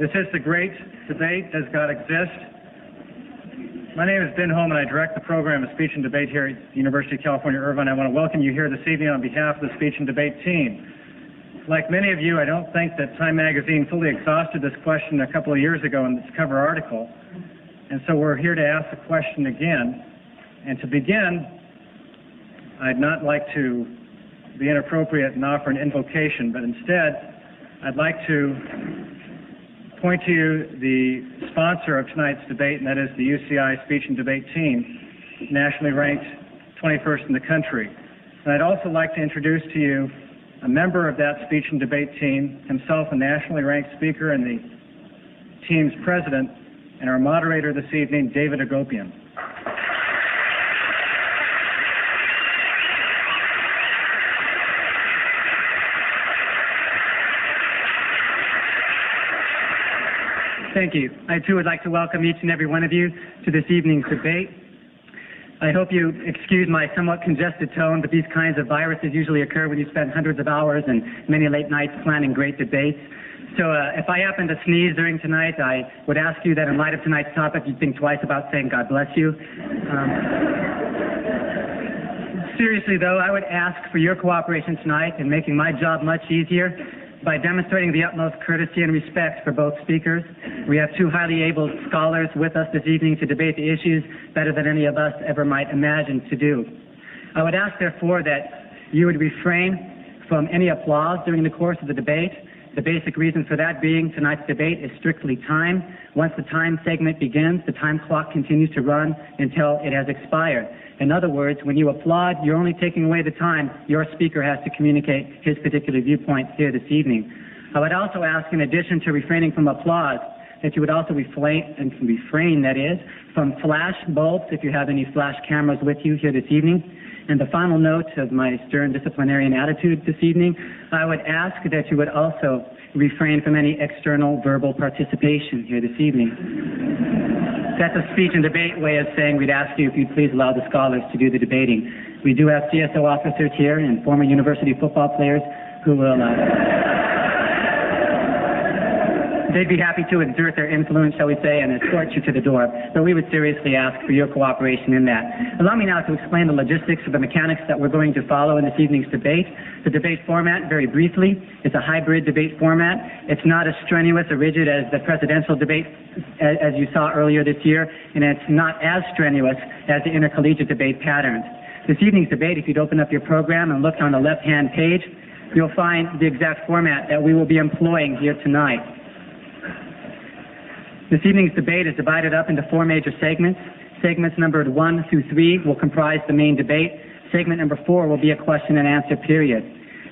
This is the great debate, Does God Exist? My name is Ben Holm, and I direct the program of speech and debate here at the University of California, Irvine. I want to welcome you here this evening on behalf of the speech and debate team. Like many of you, I don't think that Time magazine fully exhausted this question a couple of years ago in its cover article. And so we're here to ask the question again. And to begin, I'd not like to be inappropriate and offer an invocation, but instead, I'd like to point to you the sponsor of tonight's debate, and that is the UCI Speech and Debate Team, nationally ranked 21st in the country. And I'd also like to introduce to you a member of that speech and debate team, himself a nationally ranked speaker and the team's president, and our moderator this evening, David Agopian. Thank you. I too would like to welcome each and every one of you to this evening's debate. I hope you excuse my somewhat congested tone, but these kinds of viruses usually occur when you spend hundreds of hours and many late nights planning great debates. So if I happen to sneeze during tonight, I would ask you that in light of tonight's topic, you think twice about saying God bless you. Seriously though, I would ask for your cooperation tonight in making my job much easier by demonstrating the utmost courtesy and respect for both speakers. We have two highly able scholars with us this evening to debate the issues better than any of us ever might imagine to do. I would ask, therefore, that you would refrain from any applause during the course of the debate. The basic reason for that being tonight's debate is strictly time. Once the time segment begins, the time clock continues to run until it has expired. In other words, when you applaud, you're only taking away the time your speaker has to communicate his particular viewpoint here this evening. I would also ask, in addition to refraining from applause, that you would also refrain, that is, from flash bulbs if you have any flash cameras with you here this evening. And the final note of my stern disciplinarian attitude this evening, I would ask that you would also refrain from any external verbal participation here this evening. That's a speech and debate way of saying we'd ask you if you'd please allow the scholars to do the debating. We do have CSO officers here and former university football players who will they'd be happy to exert their influence, shall we say, and escort you to the door. But we would seriously ask for your cooperation in that. Allow me now to explain the logistics of the mechanics that we're going to follow in this evening's debate. The debate format, very briefly, is a hybrid debate format. It's not as strenuous or rigid as the presidential debate as you saw earlier this year, and it's not as strenuous as the intercollegiate debate patterns. This evening's debate, if you'd open up your program and look on the left-hand page, you'll find the exact format that we will be employing here tonight. This evening's debate is divided up into four major segments. Segments numbered 1 through 3 will comprise the main debate. Segment number 4 will be a question and answer period.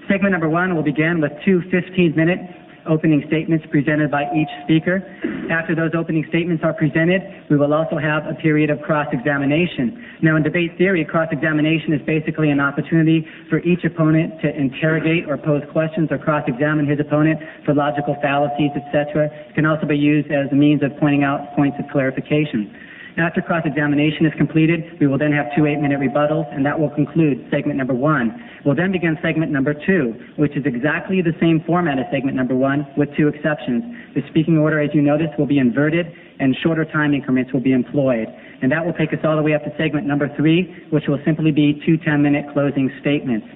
Segment number 1 will begin with two 15-minute opening statements presented by each speaker. After those opening statements are presented, we will also have a period of cross-examination. Now, in debate theory, cross-examination is basically an opportunity for each opponent to interrogate or pose questions or cross-examine his opponent for logical fallacies, etc. It can also be used as a means of pointing out points of clarification. After cross-examination is completed, we will then have two 8-minute rebuttals, and that will conclude segment number 1. We'll then begin segment number 2, which is exactly the same format as segment number 1, with two exceptions. The speaking order, as you notice, will be inverted, and shorter time increments will be employed. And that will take us all the way up to segment number 3, which will simply be two 10-minute closing statements.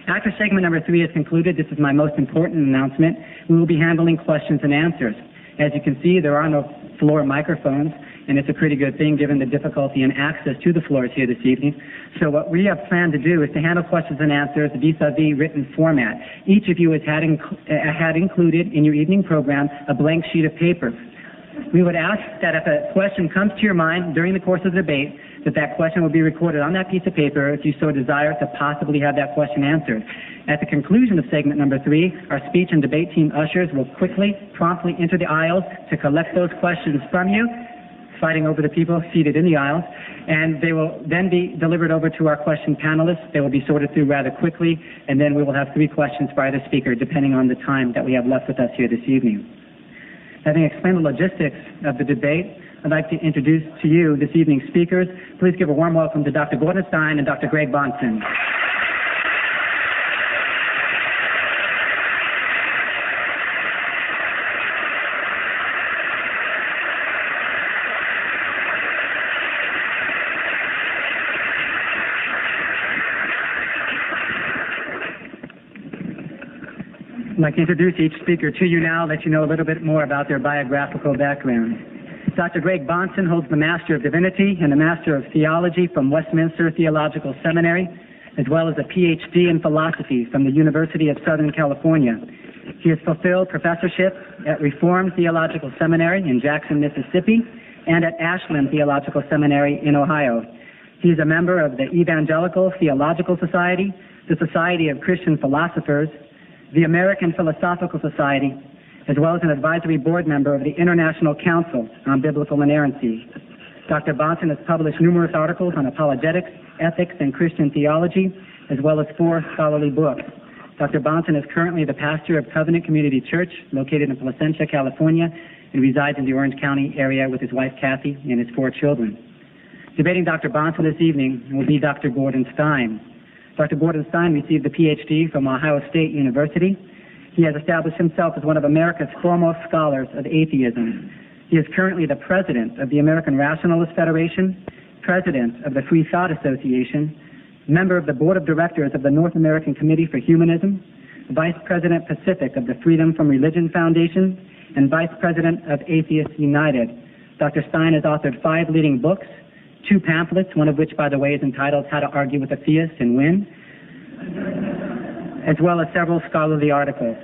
After segment number 3 is concluded, this is my most important announcement, we will be handling questions and answers. As you can see, there are no floor microphones, and it's a pretty good thing given the difficulty in access to the floors here this evening. So what we have planned to do is to handle questions and answers vis-a-vis written format. Each of you has had included in your evening program a blank sheet of paper. We would ask that if a question comes to your mind during the course of the debate, that question will be recorded on that piece of paper if you so desire to possibly have that question answered. At the conclusion of segment number 3, our speech and debate team ushers will quickly, promptly enter the aisles to collect those questions from you, fighting over the people seated in the aisles, and they will then be delivered over to our question panelists. They will be sorted through rather quickly, and then we will have 3 questions for either speaker, depending on the time that we have left with us here this evening. Having explained the logistics of the debate, I'd like to introduce to you this evening's speakers. Please give a warm welcome to Dr. Gordon Stein and Dr. Greg Bahnsen. I'd like to introduce each speaker to you now, let you know a little bit more about their biographical background. Dr. Greg Bahnsen holds the Master of Divinity and the Master of Theology from Westminster Theological Seminary, as well as a PhD in philosophy from the University of Southern California. He has fulfilled professorship at Reformed Theological Seminary in Jackson, Mississippi, and at Ashland Theological Seminary in Ohio. He is a member of the Evangelical Theological Society, the Society of Christian Philosophers, the American Philosophical Society, as well as an advisory board member of the International Council on Biblical Inerrancy. Dr. Bahnsen has published numerous articles on apologetics, ethics, and Christian theology, as well as 4 scholarly books. Dr. Bahnsen is currently the pastor of Covenant Community Church, located in Placentia, California, and resides in the Orange County area with his wife, Kathy, and his 4 children. Debating Dr. Bahnsen this evening will be Dr. Gordon Stein. Dr. Gordon Stein received a PhD from Ohio State University. He has established himself as one of America's foremost scholars of atheism. He is currently the president of the American Rationalist Federation, president of the Free Thought Association, member of the board of directors of the North American Committee for Humanism, vice president Pacific of the Freedom from Religion Foundation, and vice president of Atheists United. Dr. Stein has authored 5 leading books, 2 pamphlets, one of which, by the way, is entitled How to Argue with a Theist and Win, as well as several scholarly articles.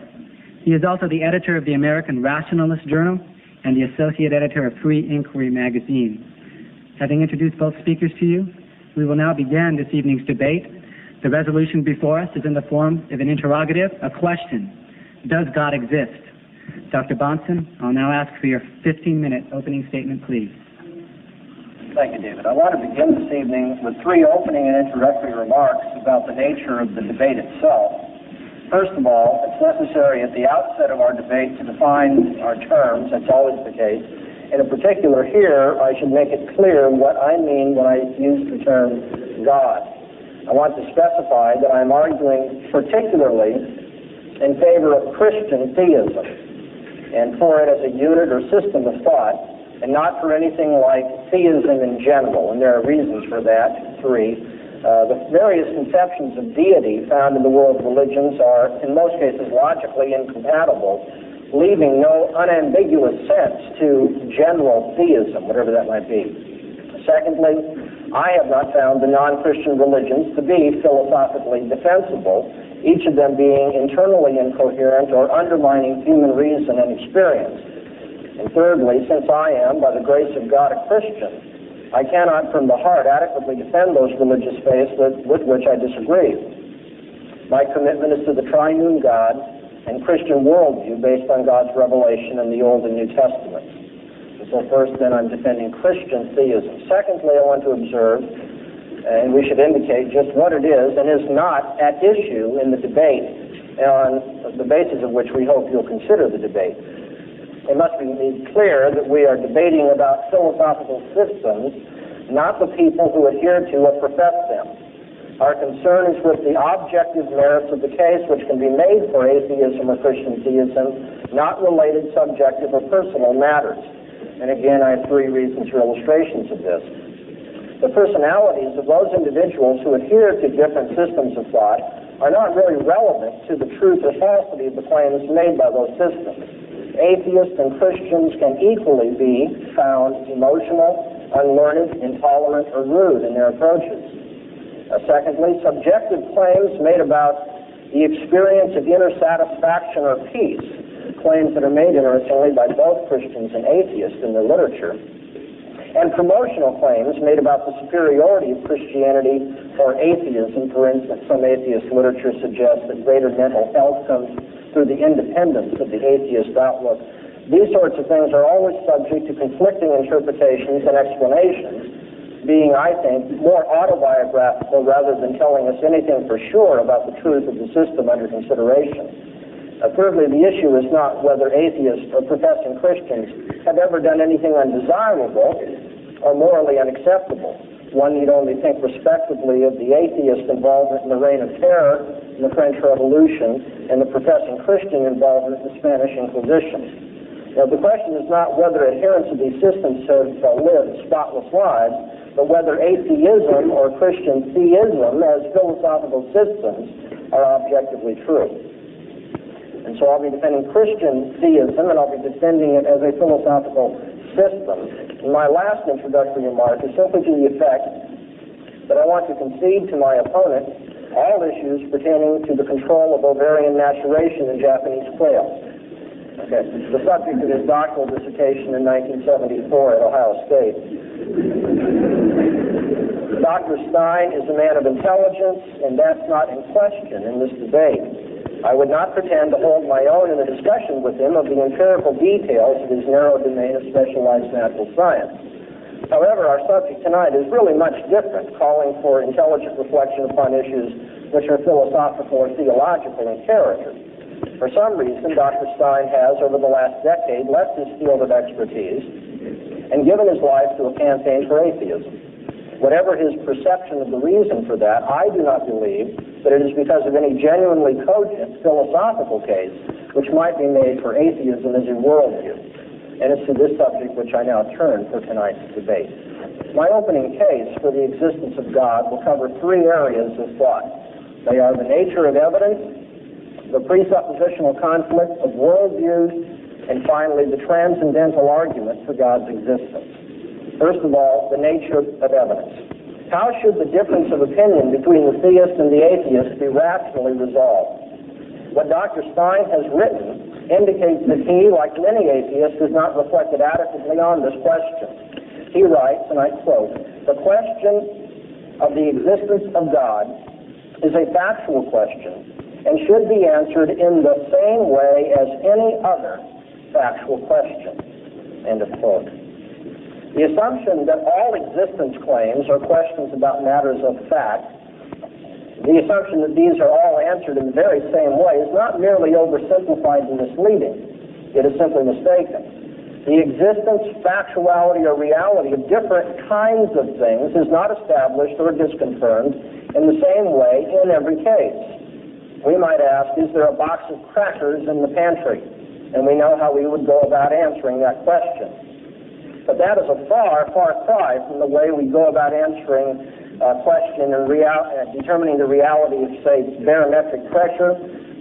He is also the editor of the American Rationalist Journal and the associate editor of Free Inquiry magazine. Having introduced both speakers to you, we will now begin this evening's debate. The resolution before us is in the form of an interrogative, a question. Does God exist? Dr. Bahnsen, I'll now ask for your 15-minute opening statement, please. Thank you, David. I want to begin this evening with 3 opening and introductory remarks about the nature of the debate itself. First of all, it's necessary at the outset of our debate to define our terms. That's always the case. And in particular here, I should make it clear what I mean when I use the term God. I want to specify that I'm arguing particularly in favor of Christian theism and for it as a unit or system of thought, and not for anything like theism in general, and there are reasons for that. 3, the various conceptions of deity found in the world of religions are, in most cases, logically incompatible, leaving no unambiguous sense to general theism, whatever that might be. Secondly, I have not found the non-Christian religions to be philosophically defensible, each of them being internally incoherent or undermining human reason and experience. And thirdly, since I am, by the grace of God, a Christian, I cannot from the heart adequately defend those religious faiths with which I disagree. My commitment is to the triune God and Christian worldview based on God's revelation in the Old and New Testaments. And so first, then, I'm defending Christian theism. Secondly, I want to observe, and we should indicate just what it is and is not at issue in the debate, on the basis of which we hope you'll consider the debate. It must be made clear that we are debating about philosophical systems, not the people who adhere to or profess them. Our concern is with the objective merits of the case which can be made for atheism or Christian theism, not related subjective or personal matters. And again, I have 3 reasons or illustrations of this. The personalities of those individuals who adhere to different systems of thought are not really relevant to the truth or falsity of the claims made by those systems. Atheists and Christians can equally be found emotional, unlearned, intolerant, or rude in their approaches. Secondly, subjective claims made about the experience of inner satisfaction or peace, claims that are made, interestingly, by both Christians and atheists in their literature, and promotional claims made about the superiority of Christianity or atheism. For instance, some atheist literature suggests that greater mental health comes through the independence of the atheist outlook. These sorts of things are always subject to conflicting interpretations and explanations, being, I think, more autobiographical rather than telling us anything for sure about the truth of the system under consideration. Thirdly, the issue is not whether atheists or professing Christians have ever done anything undesirable or morally unacceptable. One need only think respectively of the atheist involvement in the Reign of Terror in the French Revolution and the professing Christian involvement in the Spanish Inquisition. Now, the question is not whether adherents of these systems have lived spotless lives, but whether atheism or Christian theism as philosophical systems are objectively true. And so I'll be defending Christian theism, and I'll be defending it as a philosophical system. And my last introductory remark is simply to the effect that I want to concede to my opponent all issues pertaining to the control of ovarian maturation in Japanese quail. Okay. The subject of his doctoral dissertation in 1974 at Ohio State. Dr. Stein is a man of intelligence, and that's not in question in this debate. I would not pretend to hold my own in a discussion with him of the empirical details of his narrow domain of specialized natural science. However, our subject tonight is really much different, calling for intelligent reflection upon issues which are philosophical or theological in character. For some reason, Dr. Stein has, over the last decade, left his field of expertise and given his life to a campaign for atheism. Whatever his perception of the reason for that, I do not believe that it is because of any genuinely cogent philosophical case which might be made for atheism as a worldview. And it's to this subject which I now turn for tonight's debate. My opening case for the existence of God will cover three areas of thought. They are the nature of evidence, the presuppositional conflict of worldviews, and finally the transcendental argument for God's existence. First of all, the nature of evidence. How should the difference of opinion between the theist and the atheist be rationally resolved? What Dr. Stein has written indicates that he, like many atheists, has not reflected adequately on this question. He writes, and I quote, "The question of the existence of God is a factual question and should be answered in the same way as any other factual question." End of quote. The assumption that all existence claims are questions about matters of fact, the assumption that these are all answered in the very same way is not merely oversimplified and misleading. It is simply mistaken. The existence, factuality, or reality of different kinds of things is not established or disconfirmed in the same way in every case. We might ask, is there a box of crackers in the pantry? And we know how we would go about answering that question. But that is a far, far cry from the way we go about answering a question and determining the reality of, say, barometric pressure,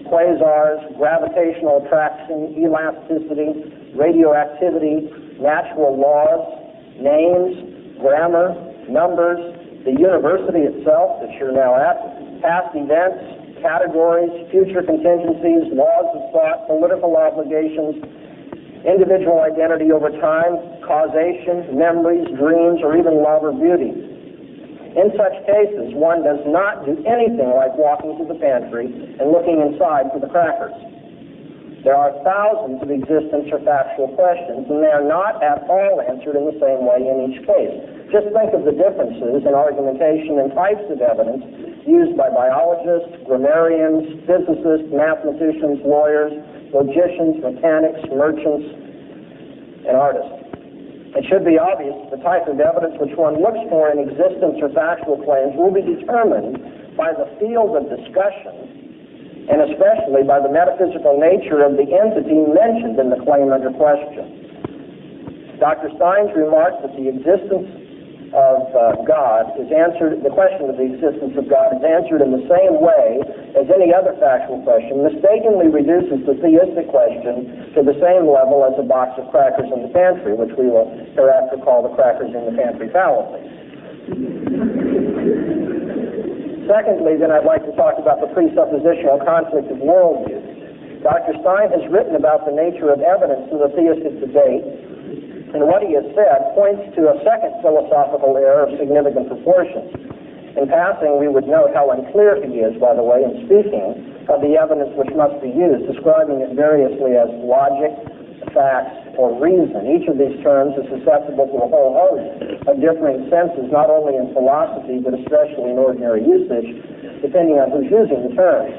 quasars, gravitational attraction, elasticity, radioactivity, natural laws, names, grammar, numbers, the university itself that you're now at, past events, categories, future contingencies, laws of thought, political obligations, individual identity over time, causation, memories, dreams, or even love or beauty. In such cases, one does not do anything like walking to the pantry and looking inside for the crackers. There are thousands of existence or factual questions, and they are not at all answered in the same way in each case. Just think of the differences in argumentation and types of evidence used by biologists, grammarians, physicists, mathematicians, lawyers, logicians, mechanics, merchants, and artists. It should be obvious that the type of evidence which one looks for in existence or factual claims will be determined by the field of discussion and especially by the metaphysical nature of the entity mentioned in the claim under question. Dr. Stein's remark that the existence of God is answered, the question of the existence of God is answered in the same way as any other factual question, mistakenly reduces the theistic question to the same level as a box of crackers in the pantry, which we will hereafter call the crackers in the pantry fallacy. Secondly, then I'd like to talk about the presuppositional conflict of worldviews. Dr. Stein has written about the nature of evidence in the theistic debate, and what he has said points to a second philosophical error of significant proportions. In passing, we would note how unclear he is, by the way, in speaking of the evidence which must be used, describing it variously as logic, facts, or reason. Each of these terms is susceptible to a whole host of differing senses, not only in philosophy, but especially in ordinary usage, depending on who's using the terms.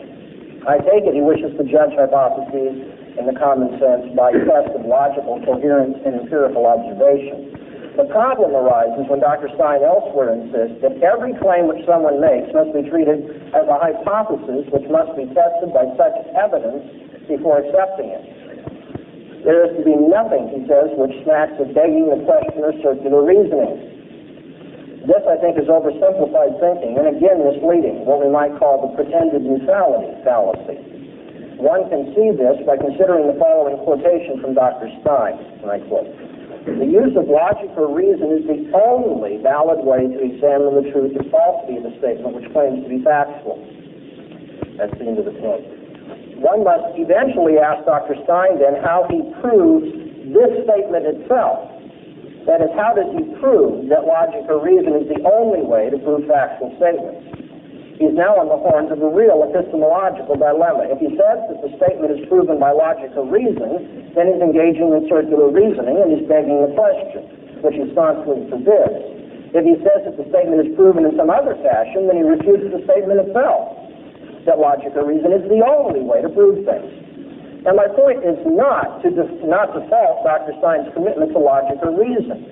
I take it he wishes to judge hypotheses in the common sense by test of logical coherence and empirical observation. The problem arises when Dr. Stein elsewhere insists that every claim which someone makes must be treated as a hypothesis which must be tested by such evidence before accepting it. There is to be nothing, he says, which smacks of begging the question or circular reasoning. This, I think, is oversimplified thinking and again misleading, what we might call the pretended neutrality fallacy. One can see this by considering the following quotation from Dr. Stein, and I quote, "The use of logic or reason is the only valid way to examine the truth or falsity of a statement which claims to be factual." That's the end of the quote. One must eventually ask Dr. Stein then how he proves this statement itself. That is, how does he prove that logic or reason is the only way to prove factual statements? He's now on the horns of a real epistemological dilemma. If he says that the statement is proven by logic or reason, then he's engaging in circular reasoning and he's begging the question, which he staunchly forbids. If he says that the statement is proven in some other fashion, then he refutes the statement itself, that logic or reason is the only way to prove things. And my point is not to fault Dr. Stein's commitment to logic or reason,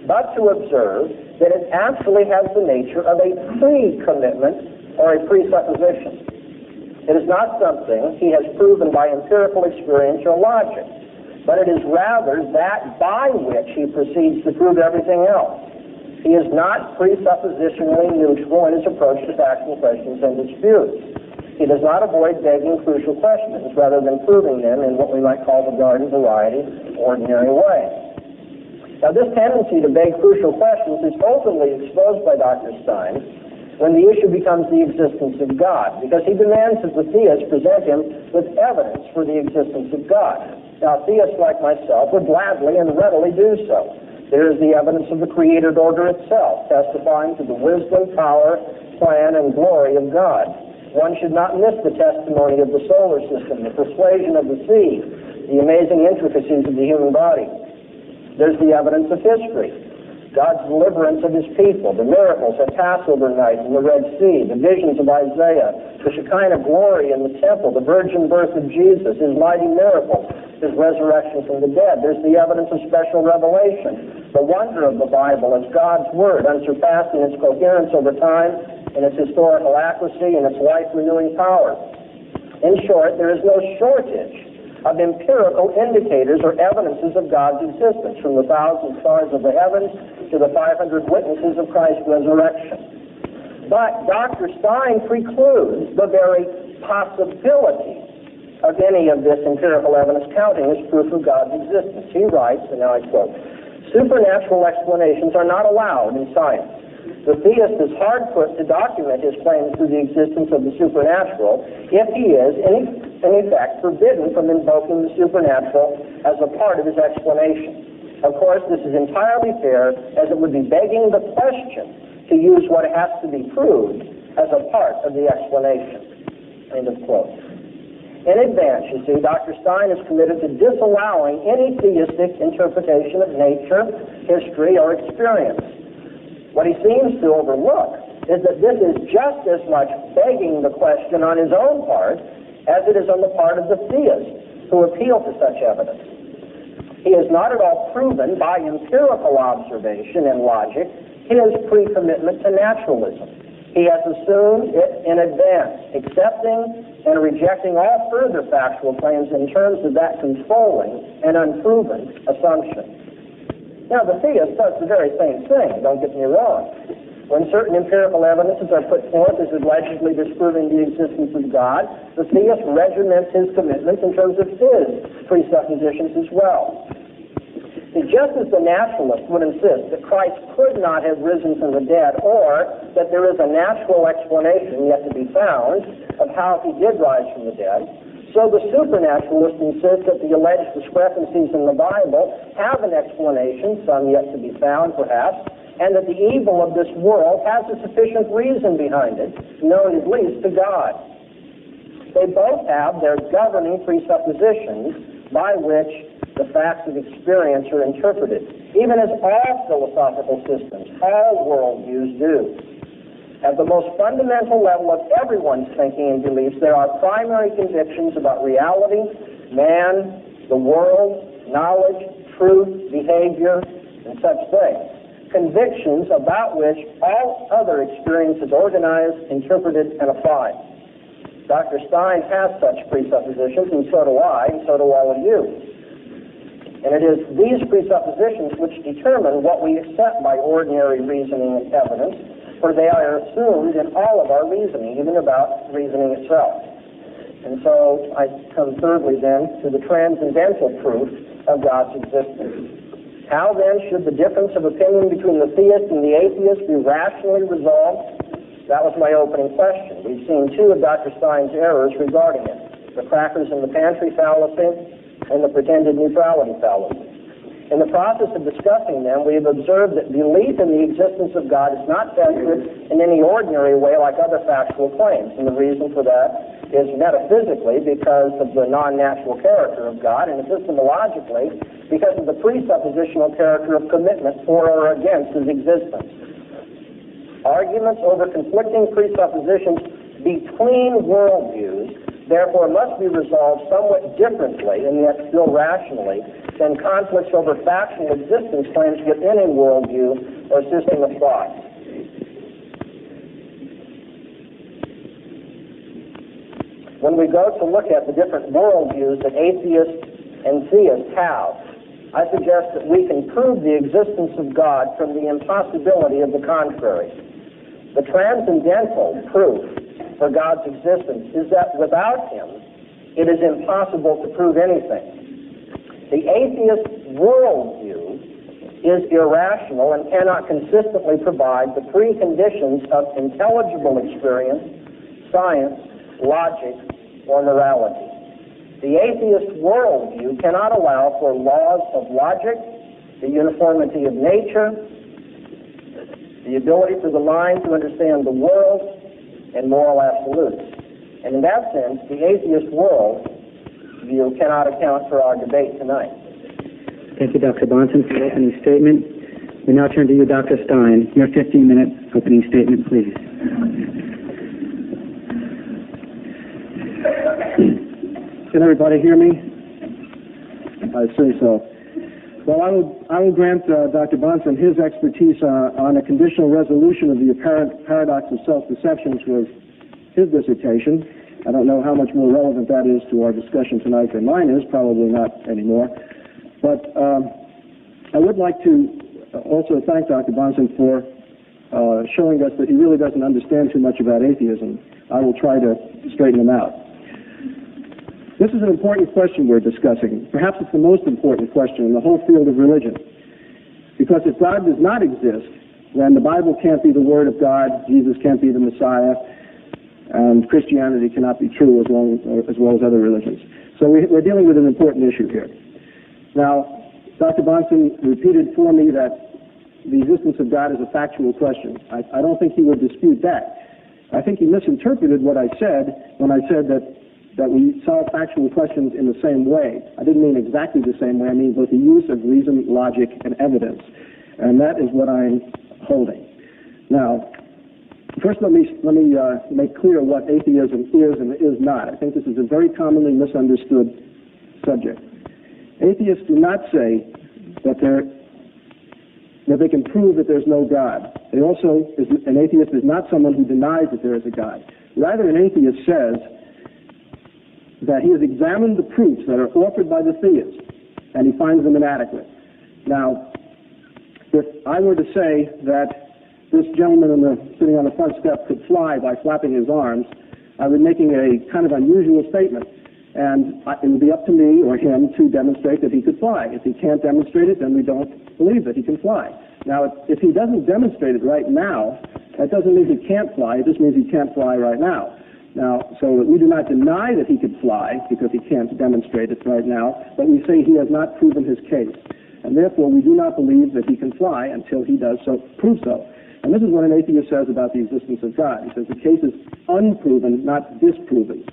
but to observe that it actually has the nature of a pre-commitment or a presupposition. It is not something he has proven by empirical experience or logic, but it is rather that by which he proceeds to prove everything else. He is not presuppositionally neutral in his approach to factual questions and disputes. He does not avoid begging crucial questions rather than proving them in what we might call the garden variety, ordinary way. Now, this tendency to beg crucial questions is openly exposed by Dr. Stein when the issue becomes the existence of God, because he demands that the theists present him with evidence for the existence of God. Now, theists like myself would gladly and readily do so. There is the evidence of the created order itself, testifying to the wisdom, power, plan, and glory of God. One should not miss the testimony of the solar system, the persuasion of the sea, the amazing intricacies of the human body. There's the evidence of history, God's deliverance of his people, the miracles at Passover night in the Red Sea, the visions of Isaiah, the Shekinah glory in the temple, the virgin birth of Jesus, his mighty miracles, his resurrection from the dead. There's the evidence of special revelation, the wonder of the Bible as God's word, unsurpassed in its coherence over time, in its historical accuracy, and its life-renewing power. In short, there is no shortage of empirical indicators or evidences of God's existence, from the 1,000 stars of the heavens to the 500 witnesses of Christ's resurrection. But Dr. Stein precludes the very possibility of any of this empirical evidence counting as proof of God's existence. He writes, and now I quote, "Supernatural explanations are not allowed in science. The theist is hard put to document his claims to the existence of the supernatural if he is, in effect, forbidden from invoking the supernatural as a part of his explanation. Of course, this is entirely fair, as it would be begging the question to use what has to be proved as a part of the explanation." End of quote. In advance, you see, Dr. Stein is committed to disallowing any theistic interpretation of nature, history, or experience. What he seems to overlook is that this is just as much begging the question on his own part as it is on the part of the theists who appeal to such evidence. He has not at all proven by empirical observation and logic his pre-commitment to naturalism. He has assumed it in advance, accepting and rejecting all further factual claims in terms of that controlling and unproven assumption. Now, the theist does the very same thing, don't get me wrong. When certain empirical evidences are put forth as allegedly disproving the existence of God, the theist regiments his commitments in terms of his presuppositions as well. See, just as the naturalist would insist that Christ could not have risen from the dead, or that there is a natural explanation yet to be found of how he did rise from the dead, so the supernaturalist insists that the alleged discrepancies in the Bible have an explanation, some yet to be found perhaps, and that the evil of this world has a sufficient reason behind it, known at least to God. They both have their governing presuppositions by which the facts of experience are interpreted, even as all philosophical systems, all worldviews do. At the most fundamental level of everyone's thinking and beliefs, there are primary convictions about reality, man, the world, knowledge, truth, behavior, and such things. Convictions about which all other experience is organized, interpreted, and applied. Dr. Stein has such presuppositions, and so do I, and so do all of you. And it is these presuppositions which determine what we accept by ordinary reasoning and evidence, for they are assumed in all of our reasoning, even about reasoning itself. And so I come thirdly then to the transcendental proof of God's existence. How then should the difference of opinion between the theist and the atheist be rationally resolved? That was my opening question. We've seen two of Dr. Stein's errors regarding it: the crackers in the pantry fallacy and the pretended neutrality fallacy. In the process of discussing them, we have observed that belief in the existence of God is not tested in any ordinary way like other factual claims. And the reason for that is metaphysically because of the non-natural character of God, and epistemologically because of the presuppositional character of commitment for or against his existence. Arguments over conflicting presuppositions between worldviews therefore must be resolved somewhat differently, and yet still rationally, than conflicts over factual existence claims within a worldview or system of thought. When we go to look at the different worldviews that atheists and theists have, I suggest that we can prove the existence of God from the impossibility of the contrary. The transcendental proof for God's existence is that without him, it is impossible to prove anything. The atheist worldview is irrational and cannot consistently provide the preconditions of intelligible experience, science, logic, or morality. The atheist worldview cannot allow for laws of logic, the uniformity of nature, the ability for the mind to understand the world, and moral absolutes. And in that sense, the atheist worldview cannot account for our debate tonight. Thank you, Dr. Bahnsen, for your opening statement. We now turn to you, Dr. Stein. Your 15-minute opening statement, please. Can everybody hear me? I assume so. Well, I will grant Dr. Bahnsen his expertise on a conditional resolution of the apparent paradox of self-deception, which was his dissertation. I don't know how much more relevant that is to our discussion tonight than mine is, probably not anymore. But I would like to also thank Dr. Bahnsen for showing us that he really doesn't understand too much about atheism. I will try to straighten him out. This is an important question we're discussing. Perhaps it's the most important question in the whole field of religion. Because if God does not exist, then the Bible can't be the Word of God, Jesus can't be the Messiah, and Christianity cannot be true as well as other religions. So we're dealing with an important issue here. Now, Dr. Bahnsen repeated for me that the existence of God is a factual question. I don't think he would dispute that. I think he misinterpreted what I said when I said that we solve factual questions in the same way. I didn't mean exactly the same way. I mean both the use of reason, logic, and evidence. And that is what I'm holding. Now, first let me make clear what atheism is and is not. I think this is a very commonly misunderstood subject. Atheists do not say that they can prove that there's no God. An atheist is not someone who denies that there is a God. Rather, an atheist says that he has examined the proofs that are offered by the theist, and he finds them inadequate. Now, if I were to say that this gentleman sitting on the front step could fly by flapping his arms, I would be making a kind of unusual statement, and it would be up to me or him to demonstrate that he could fly. If he can't demonstrate it, then we don't believe that he can fly. Now, if he doesn't demonstrate it right now, that doesn't mean he can't fly. It just means he can't fly right now. Now, so we do not deny that he could fly because he can't demonstrate it right now, but we say he has not proven his case. And therefore, we do not believe that he can fly until he does so, prove so. And this is what an atheist says about the existence of God. He says the case is unproven, not disproven.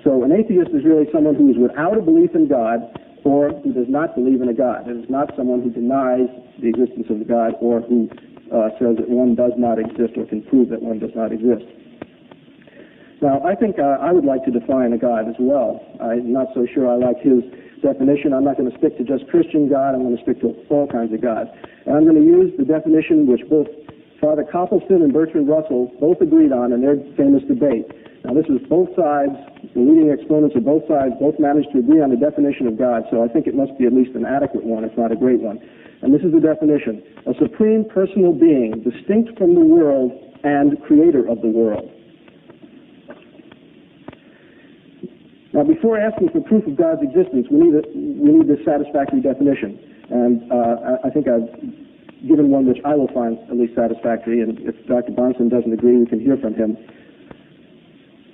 So an atheist is really someone who is without a belief in God or who does not believe in a God. It is not someone who denies the existence of God or who says that one does not exist or can prove that one does not exist. Now, I think I would like to define a God as well. I'm not so sure I like his definition. I'm not going to stick to just Christian God. I'm going to stick to all kinds of gods. And I'm going to use the definition which both Father Copleston and Bertrand Russell both agreed on in their famous debate. Now, this is both sides, the leading exponents of both sides, both managed to agree on the definition of God, so I think it must be at least an adequate one, if not a great one. And this is the definition: a supreme personal being, distinct from the world and creator of the world. Now, before asking for proof of God's existence, we need this satisfactory definition. And I think I've given one which I will find at least satisfactory, and if Dr. Bahnsen doesn't agree, we can hear from him.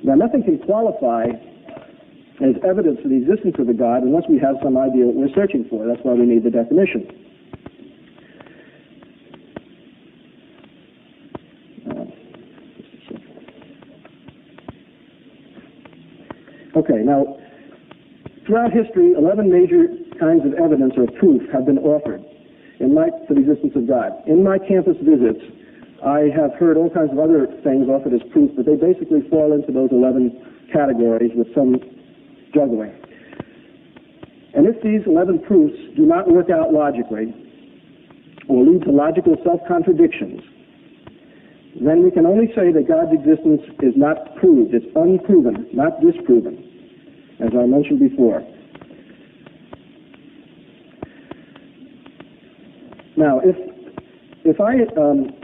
Now, nothing can qualify as evidence for the existence of a God unless we have some idea what we're searching for. That's why we need the definition. Okay, now, throughout history, 11 major kinds of evidence or proof have been offered for the existence of God. In my campus visits, I have heard all kinds of other things offered as proof, but they basically fall into those 11 categories with some juggling. And if these 11 proofs do not work out logically or lead to logical self-contradictions, then we can only say that God's existence is not proved. It's unproven, not disproven, as I mentioned before. Now, if I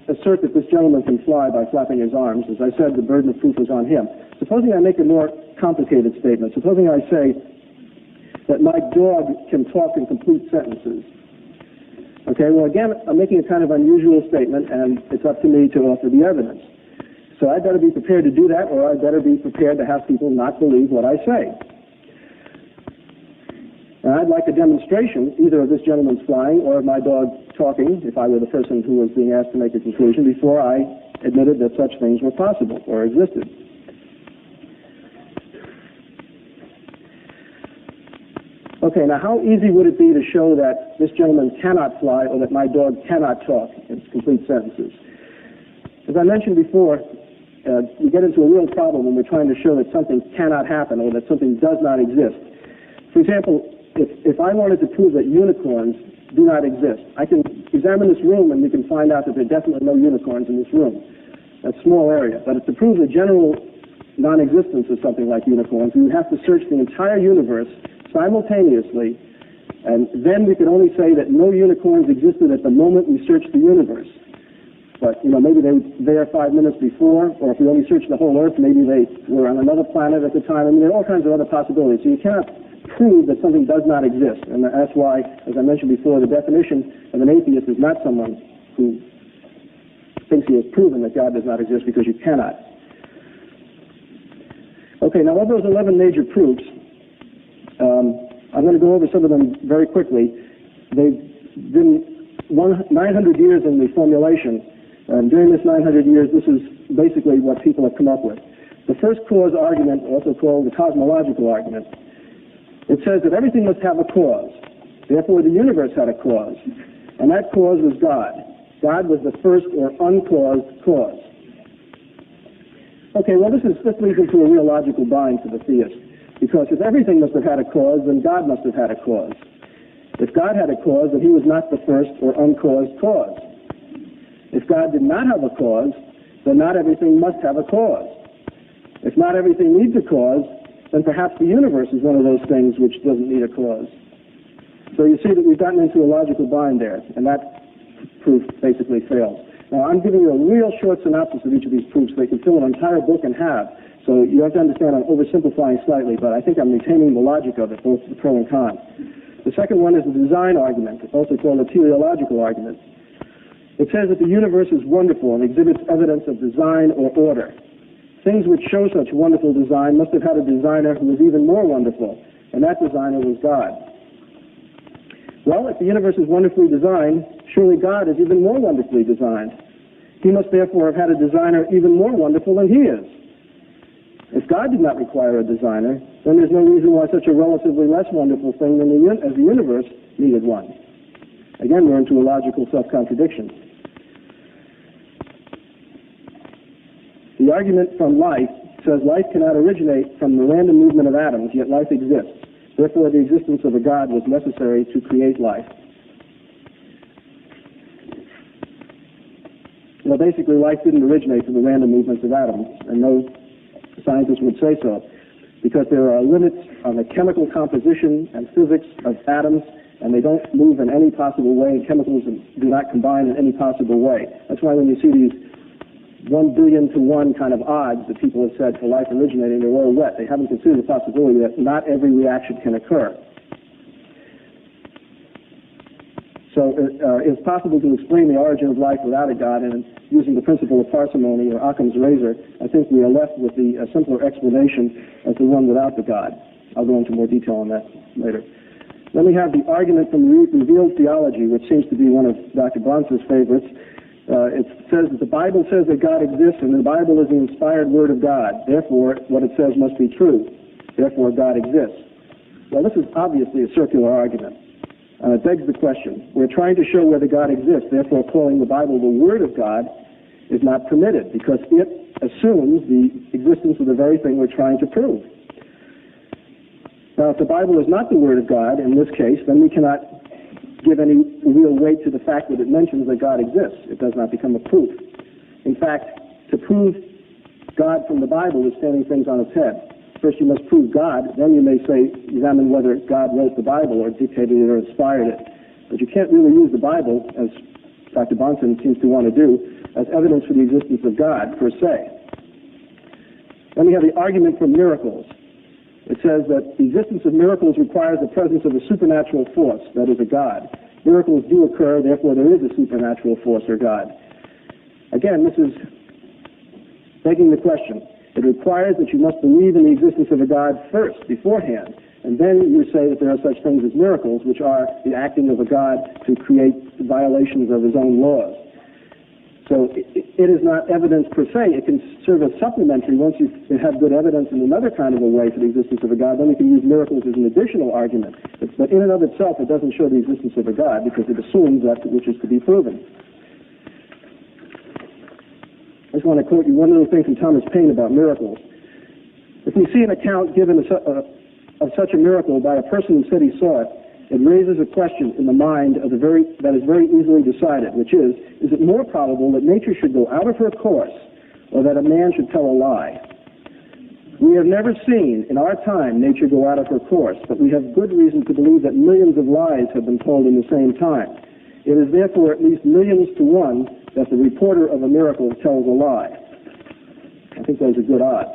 assert that this gentleman can fly by flapping his arms, as I said, the burden of proof is on him. Supposing I make a more complicated statement. Supposing I say that my dog can talk in complete sentences. Okay, well, again, I'm making a kind of unusual statement, and it's up to me to offer the evidence. So I'd better be prepared to do that, or I'd better be prepared to have people not believe what I say. And I'd like a demonstration, either of this gentleman's flying or of my dog talking, if I were the person who was being asked to make a conclusion, before I admitted that such things were possible or existed. Okay, now how easy would it be to show that this gentleman cannot fly or that my dog cannot talk in complete sentences? As I mentioned before, we get into a real problem when we're trying to show that something cannot happen or that something does not exist. For example, if I wanted to prove that unicorns do not exist, I can examine this room and we can find out that there are definitely no unicorns in this room. That's a small area. But to prove the general non-existence of something like unicorns, we would have to search the entire universe simultaneously, and then we could only say that no unicorns existed at the moment we searched the universe. But, maybe they were there 5 minutes before, or if we only searched the whole Earth, maybe they were on another planet at the time. I mean, there are all kinds of other possibilities. So you cannot prove that something does not exist. And that's why, as I mentioned before, the definition of an atheist is not someone who thinks he has proven that God does not exist, because you cannot. Okay, now of those 11 major proofs, I'm going to go over some of them very quickly. They've been 900 years in the formulation, and during this 900 years, this is basically what people have come up with. The first cause argument, also called the cosmological argument, it says that everything must have a cause. Therefore, the universe had a cause, and that cause was God. God was the first or uncaused cause. Okay, well, this leads into a real logical bind for the theist. Because if everything must have had a cause, then God must have had a cause. If God had a cause, then he was not the first or uncaused cause. If God did not have a cause, then not everything must have a cause. If not everything needs a cause, then perhaps the universe is one of those things which doesn't need a cause. So you see that we've gotten into a logical bind there, and that proof basically fails. Now, I'm giving you a real short synopsis of each of these proofs. They can fill an entire book in half. So you have to understand I'm oversimplifying slightly, but I think I'm retaining the logic of it, both the pro and con. The second one is the design argument. It's also called the teleological argument. It says that the universe is wonderful and exhibits evidence of design or order. Things which show such wonderful design must have had a designer who was even more wonderful, and that designer was God. Well, if the universe is wonderfully designed, surely God is even more wonderfully designed. He must therefore have had a designer even more wonderful than he is. If God did not require a designer, then there's no reason why such a relatively less wonderful thing as the universe needed one. Again, we're into a logical self-contradiction. The argument from life says life cannot originate from the random movement of atoms, yet life exists. Therefore, the existence of a God was necessary to create life. Well, basically, life didn't originate from the random movements of atoms, and no scientists would say so, because there are limits on the chemical composition and physics of atoms, and they don't move in any possible way. Chemicals do not combine in any possible way. That's why when you see these 1 billion to 1 kind of odds that people have said for life originating, they're all wet. They haven't considered the possibility that not every reaction can occur. So it's possible to explain the origin of life without a God, and using the principle of parsimony or Occam's razor, I think we are left with the simpler explanation as the one without the God. I'll go into more detail on that later. Then we have the argument from revealed theology, which seems to be one of Dr. Bahnsen's favorites. It says that the Bible says that God exists, and the Bible is the inspired word of God. Therefore, what it says must be true. Therefore, God exists. Well, this is obviously a circular argument. It begs the question. We're trying to show whether God exists. Therefore, calling the Bible the Word of God is not permitted because it assumes the existence of the very thing we're trying to prove. Now, if the Bible is not the Word of God, in this case, then we cannot give any real weight to the fact that it mentions that God exists. It does not become a proof. In fact, to prove God from the Bible is standing things on its head. First you must prove God, then you may say, examine whether God wrote the Bible or dictated it or inspired it. But you can't really use the Bible, as Dr. Bahnsen seems to want to do, as evidence for the existence of God, per se. Then we have the argument from miracles. It says that the existence of miracles requires the presence of a supernatural force, that is, a God. Miracles do occur, therefore there is a supernatural force or God. Again, this is begging the question. It requires that you must believe in the existence of a God first, beforehand, and then you say that there are such things as miracles, which are the acting of a God to create violations of his own laws. So it is not evidence per se. It can serve as supplementary. Once you have good evidence in another kind of a way for the existence of a God, then you can use miracles as an additional argument. But in and of itself, it doesn't show the existence of a God because it assumes that which is to be proven. I just want to quote you one little thing from Thomas Paine about miracles. If we see an account given of such a miracle by a person who said he saw it, it raises a question in the mind that is very easily decided, which is it more probable that nature should go out of her course or that a man should tell a lie? We have never seen in our time nature go out of her course, but we have good reason to believe that millions of lies have been told in the same time. It is therefore at least millions to one that the reporter of a miracle tells a lie. I think those are good odds.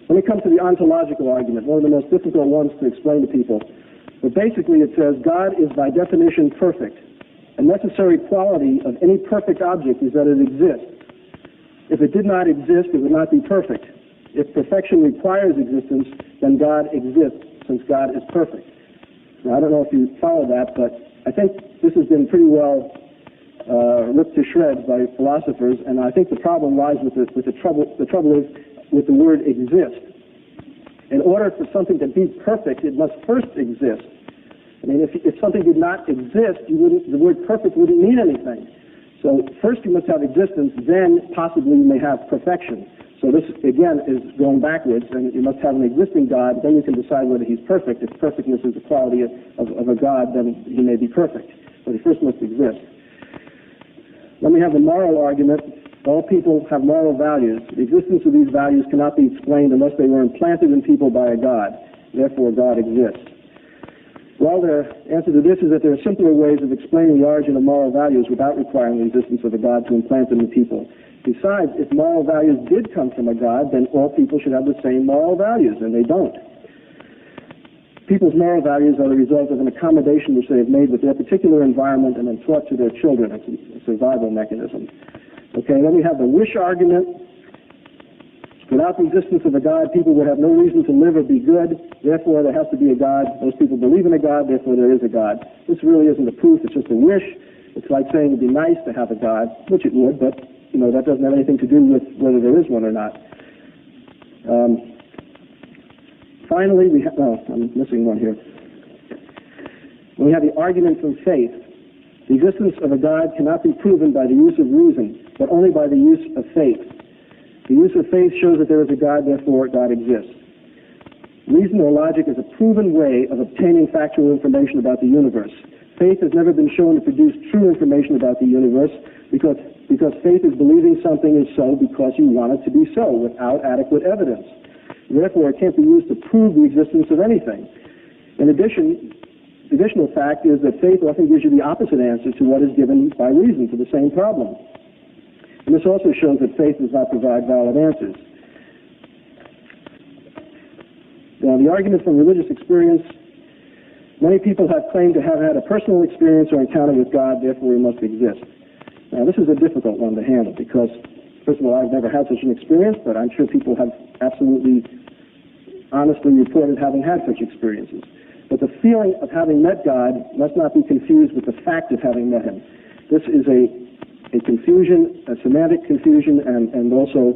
When it comes to the ontological argument, one of the most difficult ones to explain to people, but basically it says God is by definition perfect. A necessary quality of any perfect object is that it exists. If it did not exist, it would not be perfect. If perfection requires existence, then God exists, since God is perfect. Now, I don't know if you follow that, but I think this has been pretty well ripped to shreds by philosophers, and I think the problem lies with the trouble is with the word exist. In order for something to be perfect, it must first exist. I mean, if something did not exist, the word perfect wouldn't mean anything. So first you must have existence, then possibly you may have perfection. So this, again, is going backwards, and you must have an existing God, then you can decide whether he's perfect. If perfectness is the quality of a God, then he may be perfect. But he first must exist. Then we have the moral argument. All people have moral values. The existence of these values cannot be explained unless they were implanted in people by a God. Therefore, God exists. Well, the answer to this is that there are simpler ways of explaining the origin of moral values without requiring the existence of a God to implant them in people. Besides, if moral values did come from a God, then all people should have the same moral values, and they don't. People's moral values are the result of an accommodation which they have made with their particular environment and then taught to their children. It's a survival mechanism. Okay, then we have the wish argument. Without the existence of a God, people would have no reason to live or be good. Therefore, there has to be a God. Those people believe in a God, therefore there is a God. This really isn't a proof, it's just a wish. It's like saying it'd be nice to have a God, which it would, but that doesn't have anything to do with whether there is one or not. Finally, I'm missing one here. We have the argument from faith. The existence of a God cannot be proven by the use of reason, but only by the use of faith. The use of faith shows that there is a God, therefore God exists. Reason or logic is a proven way of obtaining factual information about the universe. Faith has never been shown to produce true information about the universe because faith is believing something is so because you want it to be so without adequate evidence. Therefore, it can't be used to prove the existence of anything. In addition, the additional fact is that faith often gives you the opposite answer to what is given by reason for the same problem. And this also shows that faith does not provide valid answers. Now, the argument from religious experience, many people have claimed to have had a personal experience or encounter with God, therefore he must exist. Now, this is a difficult one to handle because, first of all, I've never had such an experience, but I'm sure people have absolutely honestly reported having had such experiences. But the feeling of having met God must not be confused with the fact of having met him. This is a confusion, a semantic confusion, and also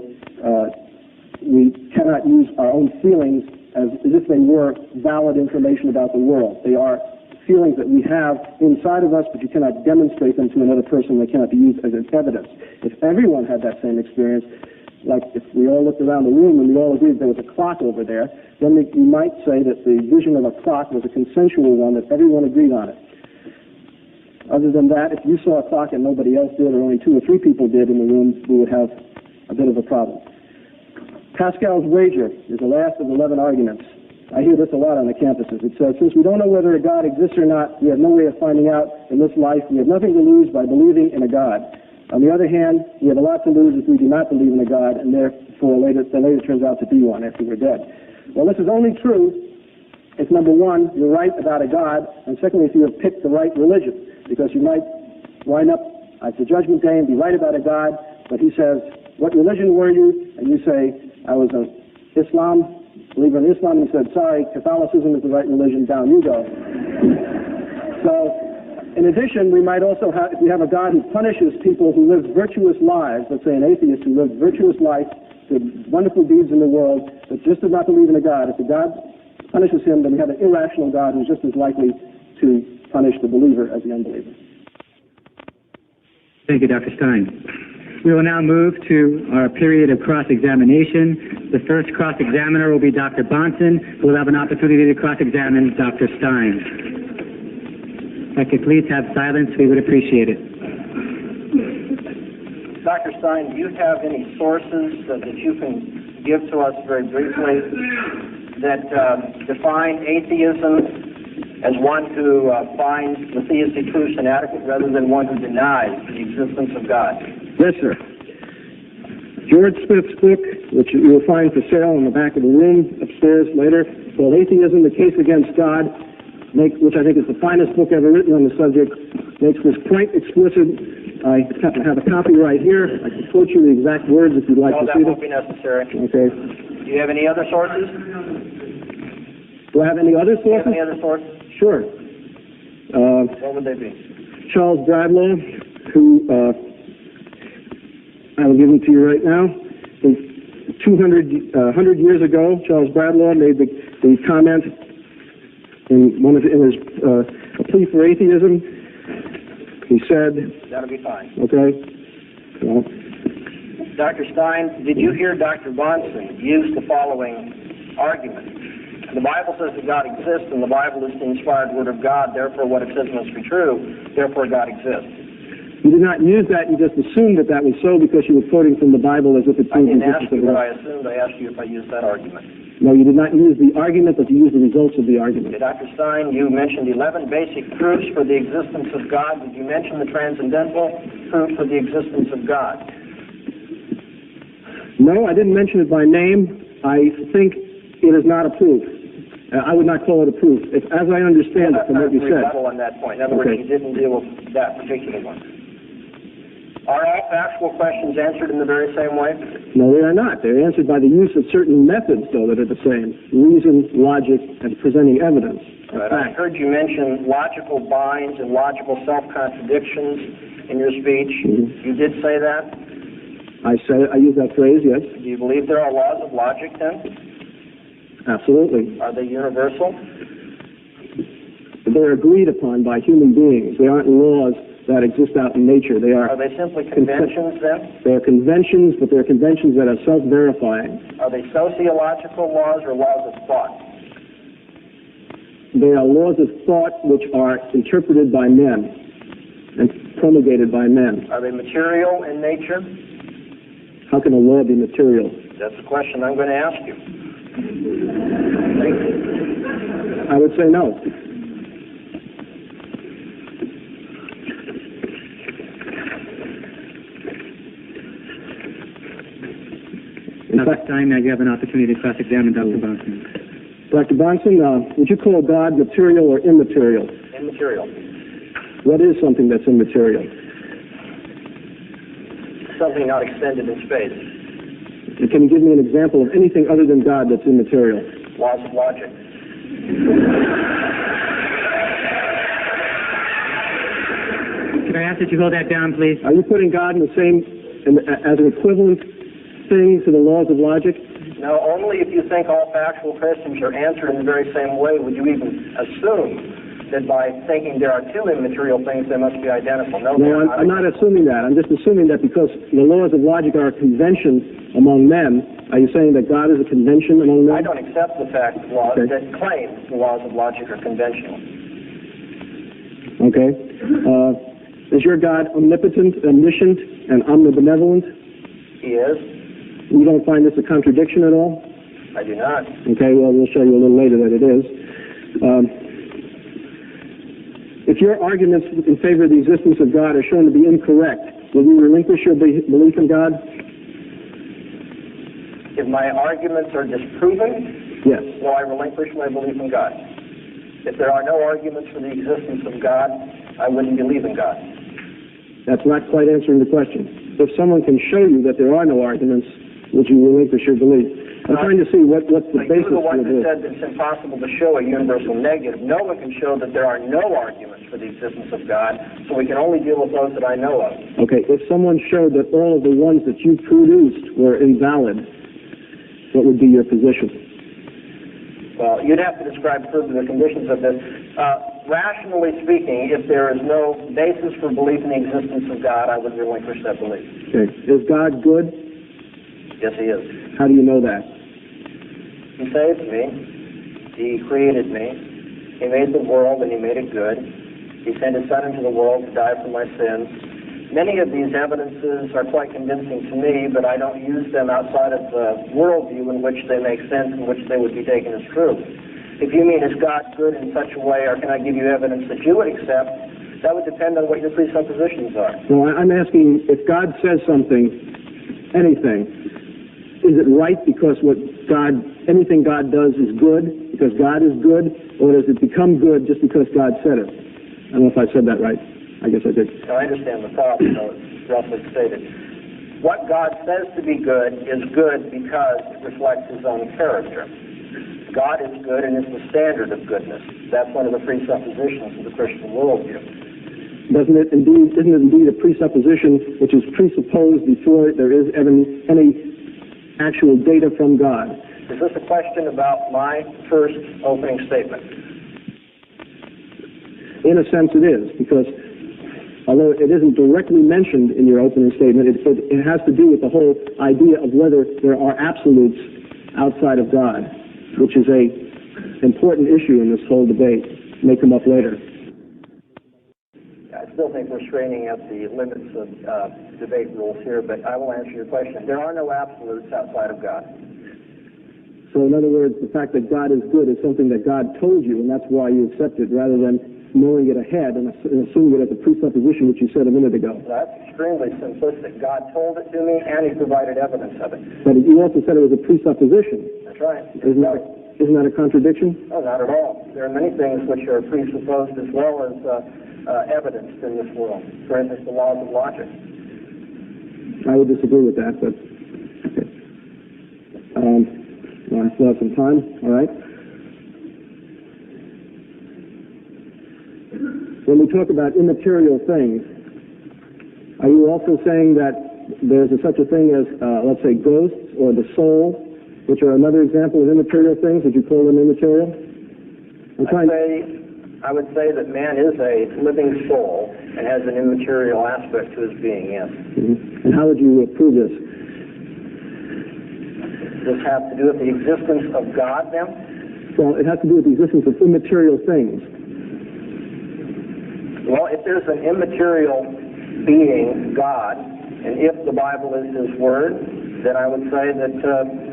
we cannot use our own feelings as if they were valid information about the world. They are feelings that we have inside of us, but you cannot demonstrate them to another person. They cannot be used as evidence. If everyone had that same experience, like if we all looked around the room and we all agreed there was a clock over there, then you might say that the vision of a clock was a consensual one, that everyone agreed on it. Other than that, if you saw a clock and nobody else did, or only 2 or 3 people did in the room, we would have a bit of a problem. Pascal's wager is the last of 11 arguments. I hear this a lot on the campuses. It says, since we don't know whether a God exists or not, we have no way of finding out in this life. We have nothing to lose by believing in a God. On the other hand, we have a lot to lose if we do not believe in a God, and therefore later turns out to be one after we're dead. Well, this is only true if, number one, you're right about a God, and secondly, if you have picked the right religion, because you might wind up at the judgment day and be right about a God, but he says, what religion were you? And you say, I was an Islam, believer in Islam, and he said, sorry, Catholicism is the right religion, down you go. So, in addition, we might also have, if we have a God who punishes people who live virtuous lives, let's say an atheist who lives virtuous life, did wonderful deeds in the world, but just does not believe in a God, if the God punishes him, then we have an irrational God who's just as likely to punish the believer as the unbeliever. Thank you, Dr. Stein. We will now move to our period of cross-examination. The first cross-examiner will be Dr. Bahnsen, who will have an opportunity to cross-examine Dr. Stein. If I could please have silence, we would appreciate it. Dr. Stein, do you have any sources that you can give to us very briefly that define atheism as one who finds the theistic truths inadequate rather than one who denies the existence of God? Yes, sir. George Smith's book, which you will find for sale in the back of the room upstairs later, called Atheism, the Case Against God, which I think is the finest book ever written on the subject, makes this quite explicit. I have a copy right here. I can quote you the exact words if you'd like to see them. No, that won't be necessary. Okay. Do you have any other sources? Do I have any other sources? Do you have any other sources? Sure. What would they be? Charles Dreibelbis, who I will give them to you right now. 100 years ago, Charles Dreibelbis made the comment in his a plea for atheism. He said, that'll be fine. Okay. Well, Dr. Stein, did you hear Dr. Bahnsen use the following argument? The Bible says that God exists, and the Bible is the inspired Word of God, therefore what it says must be true, therefore God exists. You did not use that, you just assumed that was so because you were quoting from the Bible as if it proved I didn't ask you what I assumed, I asked you if I used that argument. No, you did not use the argument, but you used the results of the argument. Okay, Dr. Stein, you mentioned 11 basic proofs for the existence of God. Did you mention the transcendental proof for the existence of God? No, I didn't mention it by name. I think it is not a proof. I would not call it a proof, as I understand it from what you said. On that point. In other words, you didn't deal with that particular one. Are all factual questions answered in the very same way? No, they are not. They're answered by the use of certain methods, though, that are the same. Reason, logic, and presenting evidence. Right. I heard you mention logical binds and logical self-contradictions in your speech. Mm-hmm. You did say that? I use that phrase, yes. Do you believe there are laws of logic, then? Absolutely. Are they universal? They're agreed upon by human beings. They aren't laws that exist out in nature. Are they simply conventions, then? They are conventions, but they're conventions that are self-verifying. Are they sociological laws or laws of thought? They are laws of thought which are interpreted by men and promulgated by men. Are they material in nature? How can a law be material? That's the question I'm going to ask you. I would say no. Dr. Stein, now you have an opportunity to cross-examine Dr. Bahnsen. Dr. Bahnsen, would you call God material or immaterial? Immaterial. What is something that's immaterial? Something not extended in space. And can you give me an example of anything other than God that's immaterial? Laws of logic. Could I ask that you hold that down, please? Are you putting God in the same, as an equivalent thing to the laws of logic? No, only if you think all factual questions are answered in the very same way would you even assume that by thinking there are two immaterial things, they must be identical. No, I'm not assuming that. I'm just assuming that because the laws of logic are a convention among men, are you saying that God is a convention among men? I don't accept the fact that laws that claim the laws of logic are conventional. Okay. Is your God omnipotent, omniscient, and omnibenevolent? He is. You don't find this a contradiction at all? I do not. Okay, well, we'll show you a little later that it is. If your arguments in favor of the existence of God are shown to be incorrect, will you relinquish your belief in God? If my arguments are disproven, yes. Will I relinquish my belief in God? If there are no arguments for the existence of God, I wouldn't believe in God. That's not quite answering the question. If someone can show you that there are no arguments, would you relinquish your belief? I'm trying to see what's the basis You're the one for that this. said that it's impossible to show a universal negative. No one can show that there are no arguments for the existence of God, so we can only deal with those that I know of. Okay, if someone showed that all of the ones that you produced were invalid, what would be your position? Well, you'd have to describe further the conditions of this. Rationally speaking, if there is no basis for belief in the existence of God, I would relinquish that belief. Okay, is God good? Yes, He is. How do you know that? He saved me. He created me. He made the world and He made it good. He sent His Son into the world to die for my sins. Many of these evidences are quite convincing to me, but I don't use them outside of the worldview in which they make sense, in which they would be taken as true. If you mean, is God good in such a way, or can I give you evidence that you would accept, that would depend on what your presuppositions are. Well, I'm asking, if God says something, anything, is it right because anything God does is good, because God is good, or does it become good just because God said it? I don't know if I said that right. I guess I did. So I understand the problem, though it's roughly stated. What God says to be good is good because it reflects His own character. God is good and is the standard of goodness. That's one of the presuppositions of the Christian worldview. Isn't it indeed a presupposition which is presupposed before there is any actual data from God? Is this a question about my first opening statement? In a sense it is, because although it isn't directly mentioned in your opening statement, it has to do with the whole idea of whether there are absolutes outside of God, which is an important issue in this whole debate. It may come up later. I still think we're straining at the limits of debate rules here, but I will answer your question. There are no absolutes outside of God. So in other words, the fact that God is good is something that God told you, and that's why you accept it, rather than knowing it ahead and assuming it as a presupposition, which you said a minute ago. That's extremely simplistic. God told it to me, and He provided evidence of it. But you also said it was a presupposition. That's right. Isn't that a contradiction? No, not at all. There are many things which are presupposed as well as evidenced in this world. For instance, the laws of logic. I would disagree with that, but okay. I still have some time, all right? When we talk about immaterial things, are you also saying that there's such a thing as, let's say, ghosts or the soul, which are another example of immaterial things? Would you call them immaterial? I would say that man is a living soul and has an immaterial aspect to his being, yes. Mm-hmm. And how would you prove this? Does this have to do with the existence of God, then? Well, it has to do with the existence of immaterial things. Well, if there's an immaterial being, God, and if the Bible is His Word, then I would say that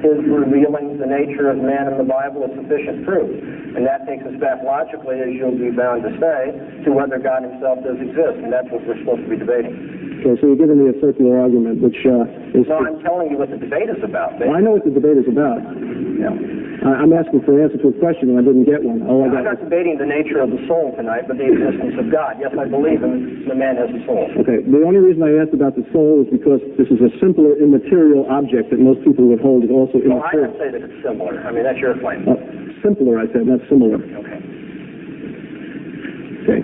His revealing the nature of man in the Bible is sufficient proof. And that takes us back logically, as you'll be bound to say, to whether God Himself does exist, and that's what we're supposed to be debating. Okay, so you're giving me a circular argument, which is... No, I'm telling you what the debate is about. Well, I know what the debate is about. Yeah. I'm asking for an answer to a question, and I didn't get one. I'm not debating the nature of the soul tonight, but the existence of God. Yes, I believe the man has a soul. Okay, the only reason I asked about the soul is because this is a simpler immaterial object that most people would hold also Well, I immaterial. would say that it's similar. I mean, that's your claim. Simpler, I said, not similar. Okay. Okay.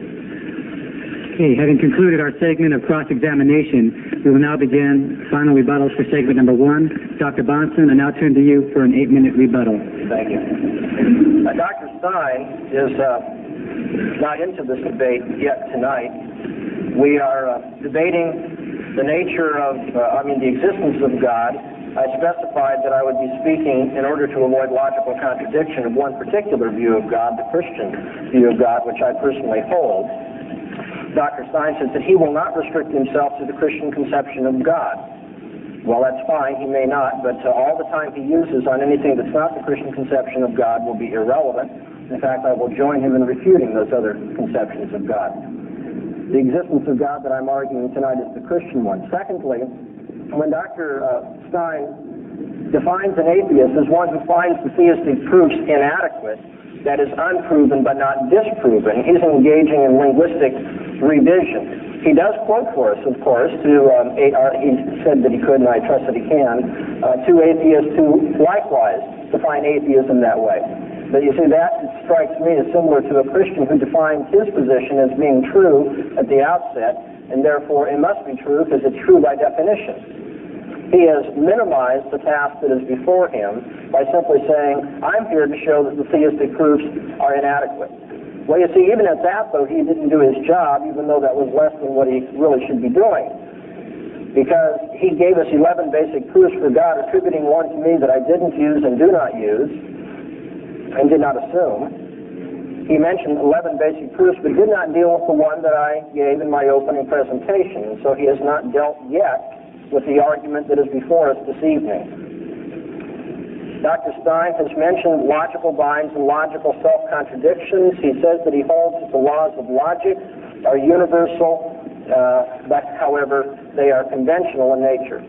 Okay, having concluded our segment of cross-examination, we will now begin final rebuttals for segment number 1. Dr. Bahnsen, I now turn to you for an 8-minute rebuttal. Thank you. Dr. Stein is not into this debate yet tonight. We are debating the nature of, the existence of God. I specified that I would be speaking, in order to avoid logical contradiction, of one particular view of God, the Christian view of God, which I personally hold. Dr. Stein says that he will not restrict himself to the Christian conception of God. Well, that's fine, he may not, but all the time he uses on anything that's not the Christian conception of God will be irrelevant. In fact, I will join him in refuting those other conceptions of God. The existence of God that I'm arguing tonight is the Christian one. Secondly, when Dr. Stein defines an atheist as one who finds the theistic proofs inadequate, that is unproven but not disproven, he's engaging in linguistic revision. He does quote for us, of course, he said that he could, and I trust that he can, two atheists who likewise define atheism that way. But you see, that strikes me as similar to a Christian who defines his position as being true at the outset, and therefore it must be true because it's true by definition. He has minimized the task that is before him by simply saying, I'm here to show that the theistic proofs are inadequate. Well, you see, even at that, though, he didn't do his job, even though that was less than what he really should be doing. Because he gave us 11 basic proofs for God, attributing one to me that I didn't use and do not use, and did not assume. He mentioned 11 basic proofs, but did not deal with the one that I gave in my opening presentation. So he has not dealt yet with the argument that is before us this evening. Dr. Stein has mentioned logical binds and logical self-contradictions. He says that he holds that the laws of logic are universal, but however, they are conventional in nature.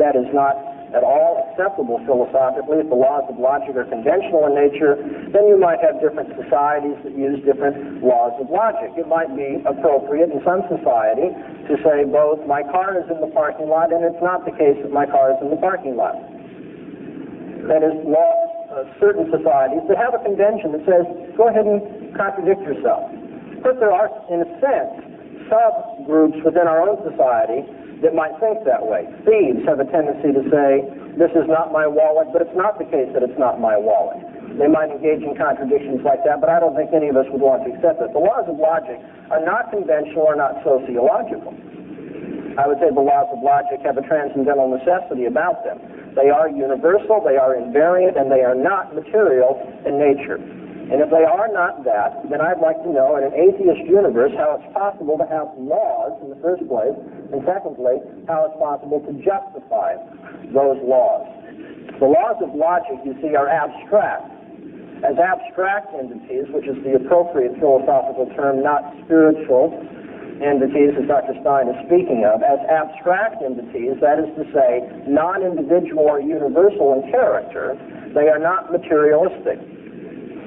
That is not at all acceptable philosophically. If the laws of logic are conventional in nature, then you might have different societies that use different laws of logic. It might be appropriate in some society to say both, my car is in the parking lot, and it's not the case that my car is in the parking lot. That is, certain societies that have a convention that says, go ahead and contradict yourself. But there are, in a sense, subgroups within our own society that might think that way. Thieves have a tendency to say, this is not my wallet, but it's not the case that it's not my wallet. They might engage in contradictions like that, but I don't think any of us would want to accept it. The laws of logic are not conventional or not sociological. I would say the laws of logic have a transcendental necessity about them. They are universal, they are invariant, and they are not material in nature. And if they are not that, then I'd like to know, in an atheist universe, how it's possible to have laws in the first place, and secondly, how it's possible to justify those laws. The laws of logic, you see, are abstract. As abstract entities, which is the appropriate philosophical term, not spiritual entities, as Dr. Stein is speaking of, as abstract entities, that is to say, non-individual or universal in character, they are not materialistic.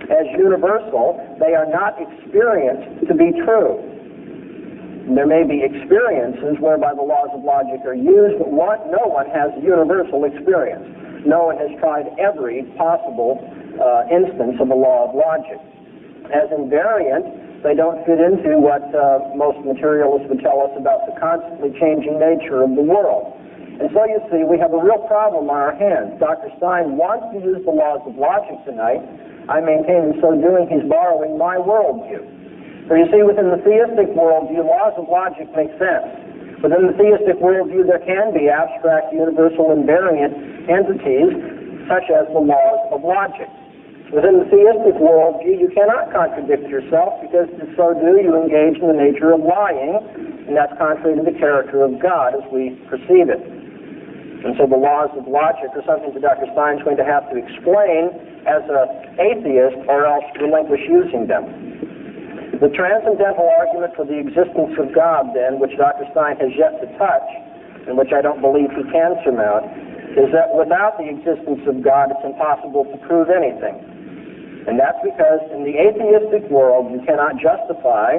As universal, they are not experienced to be true. There may be experiences whereby the laws of logic are used, but no one has universal experience. No one has tried every possible instance of a law of logic. As invariant, they don't fit into what most materialists would tell us about the constantly changing nature of the world. And so you see, we have a real problem on our hands. Dr. Stein wants to use the laws of logic tonight. I maintain in so doing he's borrowing my worldview. So you see, within the theistic worldview, laws of logic make sense. Within the theistic worldview, there can be abstract, universal, invariant entities, such as the laws of logic. Within the theistic worldview, you cannot contradict yourself, because if so do, you engage in the nature of lying, and that's contrary to the character of God as we perceive it. And so the laws of logic are something that Dr. Stein's going to have to explain as an atheist, or else relinquish using them. The transcendental argument for the existence of God, then, which Dr. Stein has yet to touch, and which I don't believe he can surmount, is that without the existence of God, it's impossible to prove anything. And that's because in the atheistic world, you cannot justify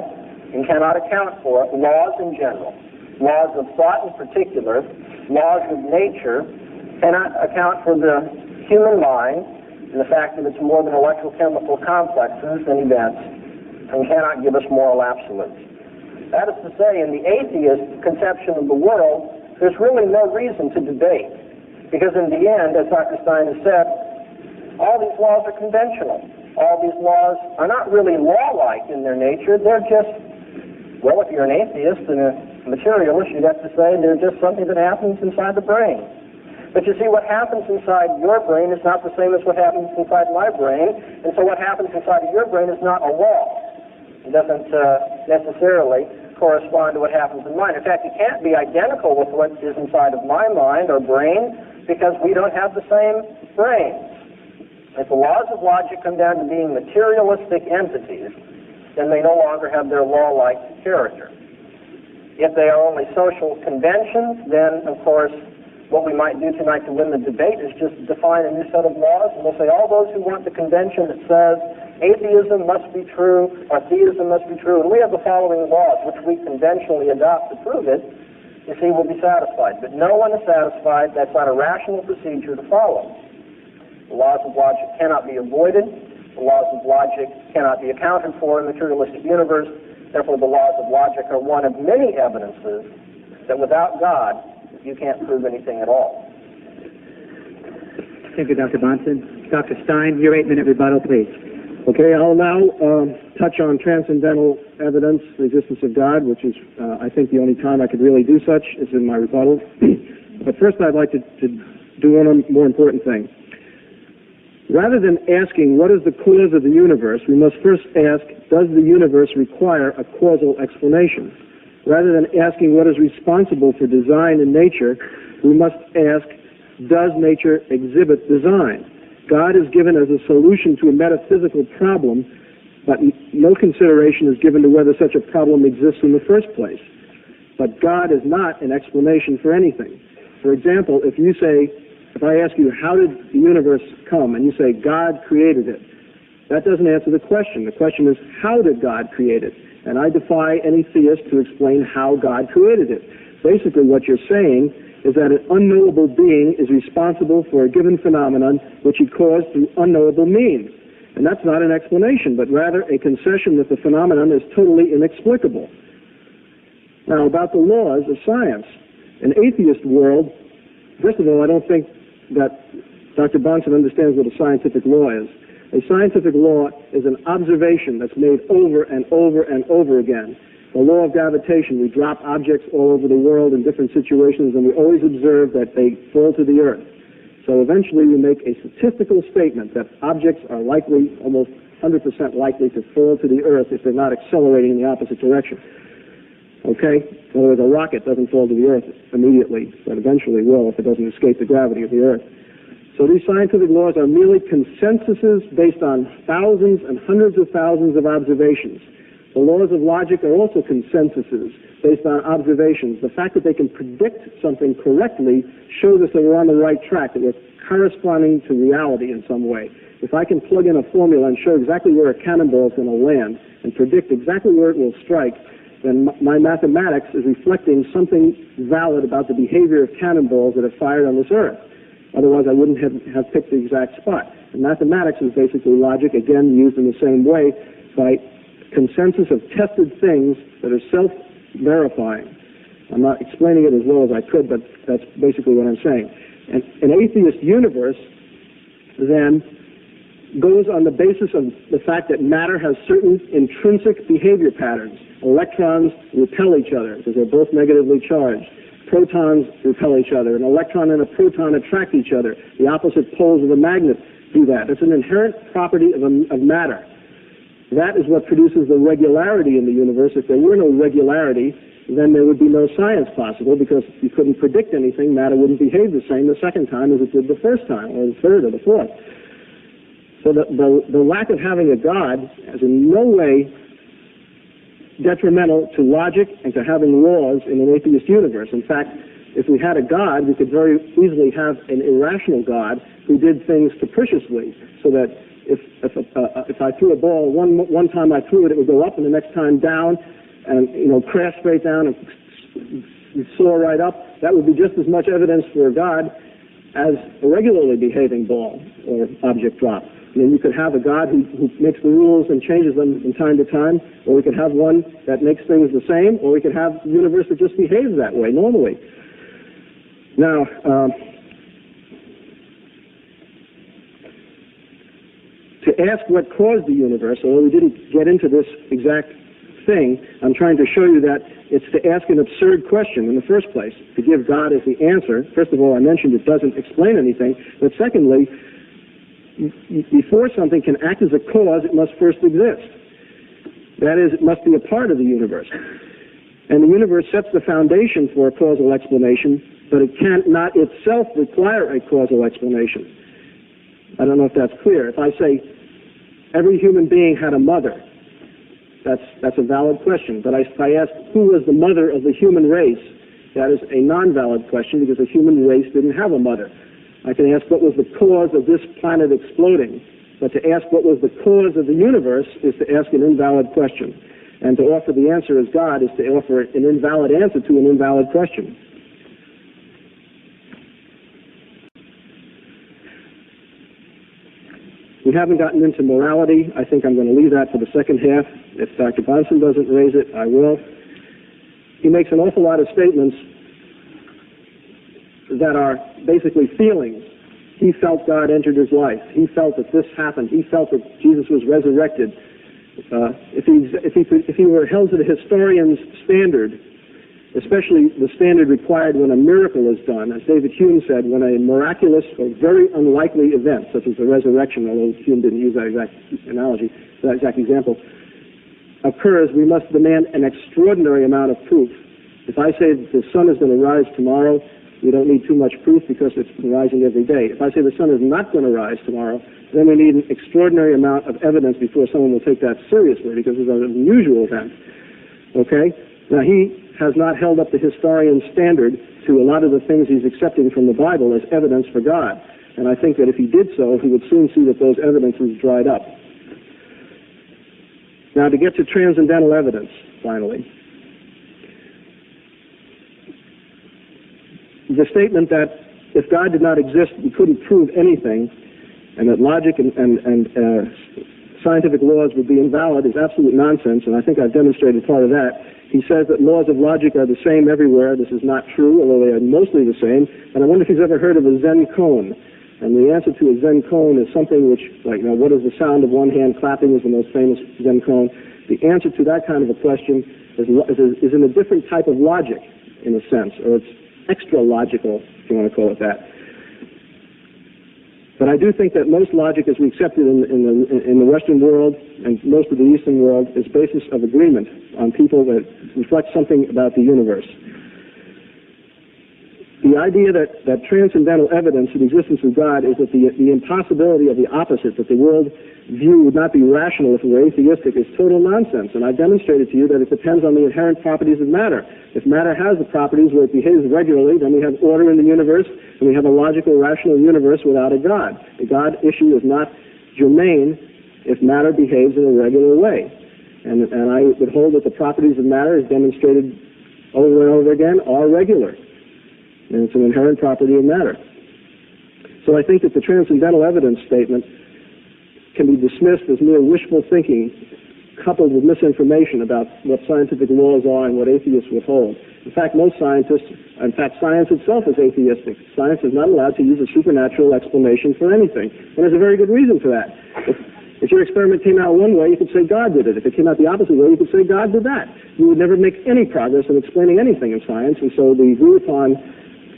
and cannot account for laws in general. Laws of thought in particular, laws of nature, cannot account for the human mind and the fact that it's more than electrochemical complexes and events, and cannot give us moral absolutes. That is to say, in the atheist conception of the world, there's really no reason to debate. Because in the end, as Dr. Stein has said, all these laws are conventional. All these laws are not really law-like in their nature. They're just, well, if you're an atheist and a materialist, you'd have to say they're just something that happens inside the brain. But you see, what happens inside your brain is not the same as what happens inside my brain, and so what happens inside of your brain is not a law. It doesn't necessarily correspond to what happens in mine. In fact, it can't be identical with what is inside of my mind or brain because we don't have the same brain. If the laws of logic come down to being materialistic entities, then they no longer have their law-like character. If they are only social conventions, then, of course, what we might do tonight to win the debate is just define a new set of laws, and we'll say all those who want the convention that says atheism must be true or theism must be true, and we have the following laws which we conventionally adopt to prove it, you see, we'll be satisfied. But no one is satisfied. That's not a rational procedure to follow. The laws of logic cannot be avoided. The laws of logic cannot be accounted for in a materialistic universe. Therefore, the laws of logic are one of many evidences that without God, you can't prove anything at all. Thank you, Dr. Bahnsen. Dr. Stein, your 8-minute rebuttal, please. Okay, I'll now touch on transcendental evidence, the existence of God, which is, I think, the only time I could really do such is in my rebuttal. But first, I'd like to do one more important thing. Rather than asking what is the cause of the universe, we must first ask, does the universe require a causal explanation? Rather than asking what is responsible for design in nature, we must ask, does nature exhibit design? God is given as a solution to a metaphysical problem, but no consideration is given to whether such a problem exists in the first place. But God is not an explanation for anything. For example, if I ask you, how did the universe come? And you say, God created it. That doesn't answer the question. The question is, how did God create it? And I defy any theist to explain how God created it. Basically, what you're saying is that an unknowable being is responsible for a given phenomenon which he caused through unknowable means. And that's not an explanation, but rather a concession that the phenomenon is totally inexplicable. Now, about the laws of science. An atheist world, first of all, I don't think that Dr. Bahnsen understands what a scientific law is. A scientific law is an observation that's made over and over and over again. The law of gravitation, we drop objects all over the world in different situations, and we always observe that they fall to the earth. So eventually we make a statistical statement that objects are likely, almost 100% likely, to fall to the earth if they're not accelerating in the opposite direction. Okay? In other words, a rocket doesn't fall to the earth immediately, but eventually will if it doesn't escape the gravity of the earth. So these scientific laws are merely consensuses based on thousands and hundreds of thousands of observations. The laws of logic are also consensuses based on observations. The fact that they can predict something correctly shows us that we're on the right track, that we're corresponding to reality in some way. If I can plug in a formula and show exactly where a cannonball is going to land and predict exactly where it will strike, then my mathematics is reflecting something valid about the behavior of cannonballs that are fired on this earth. Otherwise, I wouldn't have picked the exact spot. And mathematics is basically logic, again, used in the same way by consensus of tested things that are self-verifying. I'm not explaining it as well as I could, but that's basically what I'm saying. And an atheist universe then goes on the basis of the fact that matter has certain intrinsic behavior patterns. Electrons repel each other because they're both negatively charged. Protons repel each other. An electron and a proton attract each other. The opposite poles of a magnet do that. It's an inherent property of matter. That is what produces the regularity in the universe. If there were no regularity, then there would be no science possible because you couldn't predict anything. Matter wouldn't behave the same the second time as it did the first time, or the third, or the fourth. So the lack of having a God has in no way detrimental to logic and to having laws in an atheist universe. In fact, if we had a God, we could very easily have an irrational God who did things capriciously, so that if I threw a ball, one time I threw it, it would go up, and the next time down, and crash straight down and soar right up. That would be just as much evidence for a God as a regularly behaving ball or object drop. I mean, you could have a God who makes the rules and changes them from time to time, or we could have one that makes things the same, or we could have a universe that just behaves that way normally. Now, to ask what caused the universe, although we didn't get into this exact thing, I'm trying to show you that it's to ask an absurd question in the first place, to give God as the answer. First of all, I mentioned it doesn't explain anything, but secondly, before something can act as a cause, it must first exist. That is, it must be a part of the universe. And the universe sets the foundation for a causal explanation, but it cannot itself require a causal explanation. I don't know if that's clear. If I say every human being had a mother, that's a valid question. But if I ask who was the mother of the human race, that is a non-valid question because the human race didn't have a mother. I can ask what was the cause of this planet exploding, but to ask what was the cause of the universe is to ask an invalid question. And to offer the answer as God is to offer an invalid answer to an invalid question. We haven't gotten into morality. I think I'm going to leave that for the second half. If Dr. Bahnsen doesn't raise it, I will. He makes an awful lot of statements that are basically feelings. He felt God entered his life. He felt that this happened. He felt that Jesus was resurrected. If he were held to the historian's standard, especially the standard required when a miracle is done, as David Hume said, when a miraculous or very unlikely event, such as the resurrection, although Hume didn't use that exact analogy, that exact example, occurs, we must demand an extraordinary amount of proof. If I say that the sun is going to rise tomorrow, we don't need too much proof because it's rising every day. If I say the sun is not going to rise tomorrow, then we need an extraordinary amount of evidence before someone will take that seriously because it's an unusual event. Okay? Now, he has not held up the historian's standard to a lot of the things he's accepting from the Bible as evidence for God. And I think that if he did so, he would soon see that those evidences dried up. Now, to get to transcendental evidence, finally. The statement that if God did not exist, we couldn't prove anything, and that logic and scientific laws would be invalid is absolute nonsense, and I think I've demonstrated part of that. He says that laws of logic are the same everywhere. This is not true, although they are mostly the same. And I wonder if he's ever heard of a Zen cone. And the answer to a Zen cone is something which, like, what is the sound of one hand clapping is the most famous Zen cone. The answer to that kind of a question is in a different type of logic, in a sense, or it's extra logical, if you want to call it that. But I do think that most logic, as we accept it in the Western world and most of the Eastern world, is basis of agreement on people that reflect something about the universe. The idea that transcendental evidence of the existence of God is that the impossibility of the opposite, that the world view would not be rational if it were atheistic, is total nonsense. And I've demonstrated to you that it depends on the inherent properties of matter. If matter has the properties where it behaves regularly, then we have order in the universe, and we have a logical, rational universe without a God. The God issue is not germane if matter behaves in a regular way. And I would hold that the properties of matter, as demonstrated over and over again, are regular. And it's an inherent property of matter. So I think that the transcendental evidence statement can be dismissed as mere wishful thinking coupled with misinformation about what scientific laws are and what atheists would hold. In fact, science itself is atheistic. Science is not allowed to use a supernatural explanation for anything. And there's a very good reason for that. If your experiment came out one way, you could say God did it. If it came out the opposite way, you could say God did that. You would never make any progress in explaining anything in science, and so the agreed upon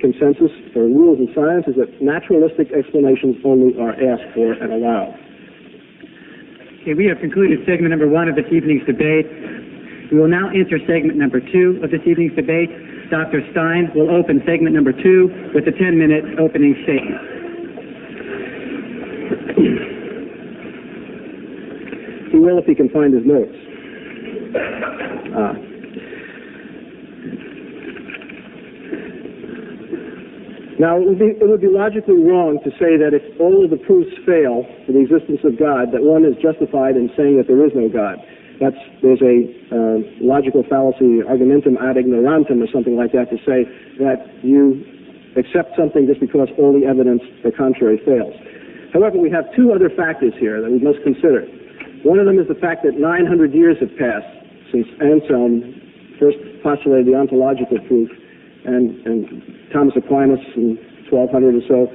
consensus for rules in science is that naturalistic explanations only are asked for and allowed. Okay, we have concluded segment number 1 of this evening's debate. We will now enter segment number 2 of this evening's debate. Dr. Stein will open segment number 2 with a 10-minute opening statement. He will if he can find his notes. Now, it would be logically wrong to say that if all of the proofs fail for the existence of God, that one is justified in saying that there is no God. There's a logical fallacy, argumentum ad ignorantum, or something like that, to say that you accept something just because all the evidence, the contrary, fails. However, we have two other factors here that we must consider. One of them is the fact that 900 years have passed since Anselm first postulated the ontological proof, and Thomas Aquinas in 1200 or so.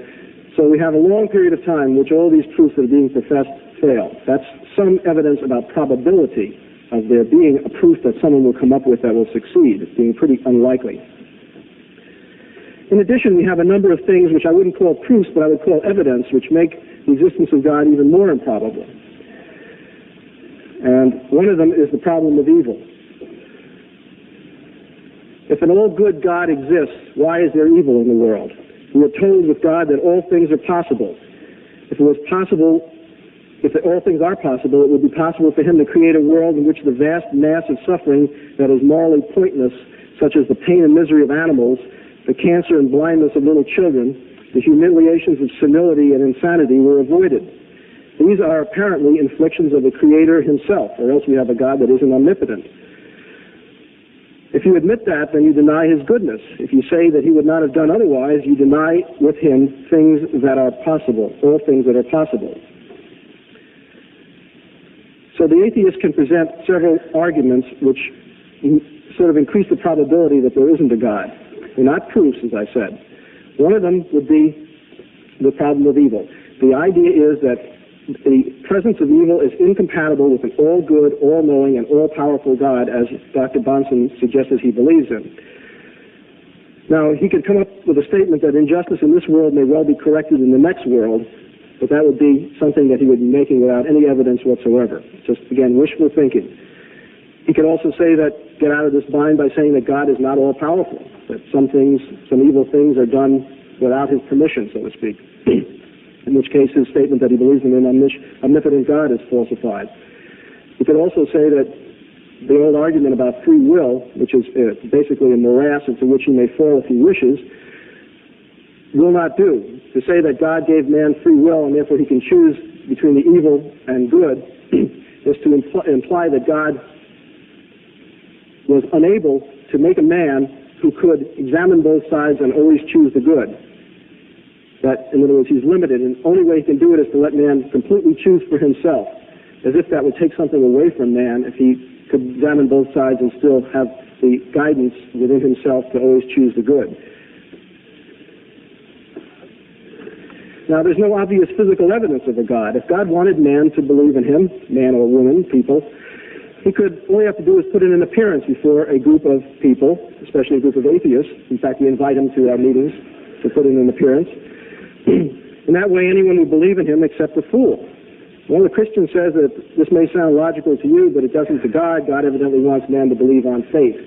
So we have a long period of time in which all these proofs that are being professed fail. That's some evidence about probability of there being a proof that someone will come up with that will succeed. It's being pretty unlikely. In addition, we have a number of things which I wouldn't call proofs, but I would call evidence, which make the existence of God even more improbable. And one of them is the problem of evil. If an all-good God exists, why is there evil in the world? We are told with God that all things are possible. If all things are possible, it would be possible for him to create a world in which the vast mass of suffering that is morally pointless, such as the pain and misery of animals, the cancer and blindness of little children, the humiliations of senility and insanity, were avoided. These are apparently inflictions of the Creator himself, or else we have a God that isn't omnipotent. If you admit that, then you deny his goodness. If you say that he would not have done otherwise, you deny with him things that are possible, all things that are possible. So the atheist can present several arguments which sort of increase the probability that there isn't a God. They're not proofs, as I said. One of them would be the problem of evil. The idea is that the presence of evil is incompatible with an all-good, all-knowing, and all-powerful God, as Dr. Bahnsen suggested he believes in. Now, he could come up with a statement that injustice in this world may well be corrected in the next world, but that would be something that he would be making without any evidence whatsoever. Just, again, wishful thinking. He could also say that, get out of this bind by saying that God is not all-powerful, that some evil things are done without his permission, so to speak. In which case his statement that he believes in an omnipotent God is falsified. He could also say that the old argument about free will, which is basically a morass into which he may fall if he wishes, will not do. To say that God gave man free will and therefore he can choose between the evil and good is to imply that God was unable to make a man who could examine both sides and always choose the good. That, in other words, he's limited, and the only way he can do it is to let man completely choose for himself, as if that would take something away from man if he could examine both sides and still have the guidance within himself to always choose the good. Now, there's no obvious physical evidence of a God. If God wanted man to believe in him, man or woman, people, all he have to do is put in an appearance before a group of people, especially a group of atheists. In fact, we invite him to our meetings to put in an appearance. In that way, anyone would believe in him except a fool. Well, the Christian says that this may sound logical to you, but it doesn't to God. God evidently wants man to believe on faith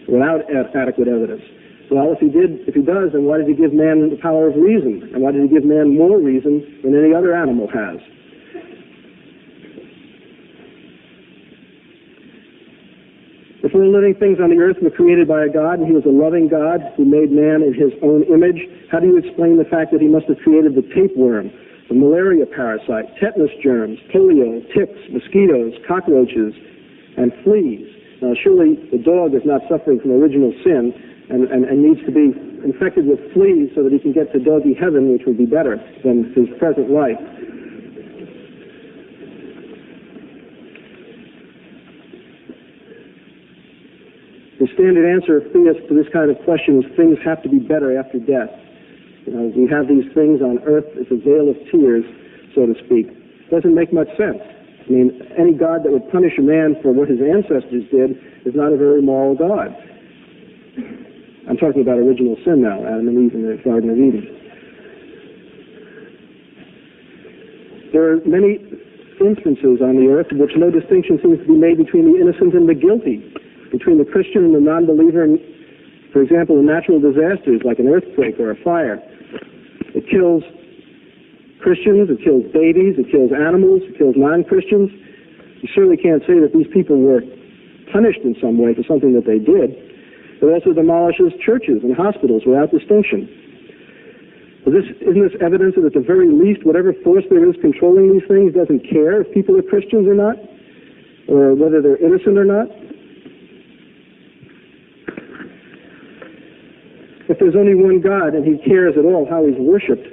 without adequate evidence. Well, if he does, then why did he give man the power of reason? And why did he give man more reason than any other animal has? If all living things on the earth were created by a God, and he was a loving God who made man in his own image, how do you explain the fact that he must have created the tapeworm, the malaria parasite, tetanus germs, polio, ticks, mosquitoes, cockroaches, and fleas? Now, surely the dog is not suffering from original sin and needs to be infected with fleas so that he can get to doggy heaven, which would be better than his present life. The standard answer of theists to this kind of question is things have to be better after death. We have these things on earth, it's a veil of tears, so to speak. It doesn't make much sense. I mean, any God that would punish a man for what his ancestors did is not a very moral God. I'm talking about original sin now, Adam and Eve in the Garden of Eden. There are many instances on the earth in which no distinction seems to be made between the innocent and the guilty, between the Christian and the non-believer. For example, in natural disasters like an earthquake or a fire, it kills Christians, it kills babies, it kills animals, it kills non-Christians. You certainly can't say that these people were punished in some way for something that they did. It also demolishes churches and hospitals without distinction. Isn't this evidence that at the very least, whatever force there is controlling these things doesn't care if people are Christians or not, or whether they're innocent or not? If there's only one God and he cares at all how he's worshipped,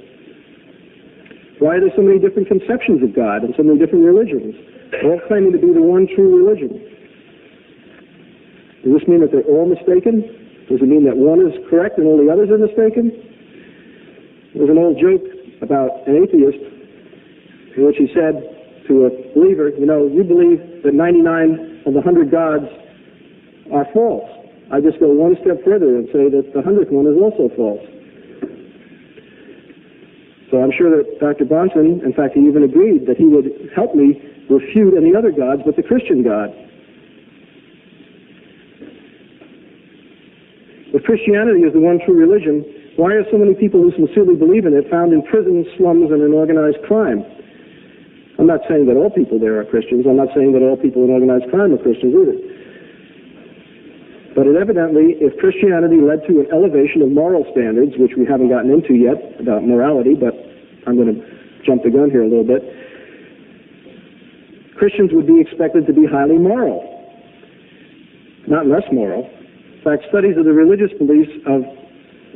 why are there so many different conceptions of God and so many different religions, all claiming to be the one true religion? Does this mean that they're all mistaken? Does it mean that one is correct and all the others are mistaken? There's an old joke about an atheist in which he said to a believer, you know, you believe that 99 of the 100 gods are false. I just go one step further and say that the 100th one is also false. So I'm sure that Dr. Bahnsen, in fact, he even agreed that he would help me refute any other gods but the Christian God. If Christianity is the one true religion, why are so many people who sincerely believe in it found in prisons, slums, and in organized crime? I'm not saying that all people there are Christians. I'm not saying that all people in organized crime are Christians either. But it evidently, if Christianity led to an elevation of moral standards, which we haven't gotten into yet about morality, but I'm going to jump the gun here a little bit, Christians would be expected to be highly moral, not less moral. In fact, studies of the religious beliefs of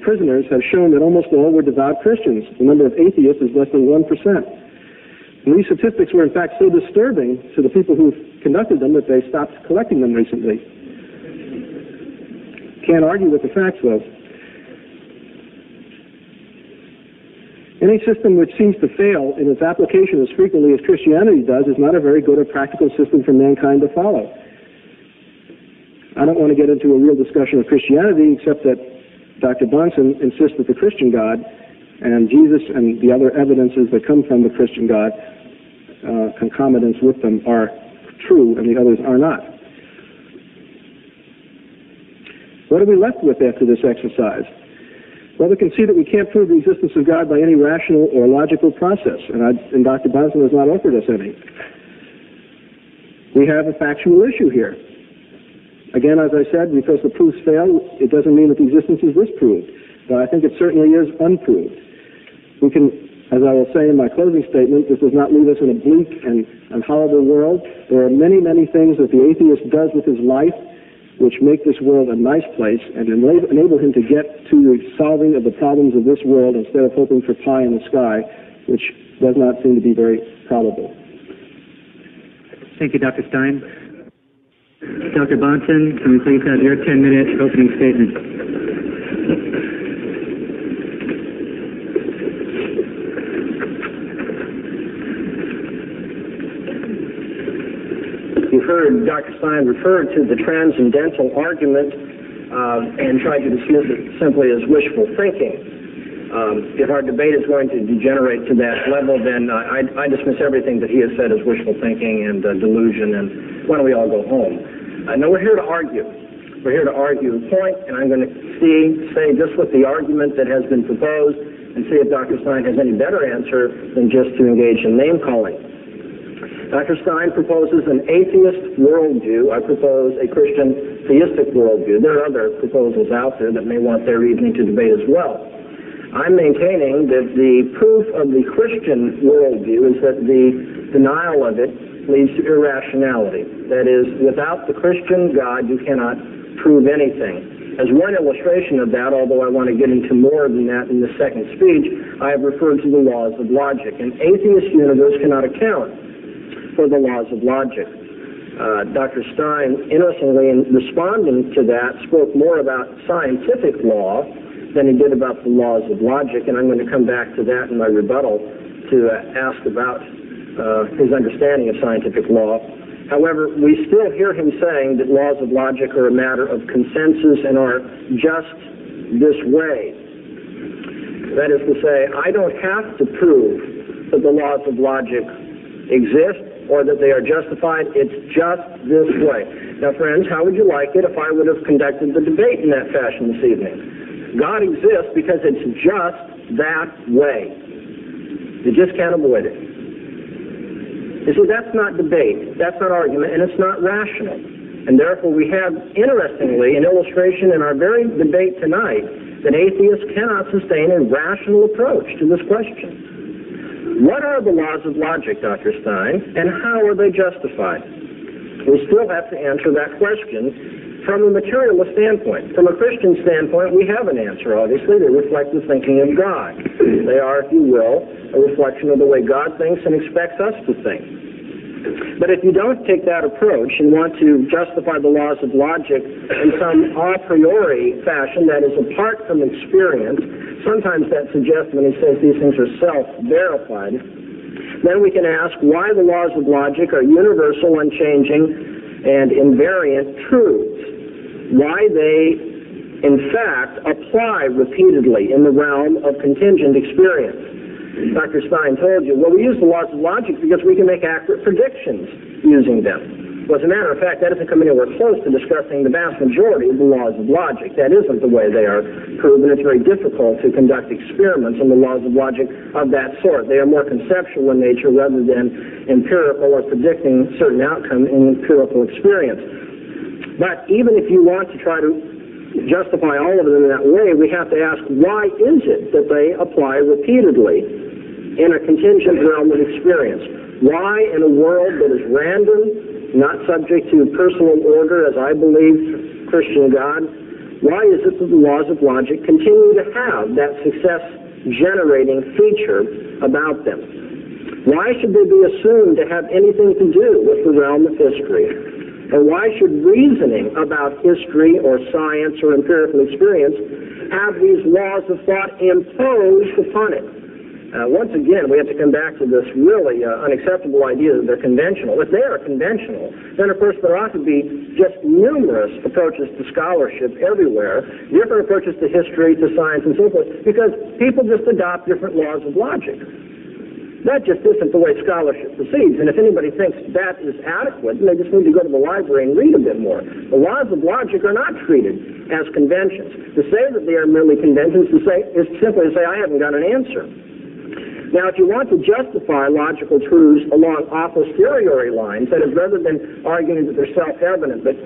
prisoners have shown that almost all were devout Christians. The number of atheists is less than 1%. And these statistics were in fact so disturbing to the people who conducted them that they stopped collecting them recently. Can't argue with the facts, though. Any system which seems to fail in its application as frequently as Christianity does is not a very good or practical system for mankind to follow. I don't want to get into a real discussion of Christianity, except that Dr. Bahnsen insists that the Christian God and Jesus and the other evidences that come from the Christian God, concomitants with them, are true and the others are not. What are we left with after this exercise? Well, we can see that we can't prove the existence of God by any rational or logical process, and Dr. Bahnsen has not offered us any. We have a factual issue here. Again, as I said, because the proofs fail, it doesn't mean that the existence is disproved, but I think it certainly is unproved. We can, as I will say in my closing statement, this does not leave us in a bleak and horrible world. There are many, many things that the atheist does with his life which make this world a nice place and enable him to get to the solving of the problems of this world instead of hoping for pie in the sky, which does not seem to be very probable. Thank you, Dr. Stein. Dr. Bahnsen, can we please have your 10-minute opening statement? You've heard Dr. Stein refer to the transcendental argument and try to dismiss it simply as wishful thinking. If our debate is going to degenerate to that level, then I dismiss everything that he has said as wishful thinking and delusion, and why don't we all go home? No, we're here to argue. We're here to argue a point, and I'm going to say just what the argument that has been proposed and see if Dr. Stein has any better answer than just to engage in name-calling. Dr. Stein proposes an atheist worldview. I propose a Christian theistic worldview. There are other proposals out there that may want their evening to debate as well. I'm maintaining that the proof of the Christian worldview is that the denial of it leads to irrationality. That is, without the Christian God, you cannot prove anything. As one illustration of that, although I want to get into more than that in the second speech, I have referred to the laws of logic. An atheist universe cannot account for the laws of logic. Dr. Stein, interestingly, in responding to that, spoke more about scientific law than he did about the laws of logic, and I'm going to come back to that in my rebuttal to ask about his understanding of scientific law. However, we still hear him saying that laws of logic are a matter of consensus and are just this way. That is to say, I don't have to prove that the laws of logic exist or that they are justified. It's just this way. Now, friends, how would you like it if I would have conducted the debate in that fashion this evening? God exists because it's just that way. You just can't avoid it. You see, that's not debate, that's not argument, and it's not rational. And therefore we have, interestingly, an illustration in our very debate tonight that atheists cannot sustain a rational approach to this question. What are the laws of logic, Dr. Stein, and how are they justified? We still have to answer that question from a materialist standpoint. From a Christian standpoint, we have an answer, obviously. They reflect the thinking of God. They are, if you will, a reflection of the way God thinks and expects us to think. But if you don't take that approach and want to justify the laws of logic in some a priori fashion that is apart from experience, sometimes that suggests when he says these things are self-verified, then we can ask why the laws of logic are universal, unchanging, and invariant truths. Why they, in fact, apply repeatedly in the realm of contingent experience. Dr. Stein told you, well, we use the laws of logic because we can make accurate predictions using them. Well, as a matter of fact, that doesn't come anywhere close to discussing the vast majority of the laws of logic. That isn't the way they are proven. It's very difficult to conduct experiments on the laws of logic of that sort. They are more conceptual in nature rather than empirical or predicting certain outcome in empirical experience. But even if you want to try to justify all of them in that way, we have to ask, why is it that they apply repeatedly in a contingent realm of experience? Why, in a world that is random, not subject to personal order, as I believe Christian God, why is it that the laws of logic continue to have that success-generating feature about them? Why should they be assumed to have anything to do with the realm of history? And why should reasoning about history or science or empirical experience have these laws of thought imposed upon it? Once again, we have to come back to this really unacceptable idea that they're conventional. If they are conventional, then of course there ought to be just numerous approaches to scholarship everywhere, different approaches to history, to science, and so forth, because people just adopt different laws of logic. That just isn't the way scholarship proceeds, and if anybody thinks that is adequate, then they just need to go to the library and read a bit more. The laws of logic are not treated as conventions. To say that they are merely conventions is simply to say, I haven't got an answer. Now, if you want to justify logical truths along a posteriori lines, that is, rather than arguing that they're self-evident, but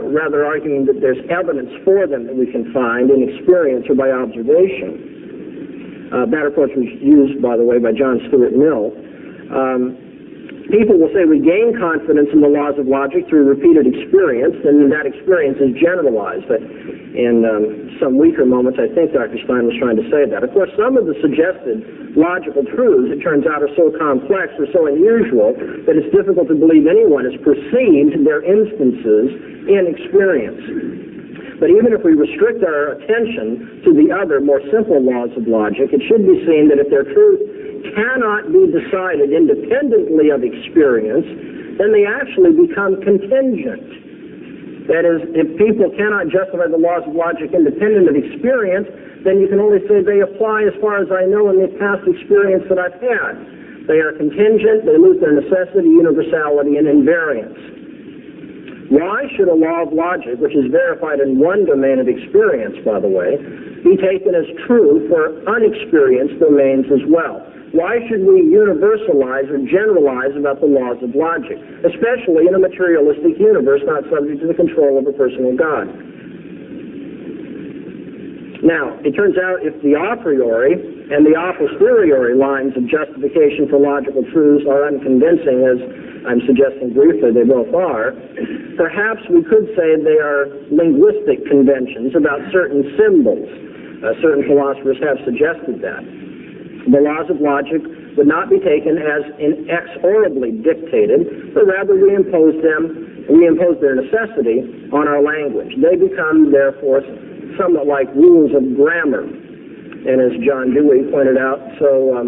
rather arguing that there's evidence for them that we can find in experience or by observation, that, of course, was used, by the way, by John Stuart Mill. People will say we gain confidence in the laws of logic through repeated experience, and that experience is generalized. But in some weaker moments, I think Dr. Stein was trying to say that. Of course, some of the suggested logical truths, it turns out, are so complex or so unusual that it's difficult to believe anyone has perceived their instances in experience. But even if we restrict our attention to the other, more simple laws of logic, it should be seen that if their truth cannot be decided independently of experience, then they actually become contingent. That is, if people cannot justify the laws of logic independent of experience, then you can only say they apply as far as I know in the past experience that I've had. They are contingent, they lose their necessity, universality, and invariance. Why should a law of logic, which is verified in one domain of experience, by the way, be taken as true for unexperienced domains as well? Why should we universalize or generalize about the laws of logic, especially in a materialistic universe not subject to the control of a personal God? Now, it turns out if the a priori and the a posteriori lines of justification for logical truths are unconvincing, as I'm suggesting briefly they both are, perhaps we could say they are linguistic conventions about certain symbols. Certain philosophers have suggested that. The laws of logic would not be taken as inexorably dictated, but rather we impose their necessity on our language. They become, therefore, somewhat like rules of grammar. And as John Dewey pointed out so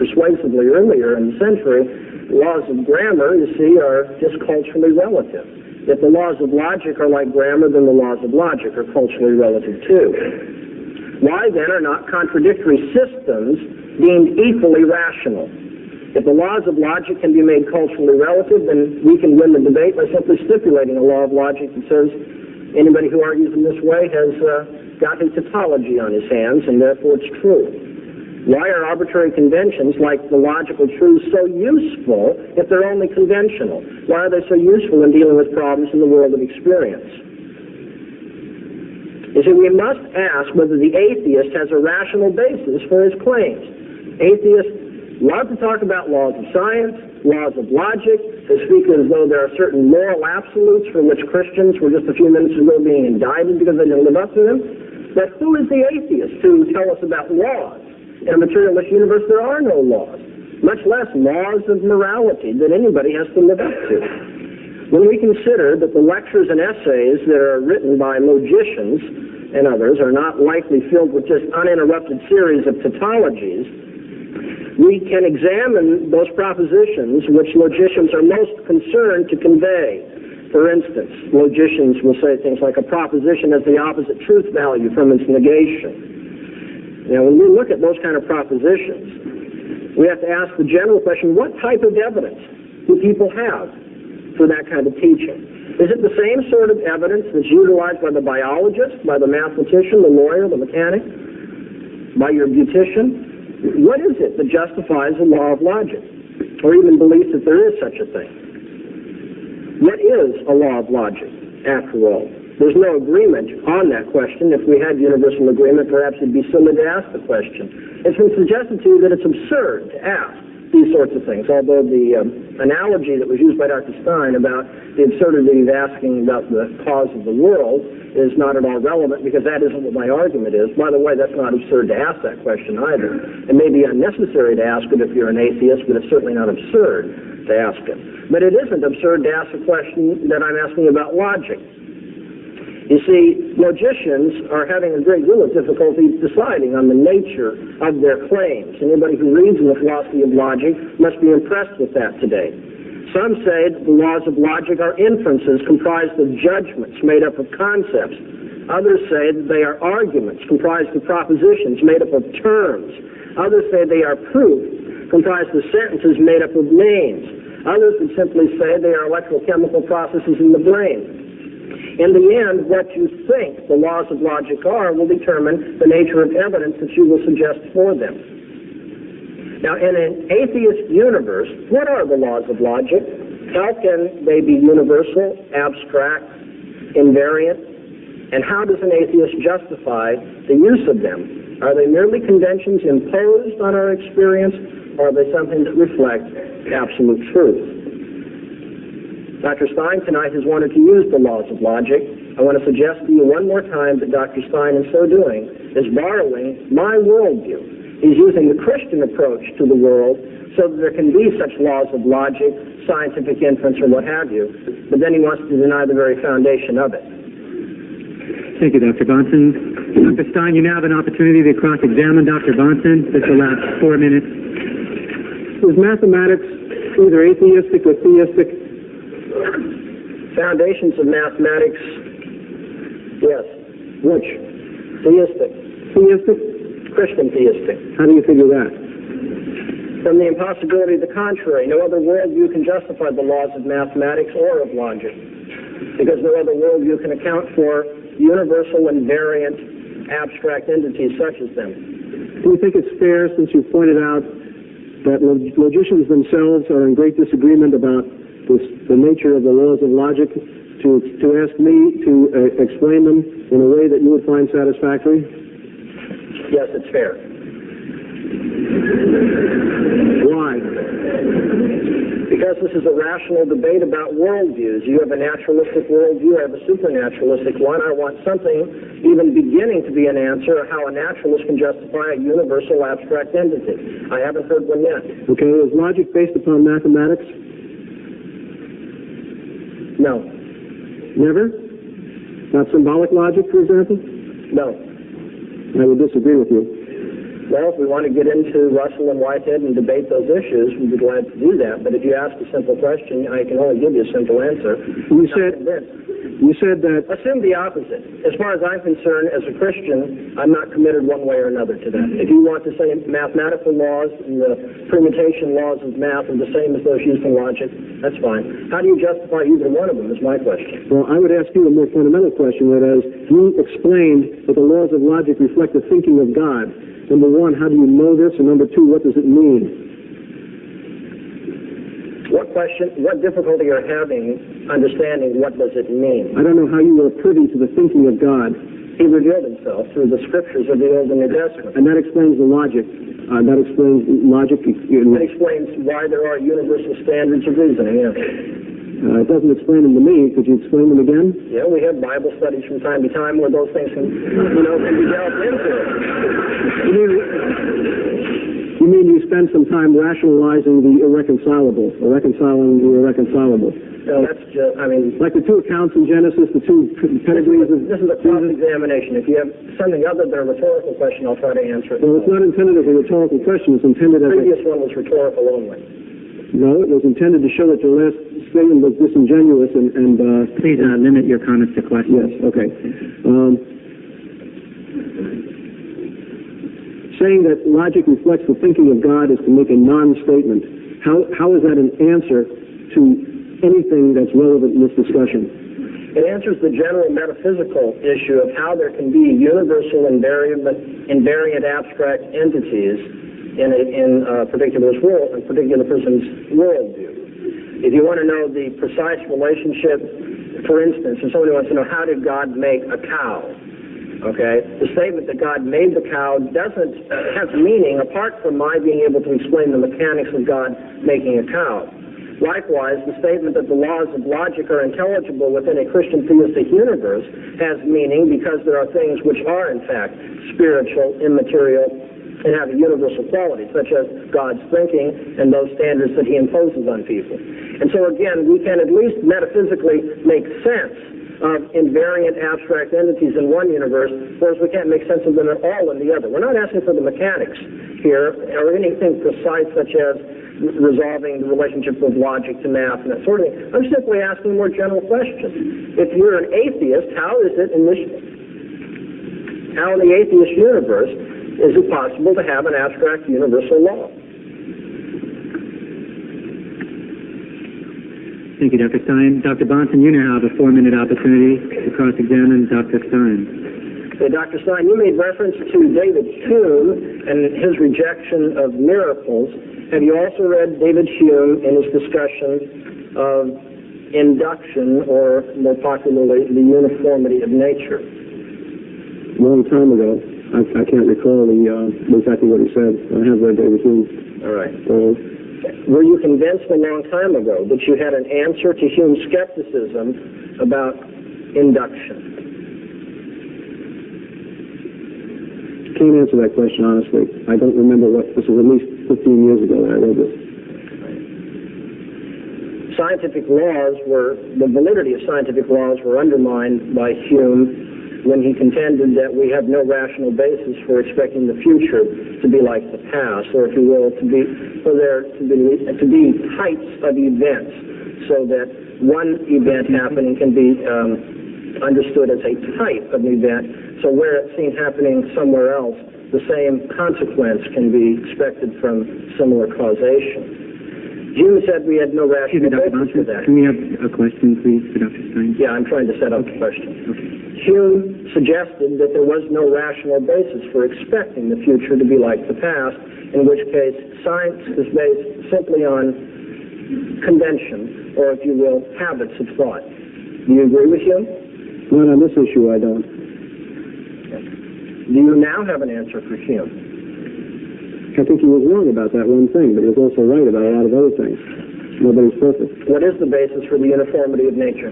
persuasively earlier in the century, laws of grammar, you see, are just culturally relative. If the laws of logic are like grammar, then the laws of logic are culturally relative too. Why then are not contradictory systems deemed equally rational? If the laws of logic can be made culturally relative, then we can win the debate by simply stipulating a law of logic that says anybody who argues in this way has got his tautology on his hands, and therefore it's true. Why are arbitrary conventions like the logical truths so useful if they're only conventional? Why are they so useful in dealing with problems in the world of experience? You see, we must ask whether the atheist has a rational basis for his claims. Atheists love to talk about laws of science, laws of logic. They speak as though there are certain moral absolutes for which Christians were just a few minutes ago being indicted because they didn't live up to them. But who is the atheist to tell us about laws? In a materialist universe, there are no laws, much less laws of morality that anybody has to live up to. When we consider that the lectures and essays that are written by logicians and others are not likely filled with just uninterrupted series of tautologies, we can examine those propositions which logicians are most concerned to convey. For instance, logicians will say things like a proposition has the opposite truth value from its negation. Now, when we look at those kind of propositions, we have to ask the general question, what type of evidence do people have for that kind of teaching? Is it the same sort of evidence that's utilized by the biologist, by the mathematician, the lawyer, the mechanic, by your beautician? What is it that justifies the law of logic, or even belief that there is such a thing? What is a law of logic, after all? There's no agreement on that question. If we had universal agreement, perhaps it'd be silly to ask the question. It's been suggested to you that it's absurd to ask these sorts of things, although the analogy that was used by Dr. Stein about the absurdity of asking about the cause of the world is not at all relevant, because that isn't what my argument is. By the way, that's not absurd to ask that question either. It may be unnecessary to ask it if you're an atheist, but it's certainly not absurd to ask it. But it isn't absurd to ask a question that I'm asking about logic. You see, logicians are having a great deal of difficulty deciding on the nature of their claims. Anybody who reads in the philosophy of logic must be impressed with that today. Some say that the laws of logic are inferences comprised of judgments made up of concepts. Others say that they are arguments comprised of propositions made up of terms. Others say they are proof comprised of sentences made up of names. Others would simply say they are electrochemical processes in the brain. In the end, what you think the laws of logic are will determine the nature of evidence that you will suggest for them. Now, in an atheist universe, what are the laws of logic? How can they be universal, abstract, invariant? And how does an atheist justify the use of them? Are they merely conventions imposed on our experience, or are they something that reflect absolute truth? Dr. Stein tonight has wanted to use the laws of logic. I want to suggest to you one more time that Dr. Stein, in so doing, is borrowing my worldview. He's using the Christian approach to the world so that there can be such laws of logic, scientific inference, or what have you, but then he wants to deny the very foundation of it. Thank you, Dr. Bahnsen. Dr. Stein, you now have an opportunity to cross-examine Dr. Bahnsen. This will last 4 minutes. Is mathematics either atheistic or theistic? Foundations of mathematics, yes. Which? Theistic. Theistic? Christian theistic. How do you figure that? From the impossibility of the contrary. No other worldview can justify the laws of mathematics or of logic, because no other worldview can account for universal, invariant, abstract entities such as them. Do you think it's fair, since you pointed out that logicians themselves are in great disagreement about the nature of the laws of logic, to ask me to explain them in a way that you would find satisfactory? Yes, it's fair. Why? Because this is a rational debate about worldviews. You have a naturalistic worldview, I have a supernaturalistic one. I want something even beginning to be an answer of how a naturalist can justify a universal abstract entity. I haven't heard one yet. Okay, is logic based upon mathematics? No. Never? Not symbolic logic, for example? No. I would disagree with you. Well, if we want to get into Russell and Whitehead and debate those issues, we'd be glad to do that. But if you ask a simple question, I can only give you a simple answer. You said You said that... Assume the opposite. As far as I'm concerned, as a Christian, I'm not committed one way or another to that. If you want to say mathematical laws and the permutation laws of math are the same as those used in logic, that's fine. How do you justify either one of them is my question. Well, I would ask you a more fundamental question, that is, you explained that the laws of logic reflect the thinking of God. Number one, how do you know this? And number two, what does it mean? What difficulty are you having understanding what does it mean? I don't know how you are privy to the thinking of God. He revealed himself through the scriptures of the Old and New Testament. And that explains the logic. That explains logic. That explains why there are universal standards of reasoning, yes. It doesn't explain them to me. Could you explain them again? Yeah, we have Bible studies from time to time where those things can be delved into. You mean you spend some time rationalizing the irreconcilable, or reconciling the irreconcilable? No, that's just, like the two accounts in Genesis, the two pedigrees of... This is a cross-examination. If you have something other than a rhetorical question, I'll try to answer it. Well, it's not intended as a rhetorical question. It's intended as The previous one was rhetorical only. No, it was intended to show that your last statement was disingenuous and Please limit your comments to questions. Yes, okay. Saying that logic reflects the thinking of God is to make a non-statement. How is that an answer to anything that's relevant in this discussion? It answers the general metaphysical issue of how there can be universal invariant abstract entities in a particular world, a particular person's worldview. If you want to know the precise relationship, for instance, if somebody wants to know how did God make a cow, okay, the statement that God made the cow doesn't have meaning apart from my being able to explain the mechanics of God making a cow. Likewise, the statement that the laws of logic are intelligible within a Christian theistic universe has meaning because there are things which are, in fact, spiritual, immaterial, and have a universal quality, such as God's thinking and those standards that he imposes on people. And so, again, we can at least metaphysically make sense of invariant abstract entities in one universe, whereas we can't make sense of them at all in the other. We're not asking for the mechanics here, or anything precise such as resolving the relationship of logic to math and that sort of thing. I'm simply asking a more general question. If you're an atheist, how in the atheist universe is it possible to have an abstract universal law? Thank you, Dr. Stein. Dr. Bahnsen, you now have a 4-minute opportunity to cross-examine Dr. Stein. Okay, Dr. Stein, you made reference to David Hume and his rejection of miracles. Have you also read David Hume in his discussion of induction, or more popularly, the uniformity of nature? A long time ago. I can't recall exactly what he said. I have read David Hume. All right. Were you convinced a long time ago that you had an answer to Hume's skepticism about induction? Can't answer that question, honestly. I don't remember this was at least 15 years ago that I read this. The validity of scientific laws were undermined by Hume when he contended that we have no rational basis for expecting the future to be like the past, or if you will, for there to be types of events, so that one event happening can be understood as a type of event. So where it's seen happening somewhere else, the same consequence can be expected from similar causation. Hume said we had no rational basis for that. Can we have a question, please, for Dr. Stein? Yeah, I'm trying to set up the question. Okay. Hume suggested that there was no rational basis for expecting the future to be like the past, in which case science is based simply on convention, or if you will, habits of thought. Do you agree with Hume? Not on this issue, I don't. Do you now have an answer for Hume? I think he was wrong about that one thing, but he was also right about a lot of other things. Nobody's perfect. What is the basis for the uniformity of nature?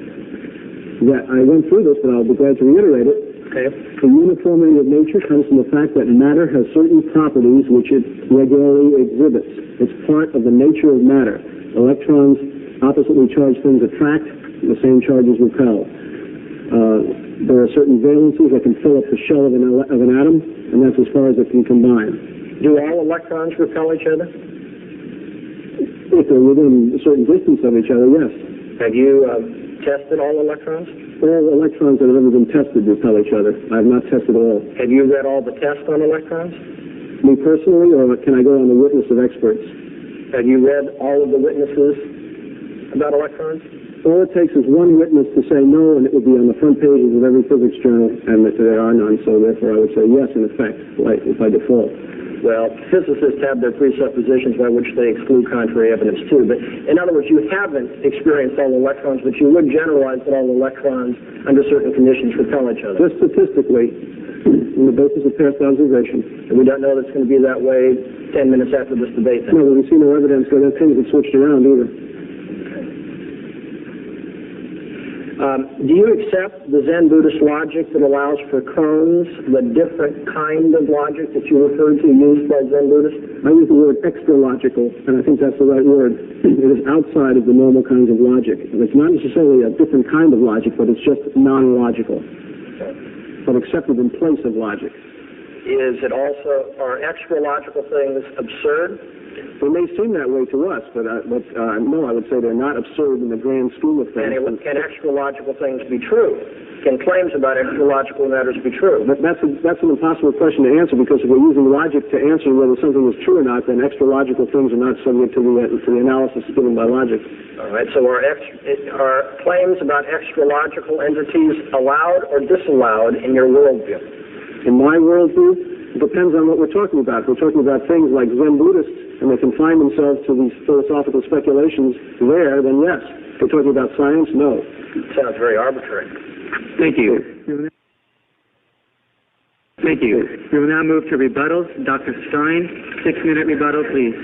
Yeah, I went through this, but I'll be glad to reiterate it. Okay. The uniformity of nature comes from the fact that matter has certain properties which it regularly exhibits. It's part of the nature of matter. Electrons, oppositely charged things attract, the same charges repel. There are certain valencies that can fill up the shell of an atom, and that's as far as it can combine. Do all electrons repel each other? If they're within a certain distance of each other, yes. Have you tested all electrons? All electrons that have ever been tested repel each other. I have not tested all. Have you read all the tests on electrons? Me personally, or can I go on the witness of experts? Have you read all of the witnesses about electrons? All it takes is one witness to say no, and it would be on the front pages of every physics journal, and that there are none, so therefore I would say yes, in effect, by default. Well, physicists have their presuppositions by which they exclude contrary evidence too. But in other words, you haven't experienced all electrons, but you would generalize that all electrons under certain conditions repel each other. Just statistically, on the basis of past observation. And we don't know that's going to be that way 10 minutes after this debate. No, but we see no evidence that things have switched around either. Do you accept the Zen Buddhist logic that allows for cones, the different kind of logic that you referred to used by Zen Buddhists? I use the word extra-logical, and I think that's the right word. It is outside of the normal kinds of logic. And it's not necessarily a different kind of logic, but it's just non-logical, but accepted in place of logic. Is it also, are extra-logical things absurd? They may seem that way to us, but no, I would say they're not absurd in the grand scheme of things. Can extra-logical things be true? Can claims about extra-logical matters be true? That's an impossible question to answer, because if we're using logic to answer whether something is true or not, then extra-logical things are not subject to the analysis given by logic. All right, so are claims about extra-logical entities allowed or disallowed in your worldview? In my worldview, it depends on what we're talking about. If we're talking about things like Zen Buddhists, and they confine themselves to these philosophical speculations there, then yes. If we're talking about science, no. Sounds very arbitrary. Thank you. Thank you. We will now move to rebuttals. Dr. Stein, 6-minute rebuttal, please.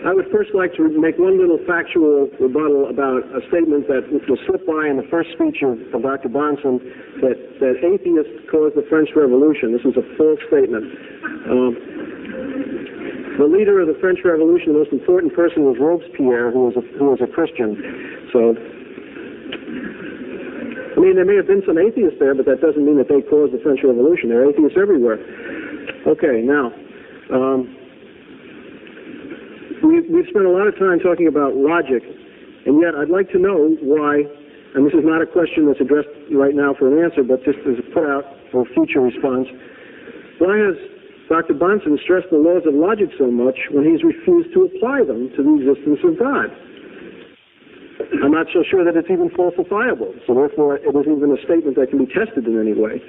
I would first like to make one little factual rebuttal about a statement that was slipped by in the first speech of Dr. Bahnsen, that atheists caused the French Revolution. This is a false statement. The leader of the French Revolution, the most important person, was Robespierre, who was a Christian. So, I mean, there may have been some atheists there, but that doesn't mean that they caused the French Revolution. There are atheists everywhere. Okay, now, we've spent a lot of time talking about logic, and yet I'd like to know why, and this is not a question that's addressed right now for an answer, but just as a put out for a future response, why has Dr. Bahnsen stressed the laws of logic so much when he's refused to apply them to the existence of God? I'm not so sure that it's even falsifiable, so therefore it isn't even a statement that can be tested in any way.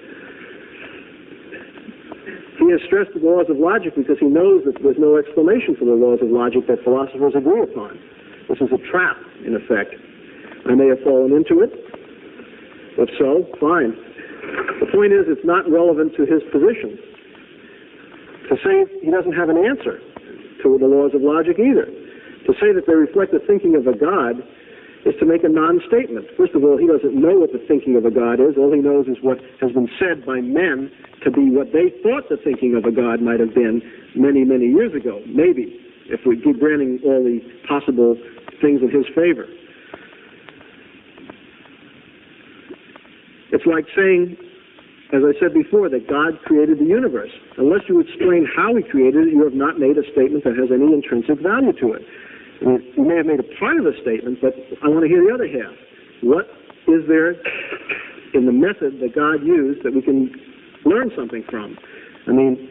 He has stressed the laws of logic because he knows that there's no explanation for the laws of logic that philosophers agree upon. This is a trap, in effect. I may have fallen into it. If so, fine. The point is, it's not relevant to his position. To say he doesn't have an answer to the laws of logic either. To say that they reflect the thinking of a God is to make a non-statement. First of all, he doesn't know what the thinking of a God is. All he knows is what has been said by men to be what they thought the thinking of a God might have been many, many years ago. Maybe, if we keep granting all the possible things in his favor. It's like saying, as I said before, that God created the universe. Unless you explain how he created it, you have not made a statement that has any intrinsic value to it. You may have made a part of a statement, but I want to hear the other half. What is there in the method that God used that we can learn something from? I mean,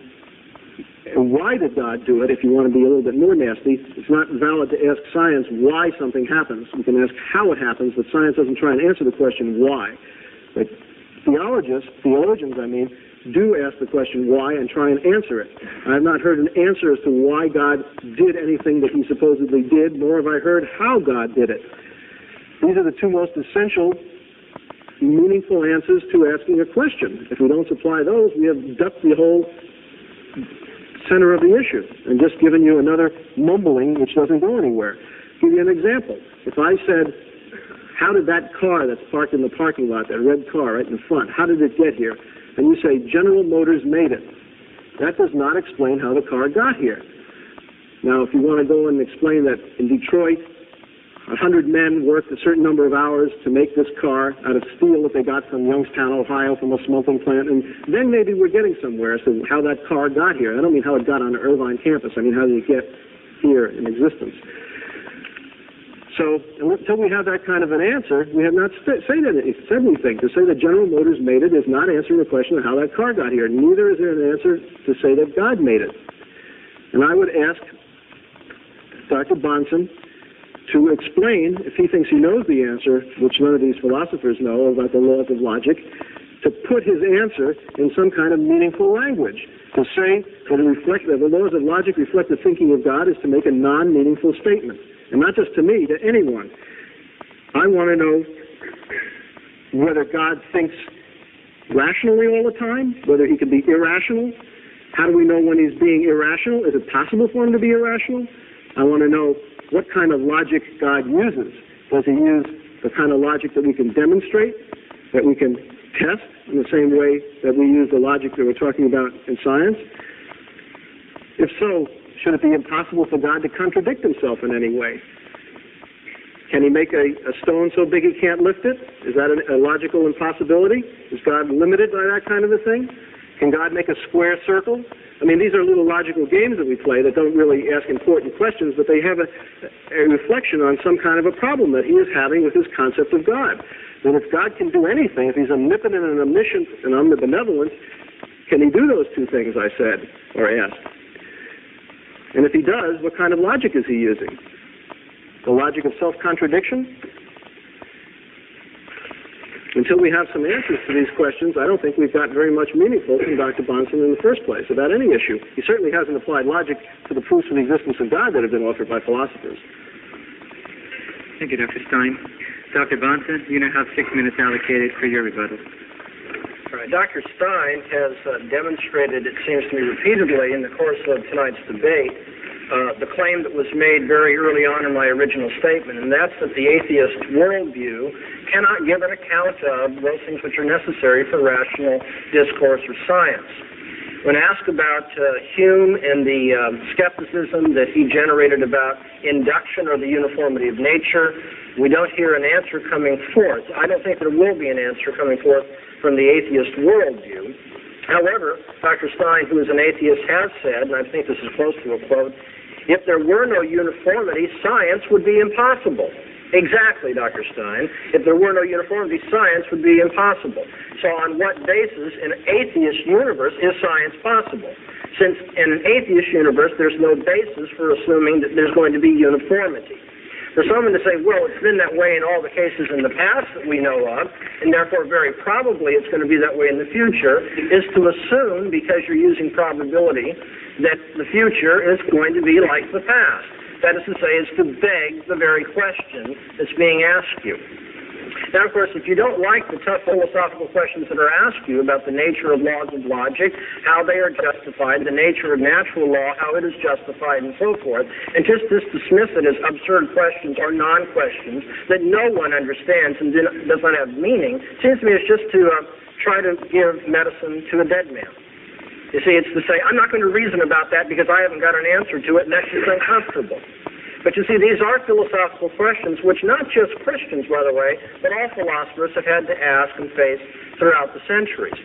why did God do it, if you want to be a little bit more nasty? It's not valid to ask science why something happens. We can ask how it happens, but science doesn't try and answer the question why. But theologians, do ask the question why and try and answer it. I have not heard an answer as to why God did anything that he supposedly did, nor have I heard how God did it. These are the two most essential, meaningful answers to asking a question. If we don't supply those, we have ducked the whole center of the issue and just given you another mumbling which doesn't go anywhere. I'll give you an example. If I said, how did that car that's parked in the parking lot, that red car right in the front, how did it get here? And you say, General Motors made it. That does not explain how the car got here. Now, if you want to go and explain that in Detroit, 100 men worked a certain number of hours to make this car out of steel that they got from Youngstown, Ohio, from a smelting plant, and then maybe we're getting somewhere as to how that car got here. I don't mean how it got on the Irvine campus. I mean how did it get here in existence. So until we have that kind of an answer, we have not said anything. To say that General Motors made it is not answering the question of how that car got here. Neither is there an answer to say that God made it. And I would ask Dr. Bahnsen to explain, if he thinks he knows the answer, which none of these philosophers know about the laws of logic, to put his answer in some kind of meaningful language. To say that the laws of logic reflect the thinking of God is to make a non-meaningful statement. And not just to me, to anyone. I want to know whether God thinks rationally all the time, whether he can be irrational. How do we know when he's being irrational? Is it possible for him to be irrational? I want to know what kind of logic God uses. Does he use the kind of logic that we can demonstrate, that we can test in the same way that we use the logic that we're talking about in science? If so, should it be impossible for God to contradict himself in any way? Can he make a stone so big he can't lift it? Is that a logical impossibility? Is God limited by that kind of a thing? Can God make a square circle? I mean, these are little logical games that we play that don't really ask important questions, but they have a reflection on some kind of a problem that he is having with his concept of God. And if God can do anything, if he's omnipotent and omniscient and omnibenevolent, can he do those two things I said or asked? And if he does, what kind of logic is he using? The logic of self-contradiction? Until we have some answers to these questions, I don't think we've got very much meaningful from Dr. Bahnsen in the first place about any issue. He certainly hasn't applied logic to the proofs of the existence of God that have been offered by philosophers. Thank you, Dr. Stein. Dr. Bahnsen, you now have 6 minutes allocated for your rebuttal. All right. Dr. Stein has demonstrated, it seems to me repeatedly in the course of tonight's debate, the claim that was made very early on in my original statement, and that's that the atheist worldview cannot give an account of those things which are necessary for rational discourse or science. When asked about Hume and the skepticism that he generated about induction or the uniformity of nature, we don't hear an answer coming forth. I don't think there will be an answer coming forth from the atheist worldview. However, Dr. Stein, who is an atheist, has said, and I think this is close to a quote, if there were no uniformity, science would be impossible. Exactly, Dr. Stein. If there were no uniformity, science would be impossible. So on what basis in an atheist universe is science possible? Since in an atheist universe, there's no basis for assuming that there's going to be uniformity. For someone to say, well, it's been that way in all the cases in the past that we know of, and therefore very probably it's going to be that way in the future, is to assume, because you're using probability, that the future is going to be like the past. That is to say, is to beg the very question that's being asked you. Now, of course, if you don't like the tough philosophical questions that are asked you about the nature of laws of logic, how they are justified, the nature of natural law, how it is justified, and so forth, and just dismiss it as absurd questions or non-questions that no one understands and does not have meaning, seems to me it's just to try to give medicine to a dead man. You see, it's to say, I'm not going to reason about that because I haven't got an answer to it, and that's just uncomfortable. But you see, these are philosophical questions which not just Christians, by the way, but all philosophers have had to ask and face throughout the centuries.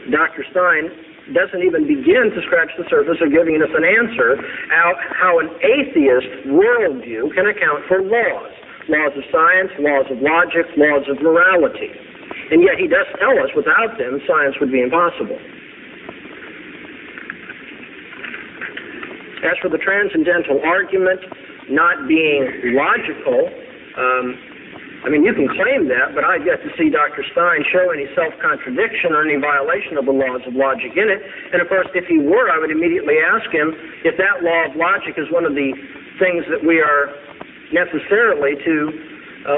Dr. Stein doesn't even begin to scratch the surface of giving us an answer how an atheist worldview can account for laws. Laws of science, laws of logic, laws of morality. And yet he does tell us without them, science would be impossible. As for the transcendental argument not being logical, you can claim that, but I've yet to see Dr. Stein show any self-contradiction or any violation of the laws of logic in it. And of course, if he were, I would immediately ask him if that law of logic is one of the things that we are necessarily to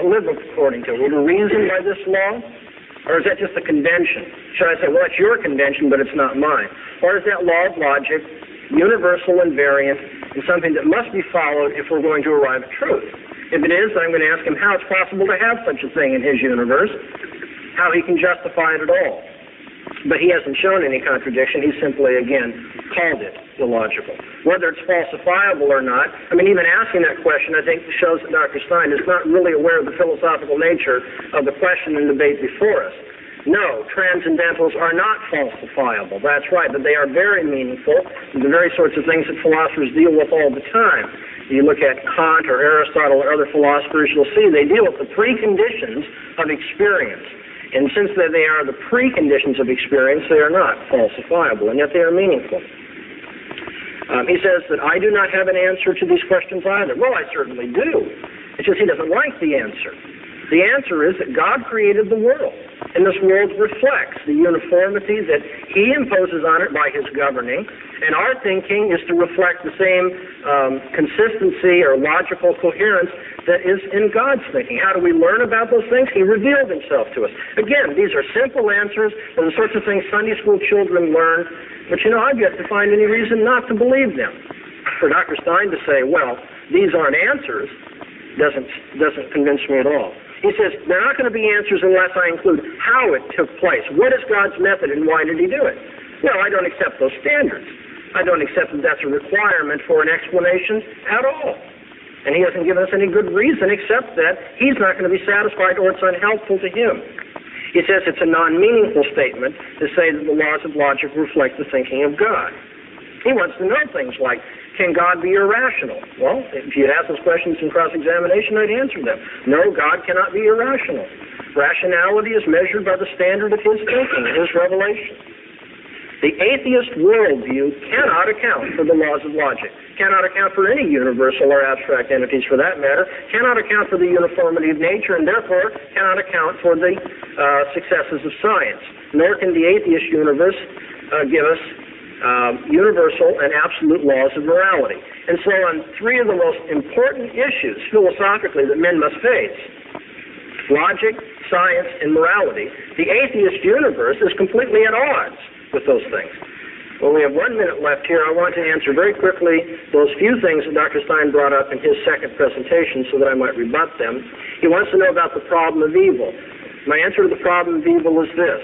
live according to. Will we reason by this law? Or is that just a convention? Should I say, well, it's your convention, but it's not mine? Or is that law of logic universal and variant and something that must be followed if we're going to arrive at truth? If it is, I'm going to ask him how it's possible to have such a thing in his universe, how he can justify it at all. But he hasn't shown any contradiction. He simply, again, called it illogical. Whether it's falsifiable or not, I mean, even asking that question, I think, shows that Dr. Stein is not really aware of the philosophical nature of the question and debate before us. No, transcendentals are not falsifiable. That's right, but they are very meaningful, the very sorts of things that philosophers deal with all the time. You look at Kant or Aristotle or other philosophers, you'll see they deal with the preconditions of experience. And since they are the preconditions of experience, they are not falsifiable, and yet they are meaningful. He says that I do not have an answer to these questions either. Well, I certainly do. It's just he doesn't like the answer. The answer is that God created the world, and this world reflects the uniformity that he imposes on it by his governing, and our thinking is to reflect the same consistency or logical coherence that is in God's thinking. How do we learn about those things? He revealed himself to us. Again, these are simple answers. They're the sorts of things Sunday school children learn, but I've yet to find any reason not to believe them. For Dr. Stein to say, well, these aren't answers, doesn't convince me at all. He says, they're not going to be answers unless I include how it took place. What is God's method and why did he do it? Well, I don't accept those standards. I don't accept that that's a requirement for an explanation at all. And he hasn't given us any good reason except that he's not going to be satisfied or it's unhelpful to him. He says it's a non-meaningful statement to say that the laws of logic reflect the thinking of God. He wants to know things like, can God be irrational? Well, if you ask those questions in cross-examination, I'd answer them. No, God cannot be irrational. Rationality is measured by the standard of his thinking, his revelation. The atheist worldview cannot account for the laws of logic, cannot account for any universal or abstract entities for that matter, cannot account for the uniformity of nature, and therefore cannot account for the successes of science. Nor can the atheist universe give us universal and absolute laws of morality. And so on three of the most important issues philosophically that men must face, logic, science, and morality, the atheist universe is completely at odds with those things. Well, we have 1 minute left here. I want to answer very quickly those few things that Dr. Stein brought up in his second presentation so that I might rebut them. He wants to know about the problem of evil. My answer to the problem of evil is this.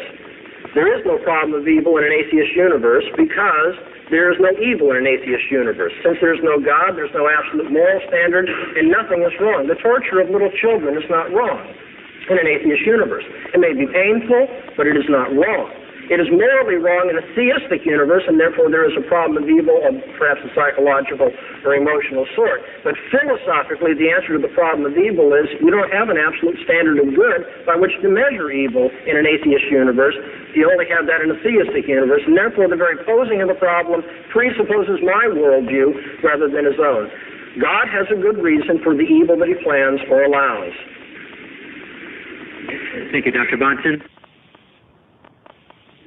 There is no problem of evil in an atheist universe because there is no evil in an atheist universe. Since there is no God, there's no absolute moral standard, and nothing is wrong. The torture of little children is not wrong in an atheist universe. It may be painful, but it is not wrong. It is morally wrong in a theistic universe, and therefore there is a problem of evil of perhaps a psychological or emotional sort. But philosophically, the answer to the problem of evil is you don't have an absolute standard of good by which to measure evil in an atheist universe. You only have that in a theistic universe, and therefore the very posing of the problem presupposes my worldview rather than his own. God has a good reason for the evil that he plans or allows. Thank you, Dr. Bahnsen.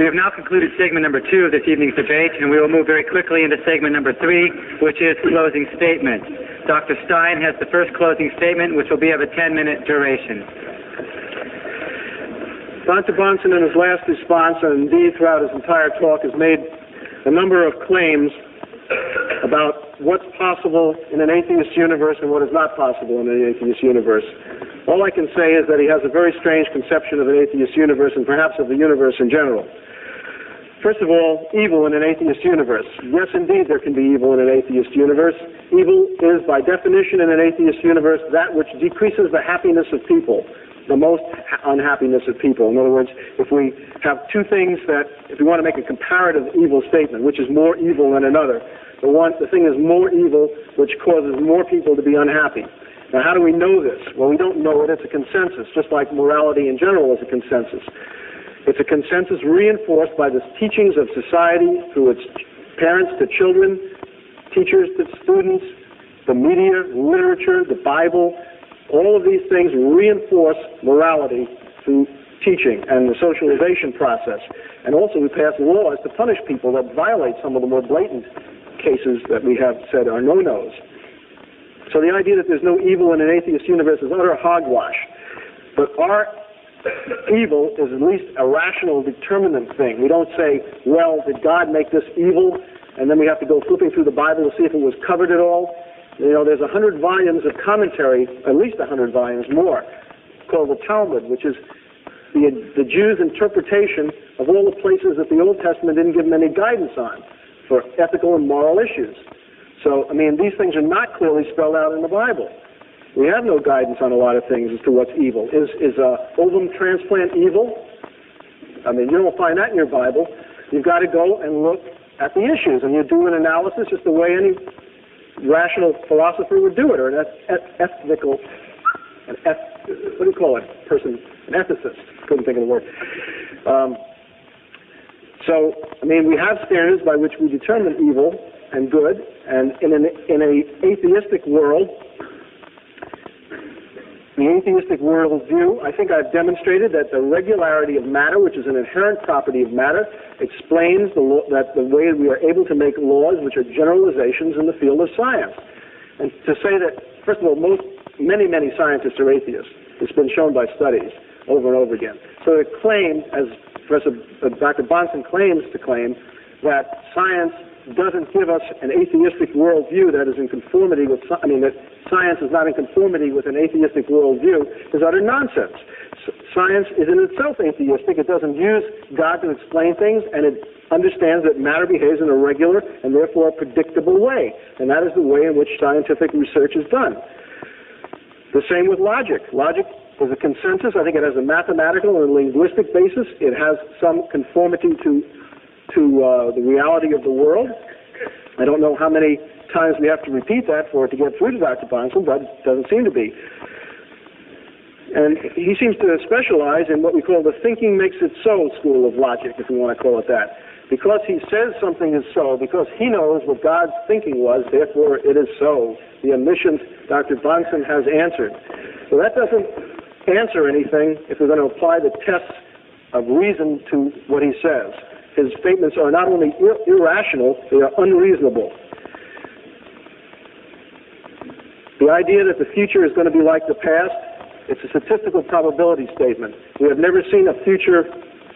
We have now concluded segment number 2 of this evening's debate, and we will move very quickly into segment number 3, which is closing statements. Dr. Stein has the first closing statement, which will be of a 10-minute duration. Dr. Bahnsen, in his last response, and indeed throughout his entire talk, has made a number of claims about what's possible in an atheist universe and what is not possible in an atheist universe. All I can say is that he has a very strange conception of an atheist universe and perhaps of the universe in general. First of all, evil in an atheist universe. Yes, indeed, there can be evil in an atheist universe. Evil is, by definition, in an atheist universe, that which decreases the happiness of people, the most unhappiness of people. In other words, if we have two things that, if we want to make a comparative evil statement, which is more evil than another, the thing is more evil, which causes more people to be unhappy. Now, how do we know this? Well, we don't know it. It's a consensus, just like morality in general is a consensus. It's a consensus reinforced by the teachings of society through its parents to children, teachers to students, the media, literature, the Bible. All of these things reinforce morality through teaching and the socialization process. And also we pass laws to punish people that violate some of the more blatant cases that we have said are no-nos. So the idea that there's no evil in an atheist universe is utter hogwash. But our evil is at least a rational, determinate thing. We don't say, well, did God make this evil? And then we have to go flipping through the Bible to see if it was covered at all. You know, there's 100 volumes of commentary, at least 100 volumes more, called the Talmud, which is the Jews' interpretation of all the places that the Old Testament didn't give them any guidance on for ethical and moral issues. So, I mean, these things are not clearly spelled out in the Bible. We have no guidance on a lot of things as to what's evil. Is ovum transplant evil? I mean, you don't find that in your Bible. You've got to go and look at the issues, and you do an analysis just the way any rational philosopher would do it, or an ethical, what do you call it? Person, an ethicist. Couldn't think of the word. So, I mean, we have standards by which we determine evil and good, and in an atheistic world, the atheistic worldview, I think I've demonstrated that the regularity of matter, which is an inherent property of matter, explains that the way we are able to make laws which are generalizations in the field of science. And to say that, first of all, many scientists are atheists. It's been shown by studies over and over again. So it claims, as Professor Dr. Bahnsen claims to claim, that science doesn't give us an atheistic worldview that is in conformity with, that science is not in conformity with an atheistic worldview is utter nonsense. Science is in itself atheistic. It doesn't use God to explain things, and it understands that matter behaves in a regular and therefore a predictable way. And that is the way in which scientific research is done. The same with logic. Logic is a consensus. I think it has a mathematical and linguistic basis. It has some conformity to the reality of the world. I don't know how many times we have to repeat that for it to get through to Dr. Bahnsen, but it doesn't seem to be. And he seems to specialize in what we call the thinking makes it so school of logic, if we want to call it that. Because he says something is so, because he knows what God's thinking was, therefore it is so. The omniscient Dr. Bahnsen has answered. So that doesn't answer anything if we're going to apply the tests of reason to what he says. His statements are not only irrational, they are unreasonable. The idea that the future is going to be like the past, it's a statistical probability statement. We have never seen a future.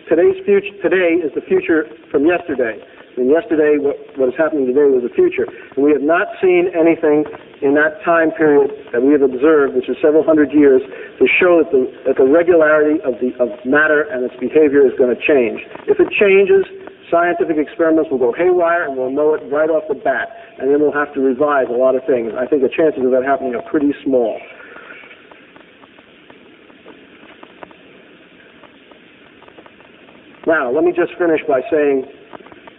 Today is the future from yesterday. And yesterday, what is happening today was the future. And we have not seen anything in that time period that we have observed, which is several hundred years, to show that the regularity of matter and its behavior is going to change. If it changes, scientific experiments will go haywire, and we'll know it right off the bat. And then we'll have to revise a lot of things. I think the chances of that happening are pretty small. Now, let me just finish by saying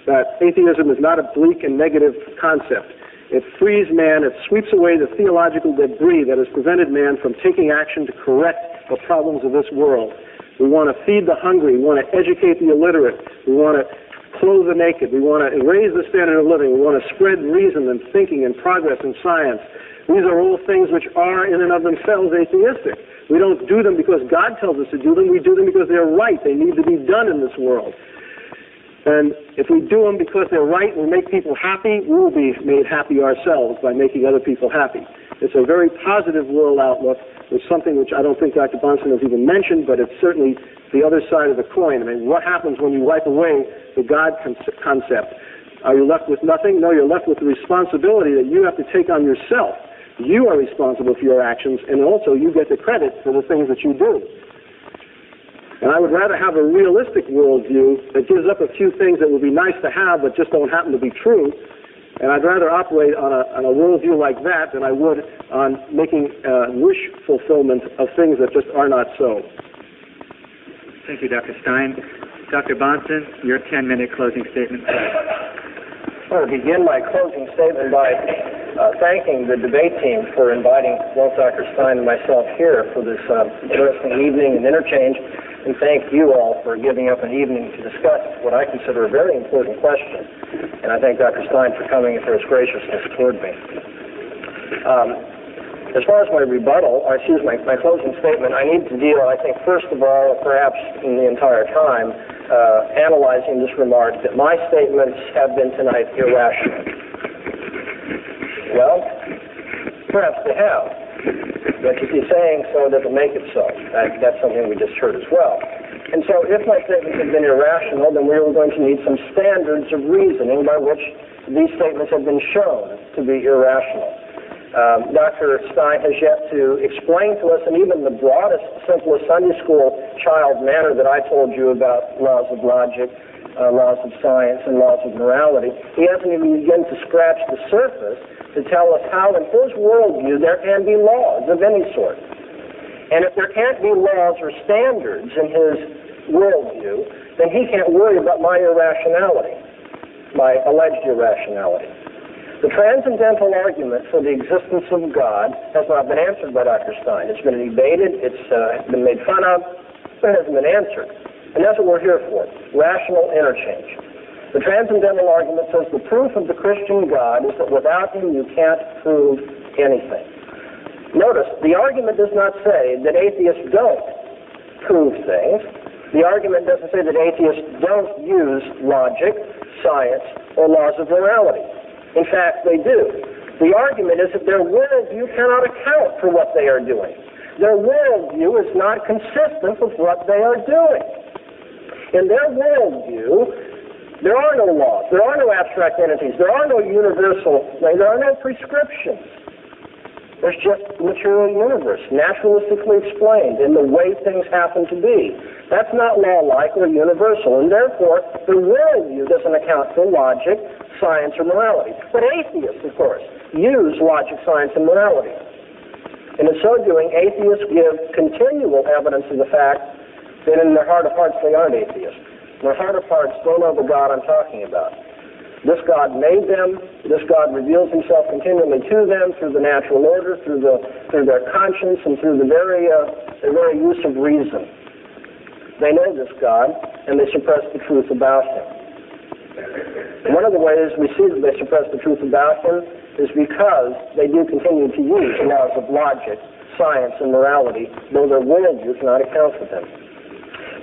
that atheism is not a bleak and negative concept. It frees man, it sweeps away the theological debris that has prevented man from taking action to correct the problems of this world. We want to feed the hungry, we want to educate the illiterate, we want to clothe the naked, we want to raise the standard of living, we want to spread reason and thinking and progress in science. These are all things which are in and of themselves atheistic. We don't do them because God tells us to do them, we do them because they're right, they need to be done in this world. And if we do them because they're right and we make people happy, we'll be made happy ourselves by making other people happy. It's a very positive world outlook. It's something which I don't think Dr. Bahnsen has even mentioned, but it's certainly the other side of the coin. I mean, what happens when you wipe away the God concept? Are you left with nothing? No, you're left with the responsibility that you have to take on yourself. You are responsible for your actions, and also you get the credit for the things that you do. And I would rather have a realistic worldview that gives up a few things that would be nice to have but just don't happen to be true. And I'd rather operate on a worldview like that than I would on making wish fulfillment of things that just are not so. Thank you, Dr. Stein. Dr. Bahnsen, your 10-minute closing statement. I want to begin my closing statement by thanking the debate team for inviting both Dr. Stein and myself here for this interesting evening and interchange, and thank you all for giving up an evening to discuss what I consider a very important question. And I thank Dr. Stein for coming and for his graciousness toward me. As far as my my closing statement, I need to deal, I think, first of all, perhaps in the entire time, analyzing this remark that my statements have been tonight irrational. Well, perhaps they have. But if you're saying so, doesn't make it so. That's something we just heard as well. And so if my statements have been irrational, then we're going to need some standards of reasoning by which these statements have been shown to be irrational. Dr. Stein has yet to explain to us in even the broadest, simplest Sunday school child manner that I told you about laws of logic, laws of science, and laws of morality, he hasn't even begun to scratch the surface to tell us how in his worldview there can be laws of any sort. And if there can't be laws or standards in his worldview, then he can't worry about my irrationality, my alleged irrationality. The transcendental argument for the existence of God has not been answered by Dr. Stein. It's been debated, it's been made fun of, but it hasn't been answered. And that's what we're here for, rational interchange. The transcendental argument says the proof of the Christian God is that without him you can't prove anything. Notice, the argument does not say that atheists don't prove things. The argument doesn't say that atheists don't use logic, science, or laws of morality. In fact, they do. The argument is that their worldview cannot account for what they are doing. Their worldview is not consistent with what they are doing. In their worldview, there are no laws, there are no abstract entities, there are no universal, there are no prescriptions. There's just the material universe, naturalistically explained in the way things happen to be. That's not law-like or universal, and therefore the worldview doesn't account for logic, science, or morality. But atheists, of course, use logic, science, and morality. And in so doing, atheists give continual evidence of the fact that in their heart of hearts they aren't atheists. In their heart of hearts don't know the God I'm talking about. This God made them. This God reveals himself continually to them through the natural order, through their conscience, and through the very use of reason. They know this God, and they suppress the truth about him. One of the ways we see that they suppress the truth about him is because they do continue to use laws of logic, science, and morality, though their worldview cannot account for them.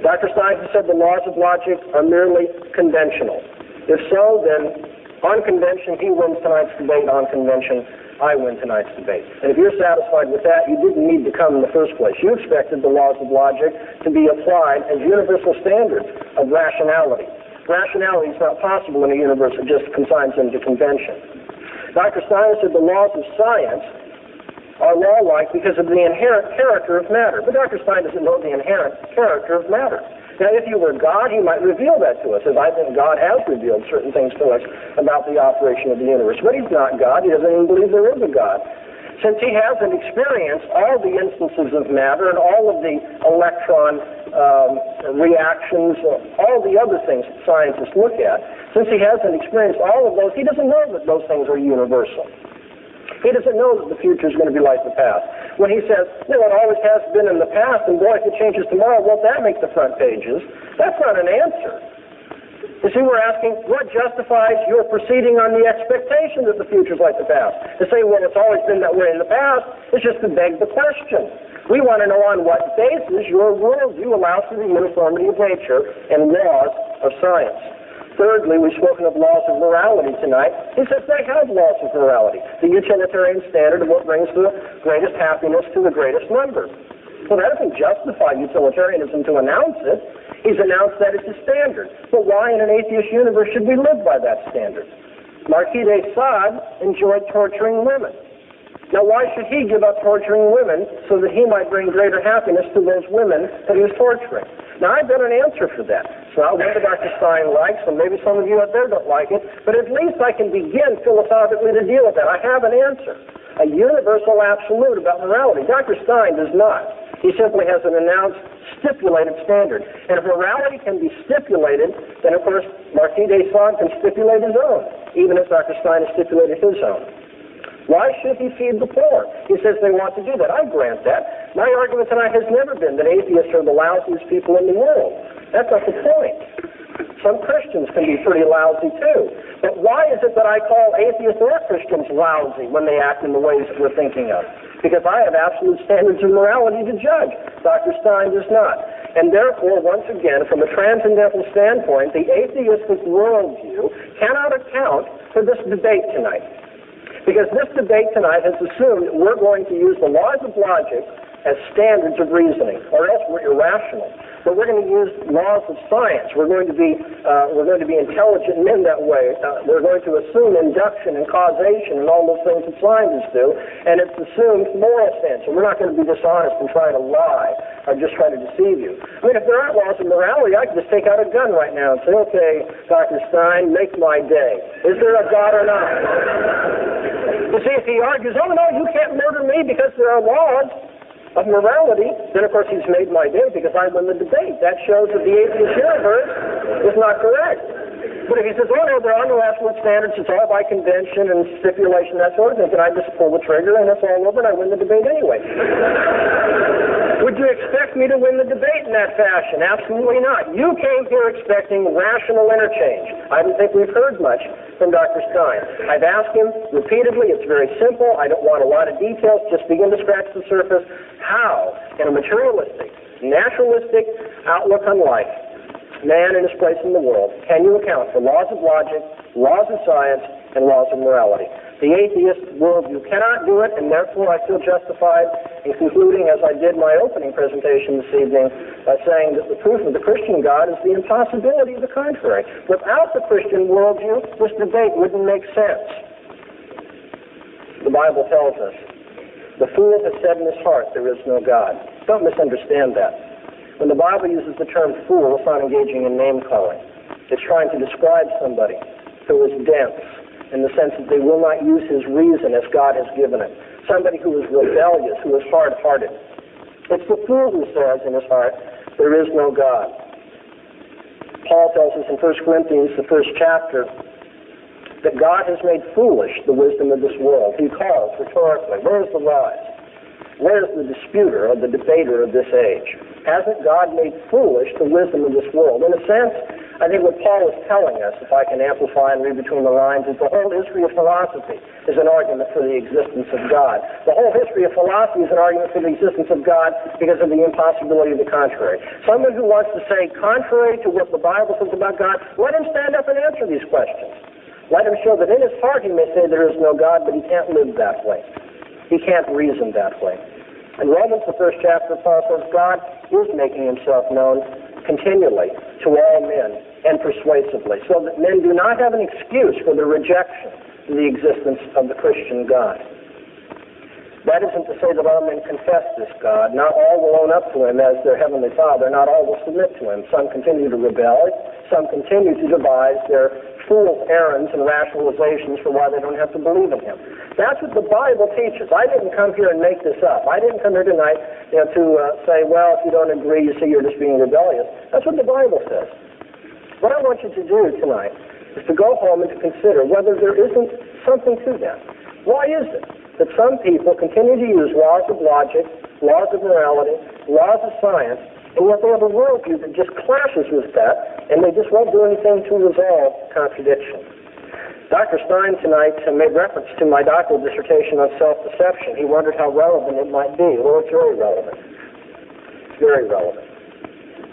Dr. Stein has said the laws of logic are merely conventional. If so, then on convention, he wins tonight's debate. On convention, I win tonight's debate. And if you're satisfied with that, you didn't need to come in the first place. You expected the laws of logic to be applied as universal standards of rationality. Rationality is not possible in a universe that just consigns them to convention. Dr. Stein said the laws of science are law-like because of the inherent character of matter. But Dr. Stein doesn't know the inherent character of matter. Now, if he were God, he might reveal that to us, as I think God has revealed certain things to us about the operation of the universe. But he's not God. He doesn't even believe there is a God. Since he hasn't experienced all the instances of matter and all of the electron reactions, all the other things that scientists look at, since he hasn't experienced all of those, he doesn't know that those things are universal. He doesn't know that the future is going to be like the past. When he says, it always has been in the past, and boy, if it changes tomorrow, won't that make the front pages? That's not an answer. You see, we're asking, what justifies your proceeding on the expectation that the future is like the past? To say, well, it's always been that way in the past, is just to beg the question. We want to know on what basis your worldview allows for the uniformity of nature and laws of science. Thirdly, we've spoken of laws of morality tonight. He says they have laws of morality, the utilitarian standard of what brings the greatest happiness to the greatest number. Well, that doesn't justify utilitarianism to announce it. He's announced that it's a standard. But why in an atheist universe should we live by that standard? Marquis de Sade enjoyed torturing women. Now, why should he give up torturing women so that he might bring greater happiness to those women that he was torturing? Now, I've got an answer for that. So I'll what Dr. Stein likes, and maybe some of you out there don't like it, but at least I can begin philosophically to deal with that. I have an answer, a universal absolute about morality. Dr. Stein does not. He simply has an announced stipulated standard. And if morality can be stipulated, then, of course, Marquis de Sade can stipulate his own, even as Dr. Stein has stipulated his own. Why should he feed the poor? He says they want to do that. I grant that. My argument tonight has never been that atheists are the lousiest people in the world. That's not the point. Some Christians can be pretty lousy too. But why is it that I call atheists or Christians lousy when they act in the ways that we're thinking of? Because I have absolute standards of morality to judge. Dr. Stein does not. And therefore, once again, from a transcendental standpoint, the atheistic worldview cannot account for this debate tonight. Because this debate tonight has assumed that we're going to use the laws of logic as standards of reasoning, or else we're irrational. but we're going to use laws of science. We're going to be intelligent men that way. We're going to assume induction and causation and all those things that scientists do, and it's assumed moral sense. And we're not going to be dishonest and try to lie or just try to deceive you. I mean, if there aren't laws of morality, I could just take out a gun right now and say, okay, Dr. Stein, make my day. Is there a God or not? You see, if he argues, oh, no, you can't murder me because there are laws of morality, then, of course, he's made my day because I won the debate. That shows that the atheist universe is not correct. But if he says, oh, no, there are no absolute standards, it's all by convention and stipulation, that sort of thing, then I just pull the trigger and it's all over and I win the debate anyway. Would you expect me to win the debate in that fashion? Absolutely not. You came here expecting rational interchange. I don't think we've heard much from Dr. Stein. I've asked him repeatedly. It's very simple. I don't want a lot of details. Just begin to scratch the surface. How, in a materialistic, naturalistic outlook on life, man in his place in the world, can you account for laws of logic, laws of science, and laws of morality? The atheist worldview cannot do it, and therefore I feel justified in concluding, as I did my opening presentation this evening, by saying that the proof of the Christian God is the impossibility of the contrary. Without the Christian worldview, this debate wouldn't make sense. The Bible tells us, the fool has said in his heart, there is no God. Don't misunderstand that. When the Bible uses the term fool, it's not engaging in name-calling. It's trying to describe somebody who is dense, in the sense that they will not use his reason as God has given it. Somebody who is rebellious, who is hard-hearted. It's the fool who says in his heart, there is no God. Paul tells us in 1 Corinthians, the first chapter, that God has made foolish the wisdom of this world. He calls rhetorically, where's the wise? Where's the disputer or the debater of this age? Hasn't God made foolish the wisdom of this world? In a sense, I think what Paul is telling us, if I can amplify and read between the lines, is the whole history of philosophy is an argument for the existence of God. The whole history of philosophy is an argument for the existence of God because of the impossibility of the contrary. Someone who wants to say contrary to what the Bible says about God, let him stand up and answer these questions. Let him show that in his heart he may say there is no God, but he can't live that way. He can't reason that way. In Romans, the first chapter, Paul says God is making himself known continually to all men and persuasively, so that men do not have an excuse for the rejection of the existence of the Christian God. That isn't to say that all men confess this God. Not all will own up to him as their heavenly Father. Not all will submit to him. Some continue to rebel. Some continue to devise their fool's errands and rationalizations for why they don't have to believe in him. That's what the Bible teaches. I didn't come here and make this up. I didn't come here tonight to say, well, if you don't agree, you see you're just being rebellious. That's what the Bible says. What I want you to do tonight is to go home and to consider whether there isn't something to that. Why is it that some people continue to use laws of logic, laws of morality, laws of science, and yet they have a worldview that just clashes with that, and they just won't do anything to resolve contradiction? Dr. Stein tonight made reference to my doctoral dissertation on self-deception. He wondered how relevant it might be. Well, it's very relevant. It's very relevant.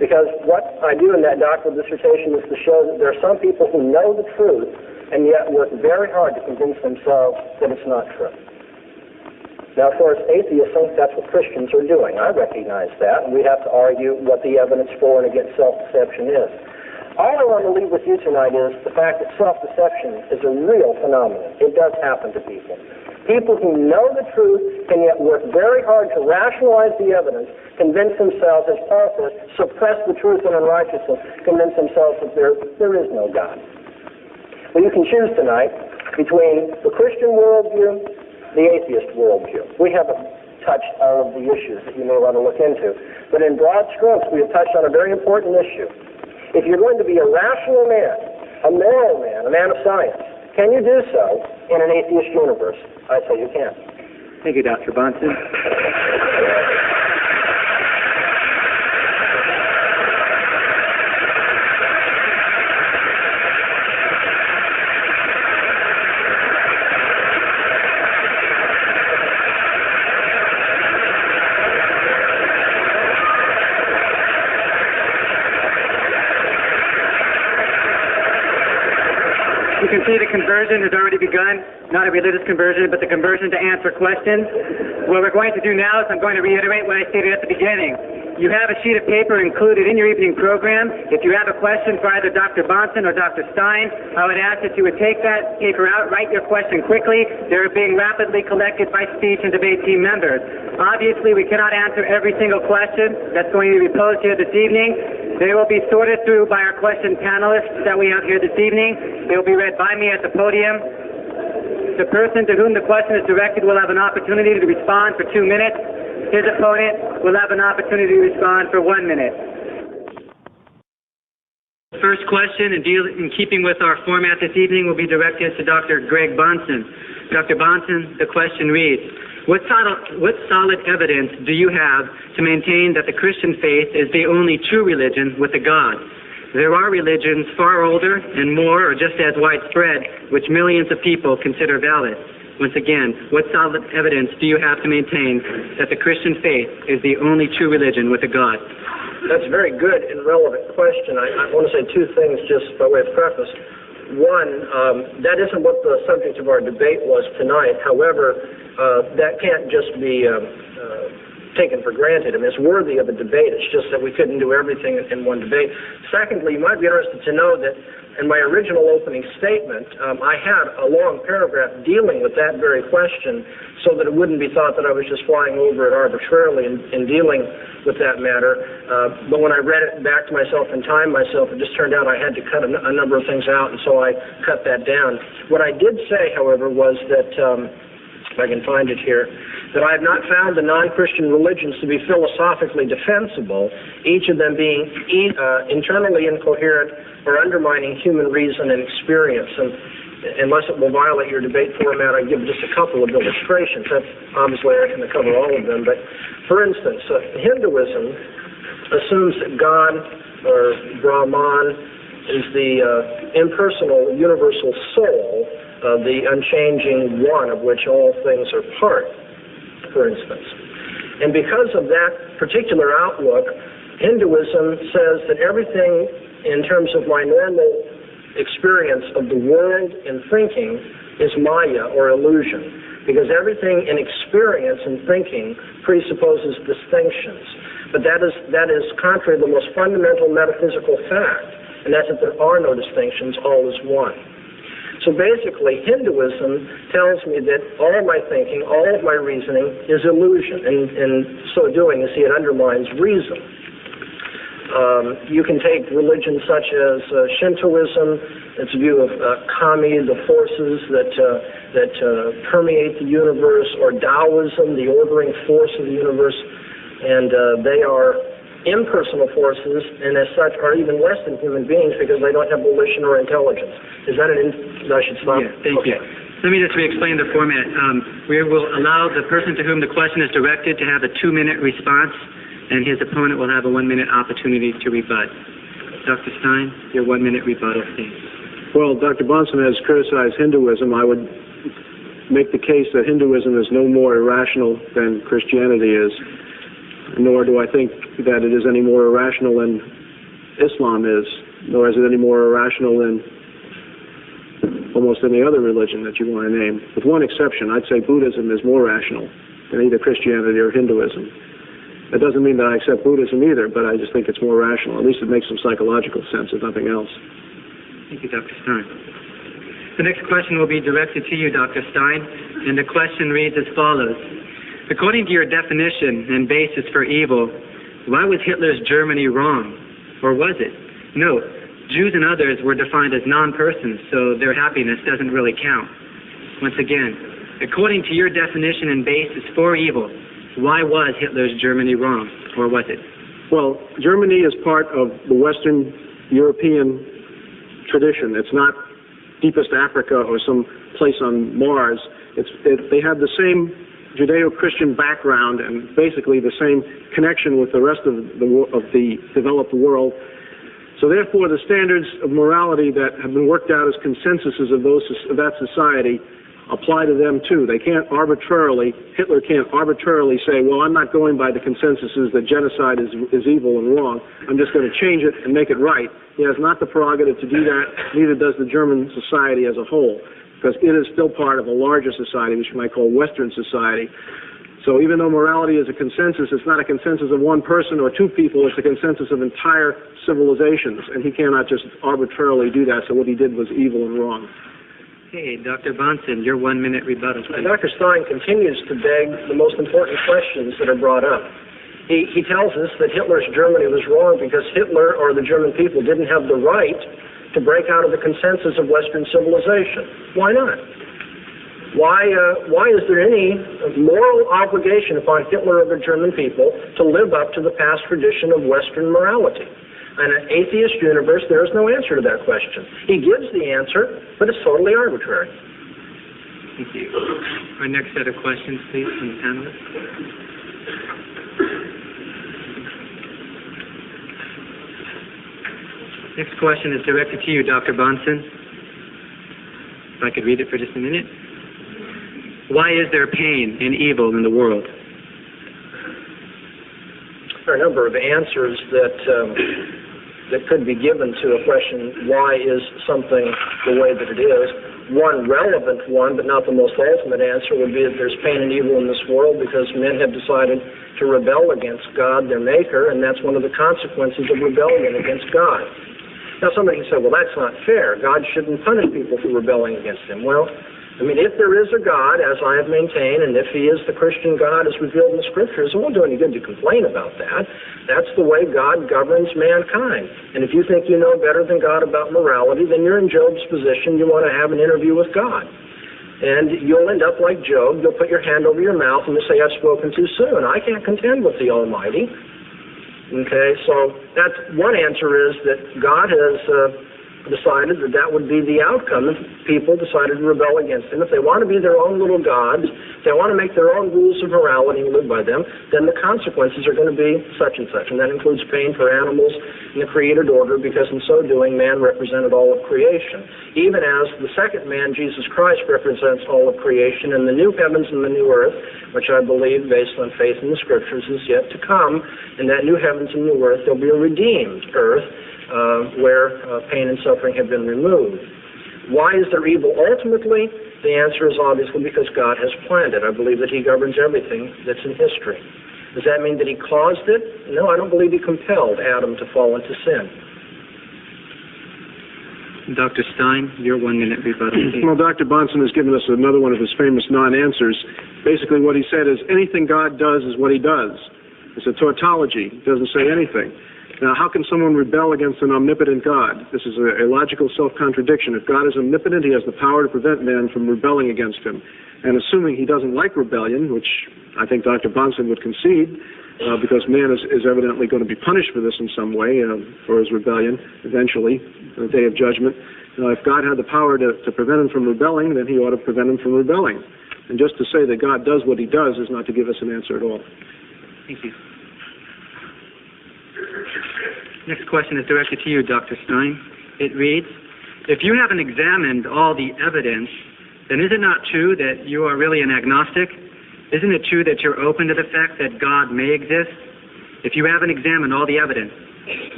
Because what I do in that doctoral dissertation is to show that there are some people who know the truth and yet work very hard to convince themselves that it's not true. Now, of course, atheists think that's what Christians are doing. I recognize that, and we have to argue what the evidence for and against self-deception is. All I want to leave with you tonight is the fact that self-deception is a real phenomenon. It does happen to people. People who know the truth can yet work very hard to rationalize the evidence, convince themselves, as Paul says, suppress the truth in unrighteousness, convince themselves that there is no God. Well, you can choose tonight between the Christian worldview, the atheist worldview. We haven't touched all of the issues that you may want to look into, but in broad strokes, we have touched on a very important issue. If you're going to be a rational man, a moral man, a man of science, can you do so in an atheist universe? I say you can. Thank you, Dr. Bahnsen. You can see the conversion has already begun, not a religious conversion, but the conversion to answer questions. What we're going to do now is I'm going to reiterate what I stated at the beginning. you have a sheet of paper included in your evening program. If you have a question for either Dr. Bahnsen or Dr. Stein, I would ask that you would take that paper out, write your question quickly. They're being rapidly collected by speech and debate team members. Obviously, we cannot answer every single question that's going to be posed here this evening. They will be sorted through by our question panelists that we have here this evening. They will be read by me at the podium. The person to whom the question is directed will have an opportunity to respond for 2 minutes. His opponent will have an opportunity to respond for 1 minute. The first question, in keeping with our format this evening, will be directed to Dr. Greg Bahnsen. Dr. Bahnsen, the question reads, what solid evidence do you have to maintain that the Christian faith is the only true religion with a God? There are religions far older and more or just as widespread, which millions of people consider valid. Once again, what solid evidence do you have to maintain that the Christian faith is the only true religion with a God? That's a very good and relevant question. I want to say two things just by way of preface. One, that isn't what the subject of our debate was tonight. However, that can't just be taken for granted. I mean, it's worthy of a debate. It's just that we couldn't do everything in one debate. Secondly, you might be interested to know that in my original opening statement, I had a long paragraph dealing with that very question so that it wouldn't be thought that I was just flying over it arbitrarily in dealing with that matter. But when I read it back to myself and timed myself, it just turned out I had to cut a number of things out, and so I cut that down. What I did say, however, was that, if I can find it here, that I have not found the non-Christian religions to be philosophically defensible, each of them being internally incoherent or undermining human reason and experience. And unless it will violate your debate format, I give just a couple of illustrations. That's obviously I can cover all of them. But for instance, Hinduism assumes that God, or Brahman, is the impersonal universal soul, the unchanging one of which all things are part, for instance. And because of that particular outlook, Hinduism says that everything in terms of my normal experience of the world and thinking is Maya, or illusion, because everything in experience and thinking presupposes distinctions. But that is contrary to the most fundamental metaphysical fact, and that's that there are no distinctions, all is one. So basically, Hinduism tells me that all of my thinking, all of my reasoning is illusion, and in so doing, you see, it undermines reason. You can take religions such as Shintoism, its view of kami, the forces that permeate the universe, or Taoism, the ordering force of the universe, and they are impersonal forces, and as such are even less than human beings because they don't have volition or intelligence. Is that I should stop? Yeah, thank you. Let me just re-explain the format. We will allow the person to whom the question is directed to have a 2-minute response, and his opponent will have a 1-minute opportunity to rebut. Dr. Stein, your 1-minute rebuttal, please. Well, Dr. Bahnsen has criticized Hinduism. I would make the case that Hinduism is no more irrational than Christianity is, nor do I think that it is any more irrational than Islam is, nor is it any more irrational than almost any other religion that you want to name. With one exception, I'd say Buddhism is more rational than either Christianity or Hinduism. That doesn't mean that I accept Buddhism either, but I just think it's more rational. At least it makes some psychological sense, if nothing else. Thank you, Dr. Stein. The next question will be directed to you, Dr. Stein, and the question reads as follows. According to your definition and basis for evil, why was Hitler's Germany wrong? Or was it? Note, Jews and others were defined as non-persons, so their happiness doesn't really count. Once again, according to your definition and basis for evil, why was Hitler's Germany wrong? Or was it? Well, Germany is part of the Western European tradition. It's not deepest Africa or some place on Mars. They have the same Judeo-Christian background and basically the same connection with the rest of the developed world. So therefore, the standards of morality that have been worked out as consensuses of that society apply to them too. Hitler can't arbitrarily say, well, I'm not going by the consensuses that genocide is evil and wrong. I'm just going to change it and make it right. He has not the prerogative to do that, neither does the German society as a whole, because it is still part of a larger society, which you might call Western society. So even though morality is a consensus, it's not a consensus of one person or two people, it's a consensus of entire civilizations, and he cannot just arbitrarily do that, so what he did was evil and wrong. Okay, Dr. Bahnsen, your 1 minute rebuttal, please. Dr. Stein continues to beg the most important questions that are brought up. He tells us that Hitler's Germany was wrong because Hitler or the German people didn't have the right to break out of the consensus of Western civilization. Why not? Why is there any moral obligation upon Hitler or the German people to live up to the past tradition of Western morality? In an atheist universe, there is no answer to that question. He gives the answer, but it's totally arbitrary. Thank you. Our next set of questions, please, from the panelists. Next question is directed to you, Dr. Bahnsen. If I could read it for just a minute. Why is there pain and evil in the world? There are a number of answers that could be given to a question, why is something the way that it is? One relevant one, but not the most ultimate answer, would be that there's pain and evil in this world because men have decided to rebel against God, their Maker, and that's one of the consequences of rebellion against God. Now somebody can say, well, that's not fair. God shouldn't punish people for rebelling against Him. Well, I mean, if there is a God, as I have maintained, and if He is the Christian God as revealed in the Scriptures, it won't do any good to complain about that. That's the way God governs mankind. And if you think you know better than God about morality, then you're in Job's position. You want to have an interview with God. And you'll end up like Job. You'll put your hand over your mouth and you'll say, I've spoken too soon. I can't contend with the Almighty. Okay, so that's one answer, is that God has decided that that would be the outcome if people decided to rebel against Him. If they want to be their own little gods, if they want to make their own rules of morality and live by them, then the consequences are going to be such and such. And that includes pain for animals in the created order, because in so doing, man represented all of creation. Even as the second man, Jesus Christ, represents all of creation, and the new heavens and the new earth, which I believe, based on faith in the Scriptures, is yet to come. In that new heavens and new earth, there'll be a redeemed earth, where pain and suffering have been removed. Why is there evil ultimately? The answer is obviously because God has planned it. I believe that He governs everything that's in history. Does that mean that He caused it? No, I don't believe He compelled Adam to fall into sin. Dr. Stein, your 1 minute rebuttal. Well, Dr. Bahnsen has given us another one of his famous non-answers. Basically what he said is, anything God does is what He does. It's a tautology. It doesn't say anything. Now, how can someone rebel against an omnipotent God? This is a logical self-contradiction. If God is omnipotent, He has the power to prevent man from rebelling against Him. And assuming He doesn't like rebellion, which I think Dr. Bahnsen would concede, because man is evidently going to be punished for this in some way, for his rebellion, eventually, on the day of judgment. If God had the power to prevent him from rebelling, then He ought to prevent him from rebelling. And just to say that God does what He does is not to give us an answer at all. Thank you. Next question is directed to you, Dr. Stein. It reads, if you haven't examined all the evidence, then is it not true that you are really an agnostic? Isn't it true that you're open to the fact that God may exist? If you haven't examined all the evidence,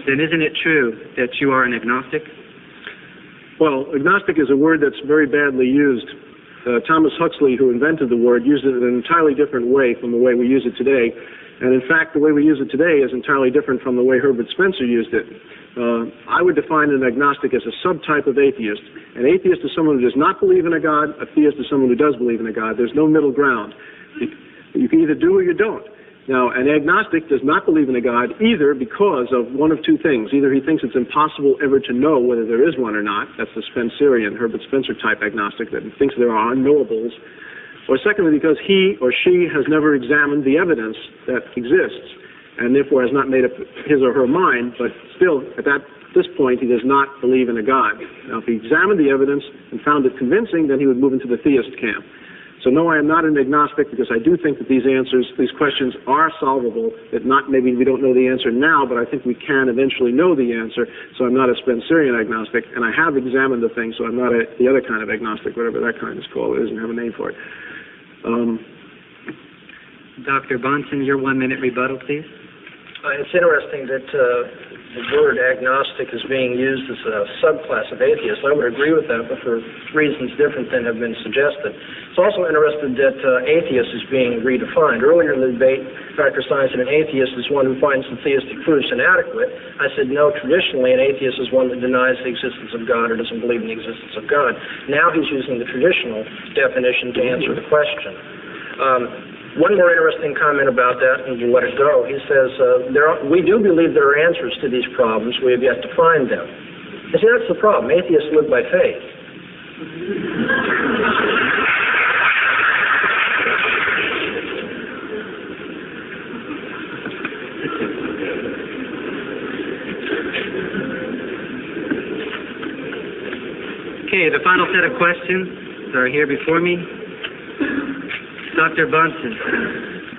then isn't it true that you are an agnostic? Well, agnostic is a word that's very badly used. Thomas Huxley, who invented the word, used it in an entirely different way from the way we use it today. And in fact, the way we use it today is entirely different from the way Herbert Spencer used it. I would define an agnostic as a subtype of atheist. An atheist is someone who does not believe in a God. A theist is someone who does believe in a God. There's no middle ground. You can either do or you don't. Now, an agnostic does not believe in a God either because of one of two things. Either he thinks it's impossible ever to know whether there is one or not. That's the Spencerian, Herbert Spencer type agnostic, that thinks there are unknowables. Or secondly, because he or she has never examined the evidence that exists, and therefore has not made up his or her mind, but still, at this point, he does not believe in a God. Now, if he examined the evidence and found it convincing, then he would move into the theist camp. So no, I am not an agnostic, because I do think that these questions are solvable, that maybe we don't know the answer now, but I think we can eventually know the answer. So I'm not a Spencerian agnostic, and I have examined the thing, so I'm not the other kind of agnostic, whatever that kind is called. It doesn't have a name for it. Dr. Bahnsen, your 1 minute rebuttal, please. It's interesting that the word agnostic is being used as a subclass of atheists. I would agree with that, but for reasons different than have been suggested. It's also interesting that atheist is being redefined. Earlier in the debate, Dr. Stein said an atheist is one who finds the theistic proofs inadequate. I said no, traditionally an atheist is one that denies the existence of God or doesn't believe in the existence of God. Now he's using the traditional definition to answer the question. One more interesting comment about that, and we'll let it go. He says, we do believe there are answers to these problems. We have yet to find them. You see, that's the problem. Atheists live by faith. Okay, the final set of questions are here before me. Dr. Bahnsen,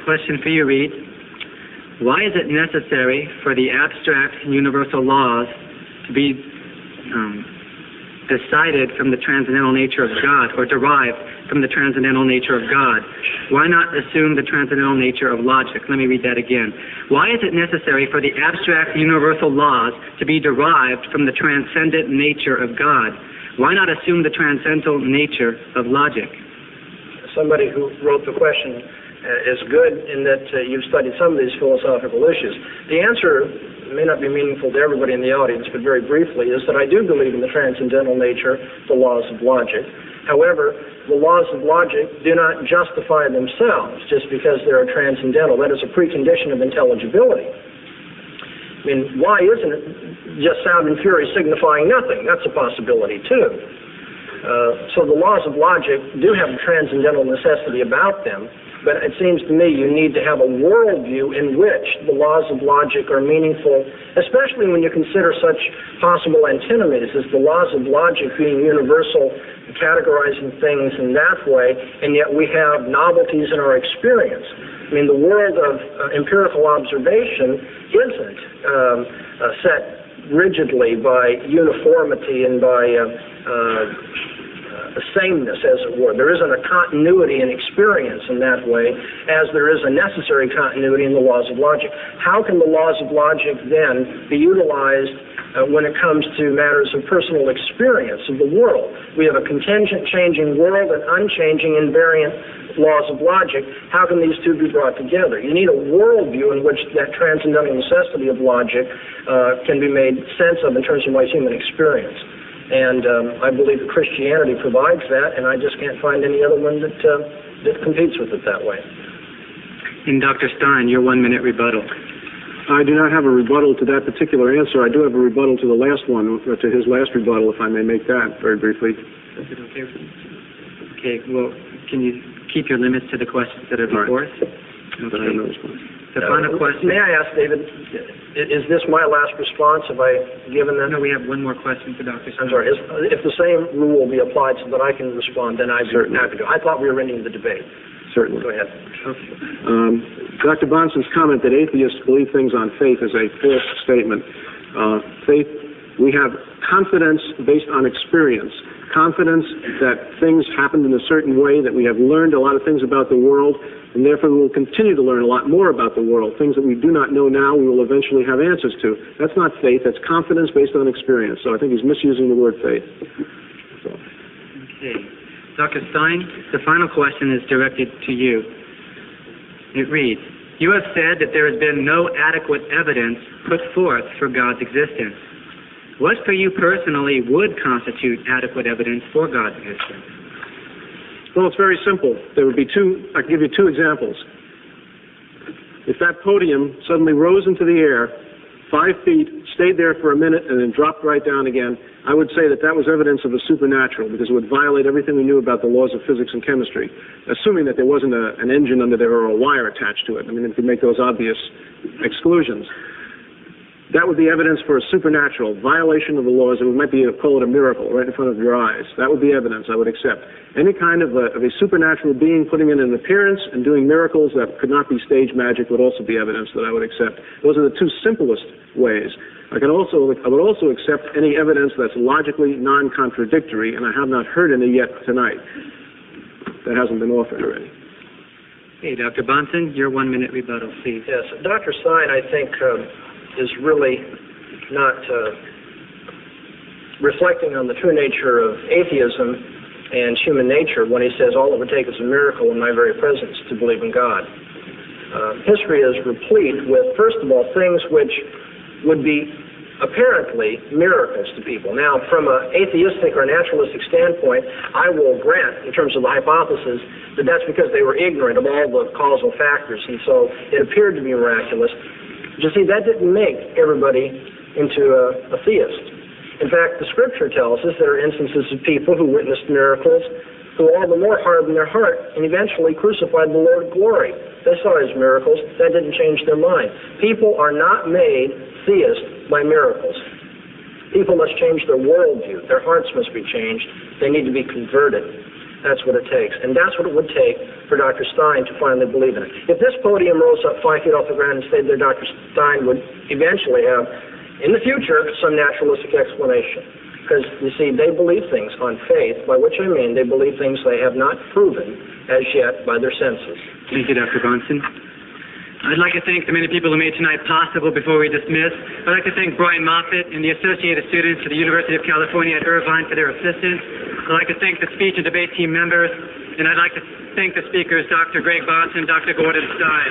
question for you reads, why is it necessary for the abstract universal laws to be decided from the transcendental nature of God, or derived from the transcendental nature of God? Why not assume the transcendental nature of logic? Let me read that again. Why is it necessary for the abstract universal laws to be derived from the transcendent nature of God? Why not assume the transcendental nature of logic? Somebody who wrote the question is good in that you've studied some of these philosophical issues. The answer may not be meaningful to everybody in the audience, but very briefly, is that I do believe in the transcendental nature, the laws of logic. However, the laws of logic do not justify themselves just because they are transcendental. That is a precondition of intelligibility. I mean, why isn't it just sound and fury signifying nothing? That's a possibility, too. So the laws of logic do have a transcendental necessity about them, but it seems to me you need to have a worldview in which the laws of logic are meaningful, especially when you consider such possible antinomies as the laws of logic being universal, categorizing things in that way, and yet we have novelties in our experience. I mean, the world of empirical observation isn't set rigidly by uniformity and by sameness, as it were. There isn't a continuity in experience in that way, as there is a necessary continuity in the laws of logic. How can the laws of logic then be utilized when it comes to matters of personal experience of the world? We have a contingent changing world and unchanging invariant laws of logic. How can these two be brought together? You need a worldview in which that transcendental necessity of logic can be made sense of in terms of my human experience. And I believe that Christianity provides that, and I just can't find any other one that competes with it that way. And Dr. Stein, your 1 minute rebuttal. I do not have a rebuttal to that particular answer. I do have a rebuttal to the last one, or to his last rebuttal, if I may make that very briefly. Is it okay with you? Okay, well, can you keep your limits to the questions that are before us? Okay. The final question. May I ask, David, is this my last response? Have I given that? No, we have one more question for Dr. Stein. I'm sorry. If the same rule will be applied so that I can respond, then I'd be happy to. I thought we were ending the debate. Certainly. Go ahead. Okay. Dr. Bahnsen's comment that atheists believe things on faith is a false statement. Faith, we have confidence based on experience. Confidence that things happened in a certain way, that we have learned a lot of things about the world, and therefore we will continue to learn a lot more about the world. Things that we do not know now, we will eventually have answers to. That's not faith, that's confidence based on experience. So I think he's misusing the word faith. So. Okay. Dr. Stein, the final question is directed to you. It reads, you have said that there has been no adequate evidence put forth for God's existence. What for you personally would constitute adequate evidence for God's existence? Well, it's very simple. There would be I can give you two examples. If that podium suddenly rose into the air, 5 feet, stayed there for a minute, and then dropped right down again, I would say that that was evidence of the supernatural, because it would violate everything we knew about the laws of physics and chemistry, assuming that there wasn't an engine under there or a wire attached to it. I mean, it could make those obvious exclusions. That would be evidence for a supernatural violation of the laws. It might be call it a miracle right in front of your eyes. That would be evidence I would accept. Any kind of a supernatural being putting in an appearance and doing miracles that could not be stage magic would also be evidence that I would accept. Those are the two simplest ways. I would also accept any evidence that's logically non-contradictory, and I have not heard any yet tonight. That hasn't been offered already. Hey, Dr. Bahnsen, your 1 minute rebuttal, please. Yes, Dr. Stein, I think, is really not reflecting on the true nature of atheism and human nature when he says all it would take is a miracle in my very presence to believe in God. History is replete with, first of all, things which would be apparently miracles to people. Now, from an atheistic or naturalistic standpoint, I will grant, in terms of the hypothesis, that that's because they were ignorant of all the causal factors, and so it appeared to be miraculous. But you see, that didn't make everybody into a theist. In fact, the Scripture tells us there are instances of people who witnessed miracles who all the more hardened their heart and eventually crucified the Lord of glory. They saw his miracles. That didn't change their mind. People are not made theists by miracles. People must change their worldview. Their hearts must be changed. They need to be converted. That's what it takes. And that's what it would take for Dr. Stein to finally believe in it. If this podium rose up 5 feet off the ground and stayed there, Dr. Stein would eventually have, in the future, some naturalistic explanation. Because, you see, they believe things on faith, by which I mean they believe things they have not proven as yet by their senses. Thank you, Dr. Bahnsen. I'd like to thank the many people who made tonight possible before we dismiss. I'd like to thank Brian Moffitt and the associated students at the University of California at Irvine for their assistance. I'd like to thank the speech and debate team members, and I'd like to thank the speakers, Dr. Greg Bahnsen and Dr. Gordon Stein.